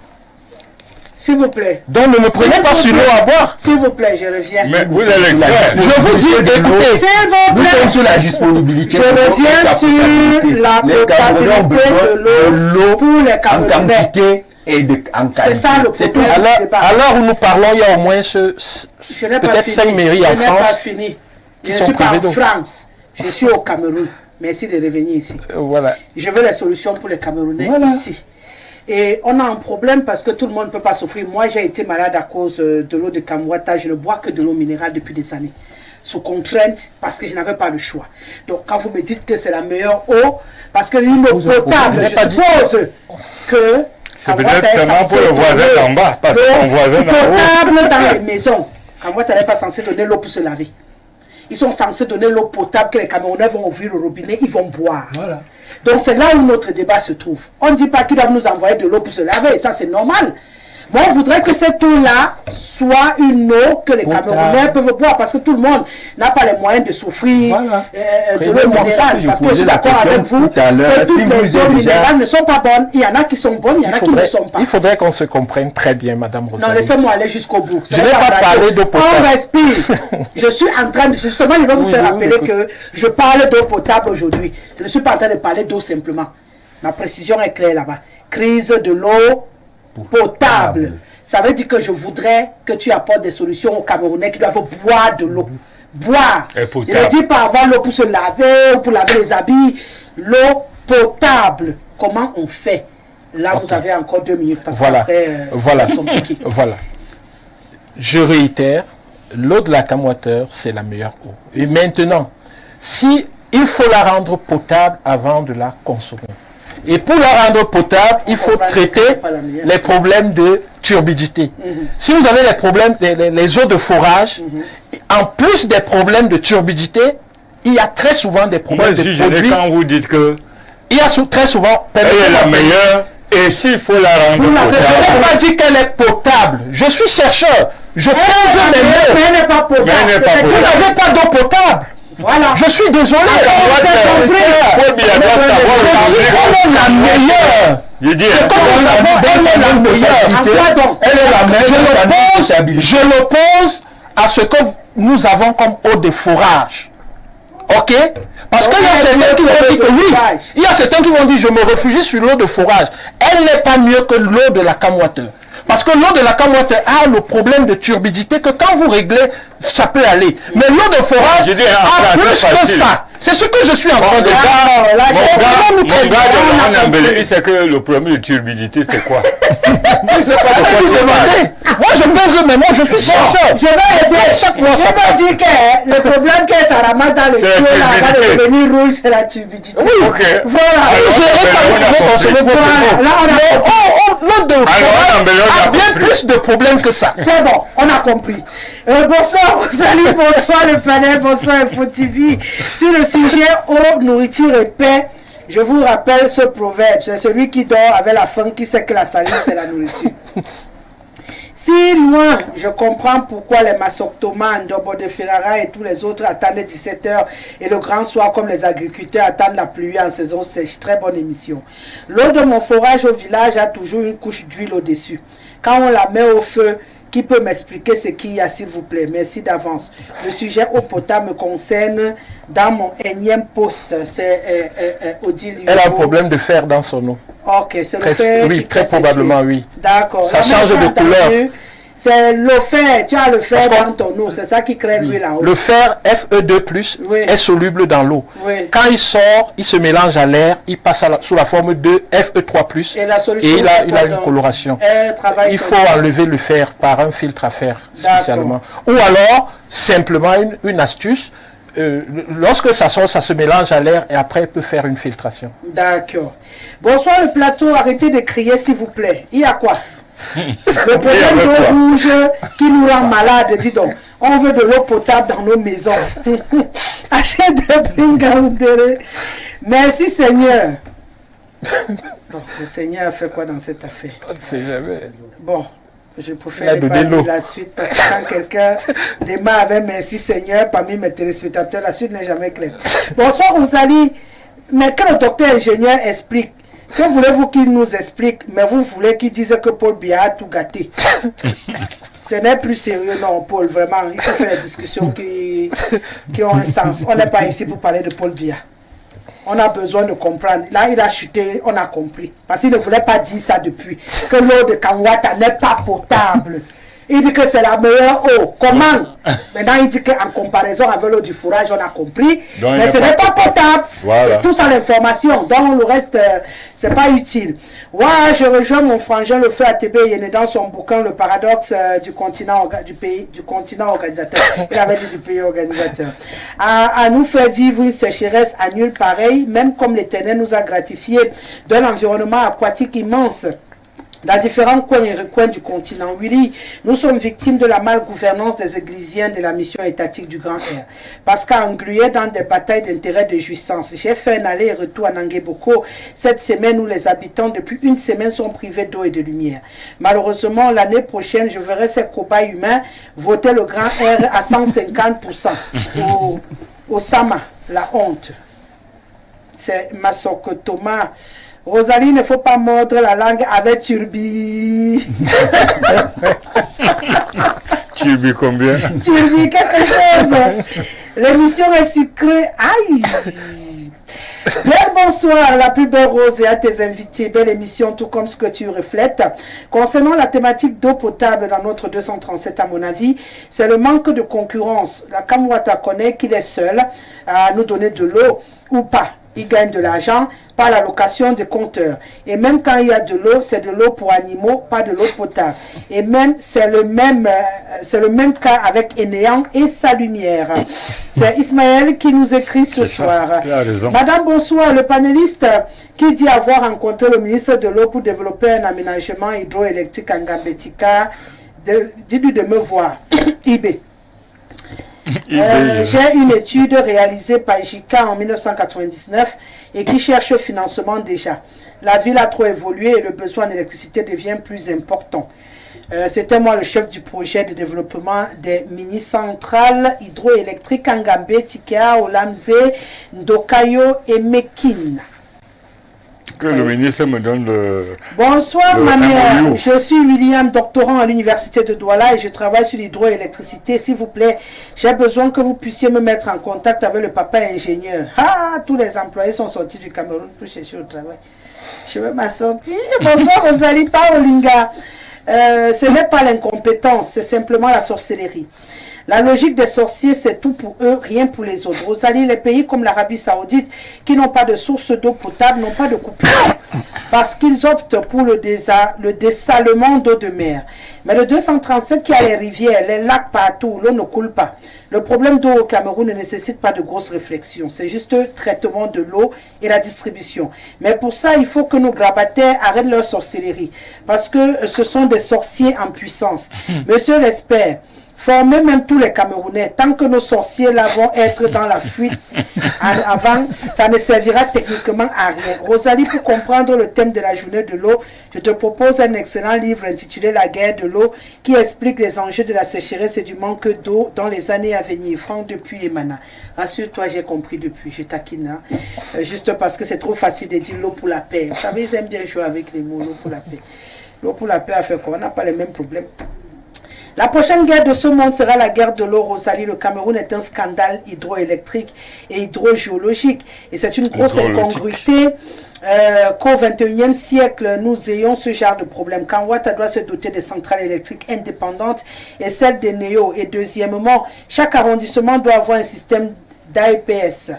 S'il vous plaît. Donc ne me prenez pas sur l'eau à boire. S'il vous plaît, je reviens. Mais vous allez je vous dis, écoutez, s'il vous plaît. Nous sommes sur la disponibilité. Je reviens sur la potabilité de l'eau pour les Camerounais. En quantité et en qualité. C'est ça le problème. À l'heure où nous parlons, il y a au moins peut-être 5 mairies en France. Je n'ai pas fini. Je ne suis pas en France. Je suis au Cameroun. Merci de revenir ici. Voilà. Je veux les solutions pour les Camerounais ici. Et on a un problème parce que tout le monde ne peut pas souffrir. Moi, j'ai été malade à cause de l'eau de Cam Water. Je ne bois que de l'eau minérale depuis des années. Sous contrainte, parce que je n'avais pas le choix. Donc, quand vous me dites que c'est la meilleure eau, parce que une eau potable, je suppose que... C'est peut-être seulement pour le voisin d'en bas, parce que mon voisin d'en haut... potable dans les maisons. Cam Water n'est pas censé donner l'eau pour se laver. Ils sont censés donner l'eau potable que les Camerounais vont ouvrir au robinet, ils vont boire. Voilà. Donc c'est là où notre débat se trouve. On ne dit pas qu'ils doivent nous envoyer de l'eau pour se laver, ça c'est normal. Moi, on voudrait que cette eau-là soit une eau que les Camerounais peuvent boire, parce que tout le monde n'a pas les moyens de souffrir de l'eau minérale. Parce que je suis d'accord avec vous que toutes les eaux minérales ne sont pas bonnes. Il y en a qui sont bonnes, il y en a qui ne sont pas. Il faudrait qu'on se comprenne très bien, Madame Rosalie. Non, laissez-moi aller jusqu'au bout. Je n'ai pas parlé d'eau potable. On respire. Je suis en train de... Justement, je vais vous faire rappeler que je parle d'eau potable aujourd'hui. Je ne suis pas en train de parler d'eau simplement. Ma précision est claire là-bas. Crise de l'eau potable. Ça veut dire que je voudrais que tu apportes des solutions aux Camerounais qui doivent boire de l'eau. Boire. Je ne dis pas avoir l'eau pour se laver ou pour laver les habits. L'eau potable. Comment on fait? Là, vous avez encore 2 minutes. Parce qu'après, c'est compliqué. Voilà. Je réitère, l'eau de la Cam Water, c'est la meilleure eau. Et maintenant, si il faut la rendre potable avant de la consommer. Et pour la rendre potable, il faut traiter les problèmes de turbidité. Si vous avez les problèmes, les eaux de forage, en plus des problèmes de turbidité, il y a très souvent des problèmes de produits. Quand vous dites que il y a très souvent... Elle est la meilleure, et s'il faut la rendre potable... Je n'ai pas dit qu'elle est potable. Je suis chercheur. Je pose des mots. Mais elle n'est pas potable. Vous n'avez pas d'eau potable. Voilà. Je suis désolé. Je dis qu'elle est la meilleure. C'est comme nous avons, elle est la meilleure. Elle est la meilleure. Je l'oppose à ce que nous avons comme eau de forage. Ok? Parce qu'il y a certains qui vont dire que oui. Il y a certains qui vont dire je me réfugie sur l'eau de forage. Elle n'est pas mieux que l'eau de la Cam Water. Parce que l'eau de la Cam Water a le problème de turbidité que quand vous réglez, ça peut aller. Mais l'eau de forage a plus que ça. C'est ce que je suis en train de dire. Mon gars de il sait que le problème de turbidité, c'est quoi? Je sais pas de quoi vous demandez. Moi, je pèse mes mots, je suis chercheur. Je vais aider. Chaque mois, ça passe. Je vais dire que le problème que ça ramasse dans le tuyau, là, va devenir rouge, c'est la turbidité. Oui, ok. Voilà. L'eau de forage a bien plus de problèmes que ça. C'est bon, on a compris. Bonsoir, Rosalie, bonsoir le panel, bonsoir Info TV. Sur le sujet eau, nourriture et paix, je vous rappelle ce proverbe. C'est celui qui dort avec la faim, qui sait que la salive, c'est la nourriture. Si loin, je comprends pourquoi les massoctomanes, Dobo de Ferrara et tous les autres attendent 17h et le grand soir comme les agriculteurs attendent la pluie en saison sèche. Très bonne émission. L'eau de mon forage au village a toujours une couche d'huile au-dessus. Quand on la met au feu, qui peut m'expliquer ce qu'il y a, s'il vous plaît? Merci d'avance. Le sujet eau potable me concerne dans mon énième poste. C'est Odile. Elle a un problème de fer dans son eau. Ok, c'est le fer. Oui, très probablement, oui. D'accord. Ça change de couleur. C'est le fer, tu as le fer dans ton eau, c'est ça qui crée l'huile en haut. Le fer Fe2+, est soluble dans l'eau. Oui. Quand il sort, il se mélange à l'air, il passe sous la forme de Fe3+, et la solution, il a une coloration. Il faut enlever le fer par un filtre à fer spécialement. Ou alors, simplement une astuce, lorsque ça sort, ça se mélange à l'air et après, il peut faire une filtration. D'accord. Bonsoir le plateau, arrêtez de crier s'il vous plaît. Il y a quoi? Le problème d'eau rouge qui nous rend malade, dis donc. On veut de l'eau potable dans nos maisons. Achète de Bingaoudere. Merci Seigneur. Bon, le Seigneur fait quoi dans cette affaire? On ne sait jamais. Bon, je préfère ne pas lire la suite parce que quand quelqu'un démarre avec merci Seigneur parmi mes téléspectateurs, la suite n'est jamais claire. Bonsoir Rosalie. Mais quand le docteur ingénieur explique, que voulez-vous qu'il nous explique? Mais vous voulez qu'il dise que Paul Biya a tout gâté. Ce n'est plus sérieux, non, Paul, vraiment. Il faut faire des discussions qui ont un sens. On n'est pas ici pour parler de Paul Biya. On a besoin de comprendre. Là, il a chuté, on a compris. Parce qu'il ne voulait pas dire ça depuis. Que l'eau de Kangwata n'est pas potable. Il dit que c'est la meilleure eau. Comment? Maintenant, il dit qu'en comparaison avec l'eau du fourrage, on a compris. Donc, mais ce n'est pas potable. Voilà. C'est tout ça l'information. Donc, le reste, c'est pas utile. Ouais, je rejoins mon frangin, le feu ATB. Il est dans son bouquin, Le paradoxe du continent organisateur. Il avait dit du pays organisateur. À nous faire vivre une sécheresse à nul pareil, même comme l'Éternel nous a gratifié d'un environnement aquatique immense. Dans différents coins et recoins du continent, Willy, nous sommes victimes de la malgouvernance des églisiens de la mission étatique du Grand Air. Parce qu'englués dans des batailles d'intérêt de jouissance, j'ai fait un aller et retour à Nangueboko cette semaine où les habitants depuis une semaine sont privés d'eau et de lumière. Malheureusement, l'année prochaine, je verrai ces cobayes humains voter le Grand Air à 150% au Sama, la honte. C'est Masoko Thomas. Rosalie, il ne faut pas mordre la langue avec Turbi. Turbi combien? Turbi quelque chose. L'émission est sucrée. Aïe. Bien bonsoir, la plus belle rose et à tes invités. Belle émission, tout comme ce que tu reflètes. Concernant la thématique d'eau potable dans notre 237, à mon avis, c'est le manque de concurrence. La Kamwata connaît qu'il est seul à nous donner de l'eau ou pas. Il gagne de l'argent par la location des compteurs. Et même quand il y a de l'eau, c'est de l'eau pour animaux, pas de l'eau potable. Et même, c'est le même cas avec Enéan et sa lumière. C'est Ismaël qui nous écrit ce soir. Madame, bonsoir. Le panéliste qui dit avoir rencontré le ministre de l'eau pour développer un aménagement hydroélectrique en Gambetika, dis-lui de me voir. IB. J'ai une étude réalisée par JICA en 1999 et qui cherche financement déjà. La ville a trop évolué et le besoin d'électricité devient plus important. C'était moi le chef du projet de développement des mini-centrales hydroélectriques en Gambé, Tikea, Olamze, Ndokayo et Mekin. Que le ministre me donne le... Bonsoir ma mère, je suis William, doctorant à l'université de Douala et je travaille sur l'hydroélectricité. S'il vous plaît, j'ai besoin que vous puissiez me mettre en contact avec le papa ingénieur. Ah, tous les employés sont sortis du Cameroun pour chercher au travail. Je vais m'assortir. Bonsoir Rosalie Paolinga. Ce n'est pas l'incompétence, c'est simplement la sorcellerie. La logique des sorciers, c'est tout pour eux, rien pour les autres. Rosalie, les pays comme l'Arabie Saoudite, qui n'ont pas de source d'eau potable, n'ont pas de coupure, parce qu'ils optent pour le dessalement d'eau de mer. Mais le 237 qui a les rivières, les lacs partout, l'eau ne coule pas. Le problème d'eau au Cameroun ne nécessite pas de grosses réflexions. C'est juste le traitement de l'eau et la distribution. Mais pour ça, il faut que nos grabataires arrêtent leur sorcellerie, parce que ce sont des sorciers en puissance. Monsieur l'expert, formez même tous les Camerounais. Tant que nos sorciers là vont être dans la fuite avant, ça ne servira techniquement à rien. Rosalie, pour comprendre le thème de la journée de l'eau, je te propose un excellent livre intitulé La guerre de l'eau qui explique les enjeux de la sécheresse et du manque d'eau dans les années à venir. Franck depuis Emana. Rassure-toi, j'ai compris depuis. Je taquine. Juste parce que c'est trop facile de dire l'eau pour la paix. Vous savez, ils aiment bien jouer avec les mots, l'eau pour la paix. L'eau pour la paix a fait quoi? On n'a pas les mêmes problèmes. La prochaine guerre de ce monde sera la guerre de l'eau, Rosalie. Le Cameroun est un scandale hydroélectrique et hydrogéologique. Et c'est une grosse incongruité qu'au XXIe siècle, nous ayons ce genre de problème. Kamwata doit se doter de centrales électriques indépendantes et celles des NEO. Et deuxièmement, chaque arrondissement doit avoir un système d'AEPS,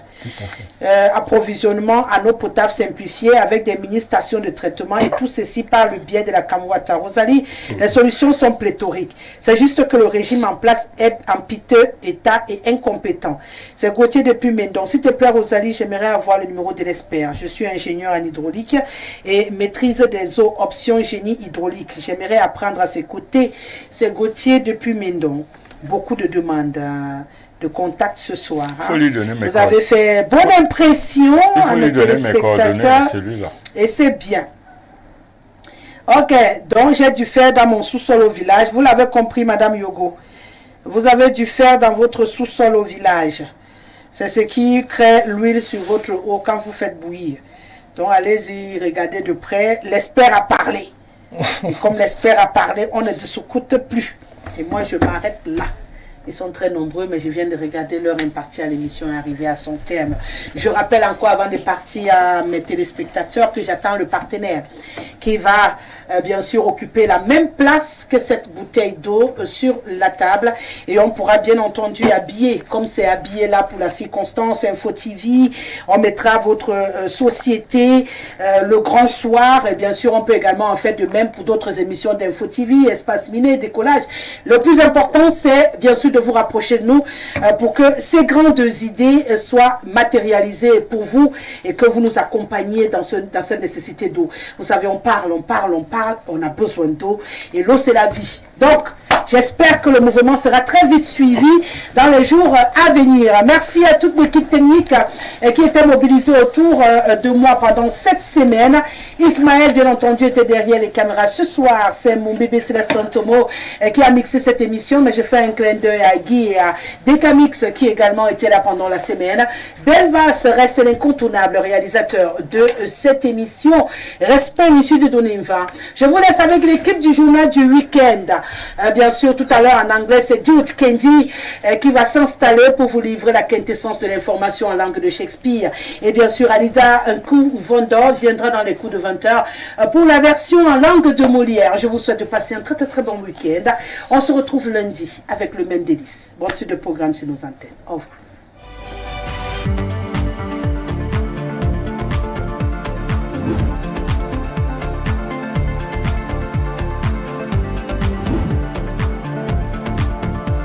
approvisionnement en eau potable simplifiée avec des mini-stations de traitement et tout ceci par le biais de la Kamwata. Rosalie, les solutions sont pléthoriques. C'est juste que le régime en place est en piteux état et incompétent. C'est Gauthier depuis Mendon. S'il te plaît, Rosalie, j'aimerais avoir le numéro de l'expert. Je suis ingénieur en hydraulique et maîtrise des eaux, option génie hydraulique. J'aimerais apprendre à ses côtés. C'est Gauthier depuis Mendon. Beaucoup de demandes de contact ce soir. Faut lui donner mes Vous avez fait bonne impression à nos téléspectateurs et c'est bien. Ok, donc j'ai dû faire dans mon sous-sol au village. Vous l'avez compris, Madame Yogo. Vous avez dû faire dans votre sous-sol au village. C'est ce qui crée l'huile sur votre eau quand vous faites bouillir. Donc allez-y, regardez de près. L'expert a parlé. Et comme l'expert a parlé, on ne discute plus. Et moi, je m'arrête là. Ils sont très nombreux, mais je viens de regarder l'heure impartie à l'émission et arriver à son terme. Je rappelle encore avant de partir à mes téléspectateurs que j'attends le partenaire qui va bien sûr occuper la même place que cette bouteille d'eau sur la table. Et on pourra bien entendu habiller, comme c'est habillé là pour la circonstance, Info TV. On mettra votre société, le grand soir. Et bien sûr, on peut également en faire de même pour d'autres émissions d'Info TV, Espace Miné, Décollage. Le plus important, c'est bien sûr de vous rapprocher de nous pour que ces grandes idées soient matérialisées pour vous et que vous nous accompagniez dans cette nécessité d'eau. Vous savez, on parle, on a besoin d'eau et l'eau c'est la vie. Donc, j'espère que le mouvement sera très vite suivi dans les jours à venir. Merci à toute l'équipe technique qui était mobilisée autour de moi pendant cette semaine. Ismaël, bien entendu, était derrière les caméras. Ce soir, c'est mon bébé Célestin Tomo qui a mixé cette émission, mais je fais un clin d'œil à Guy et à Decamix qui également étaient là pendant la semaine. Belvas reste l'incontournable réalisateur de cette émission. Respect issu de Donimva. Je vous laisse avec l'équipe du journal du week-end. Bien sûr, tout à l'heure en anglais, c'est Jude Kendi qui va s'installer pour vous livrer la quintessence de l'information en langue de Shakespeare. Et bien sûr, Alida Nkou-Vondor viendra dans les coups de 20h pour la version en langue de Molière. Je vous souhaite de passer un très très très bon week-end. On se retrouve lundi avec le même délice. Bonne suite de programme sur nos antennes. Au revoir.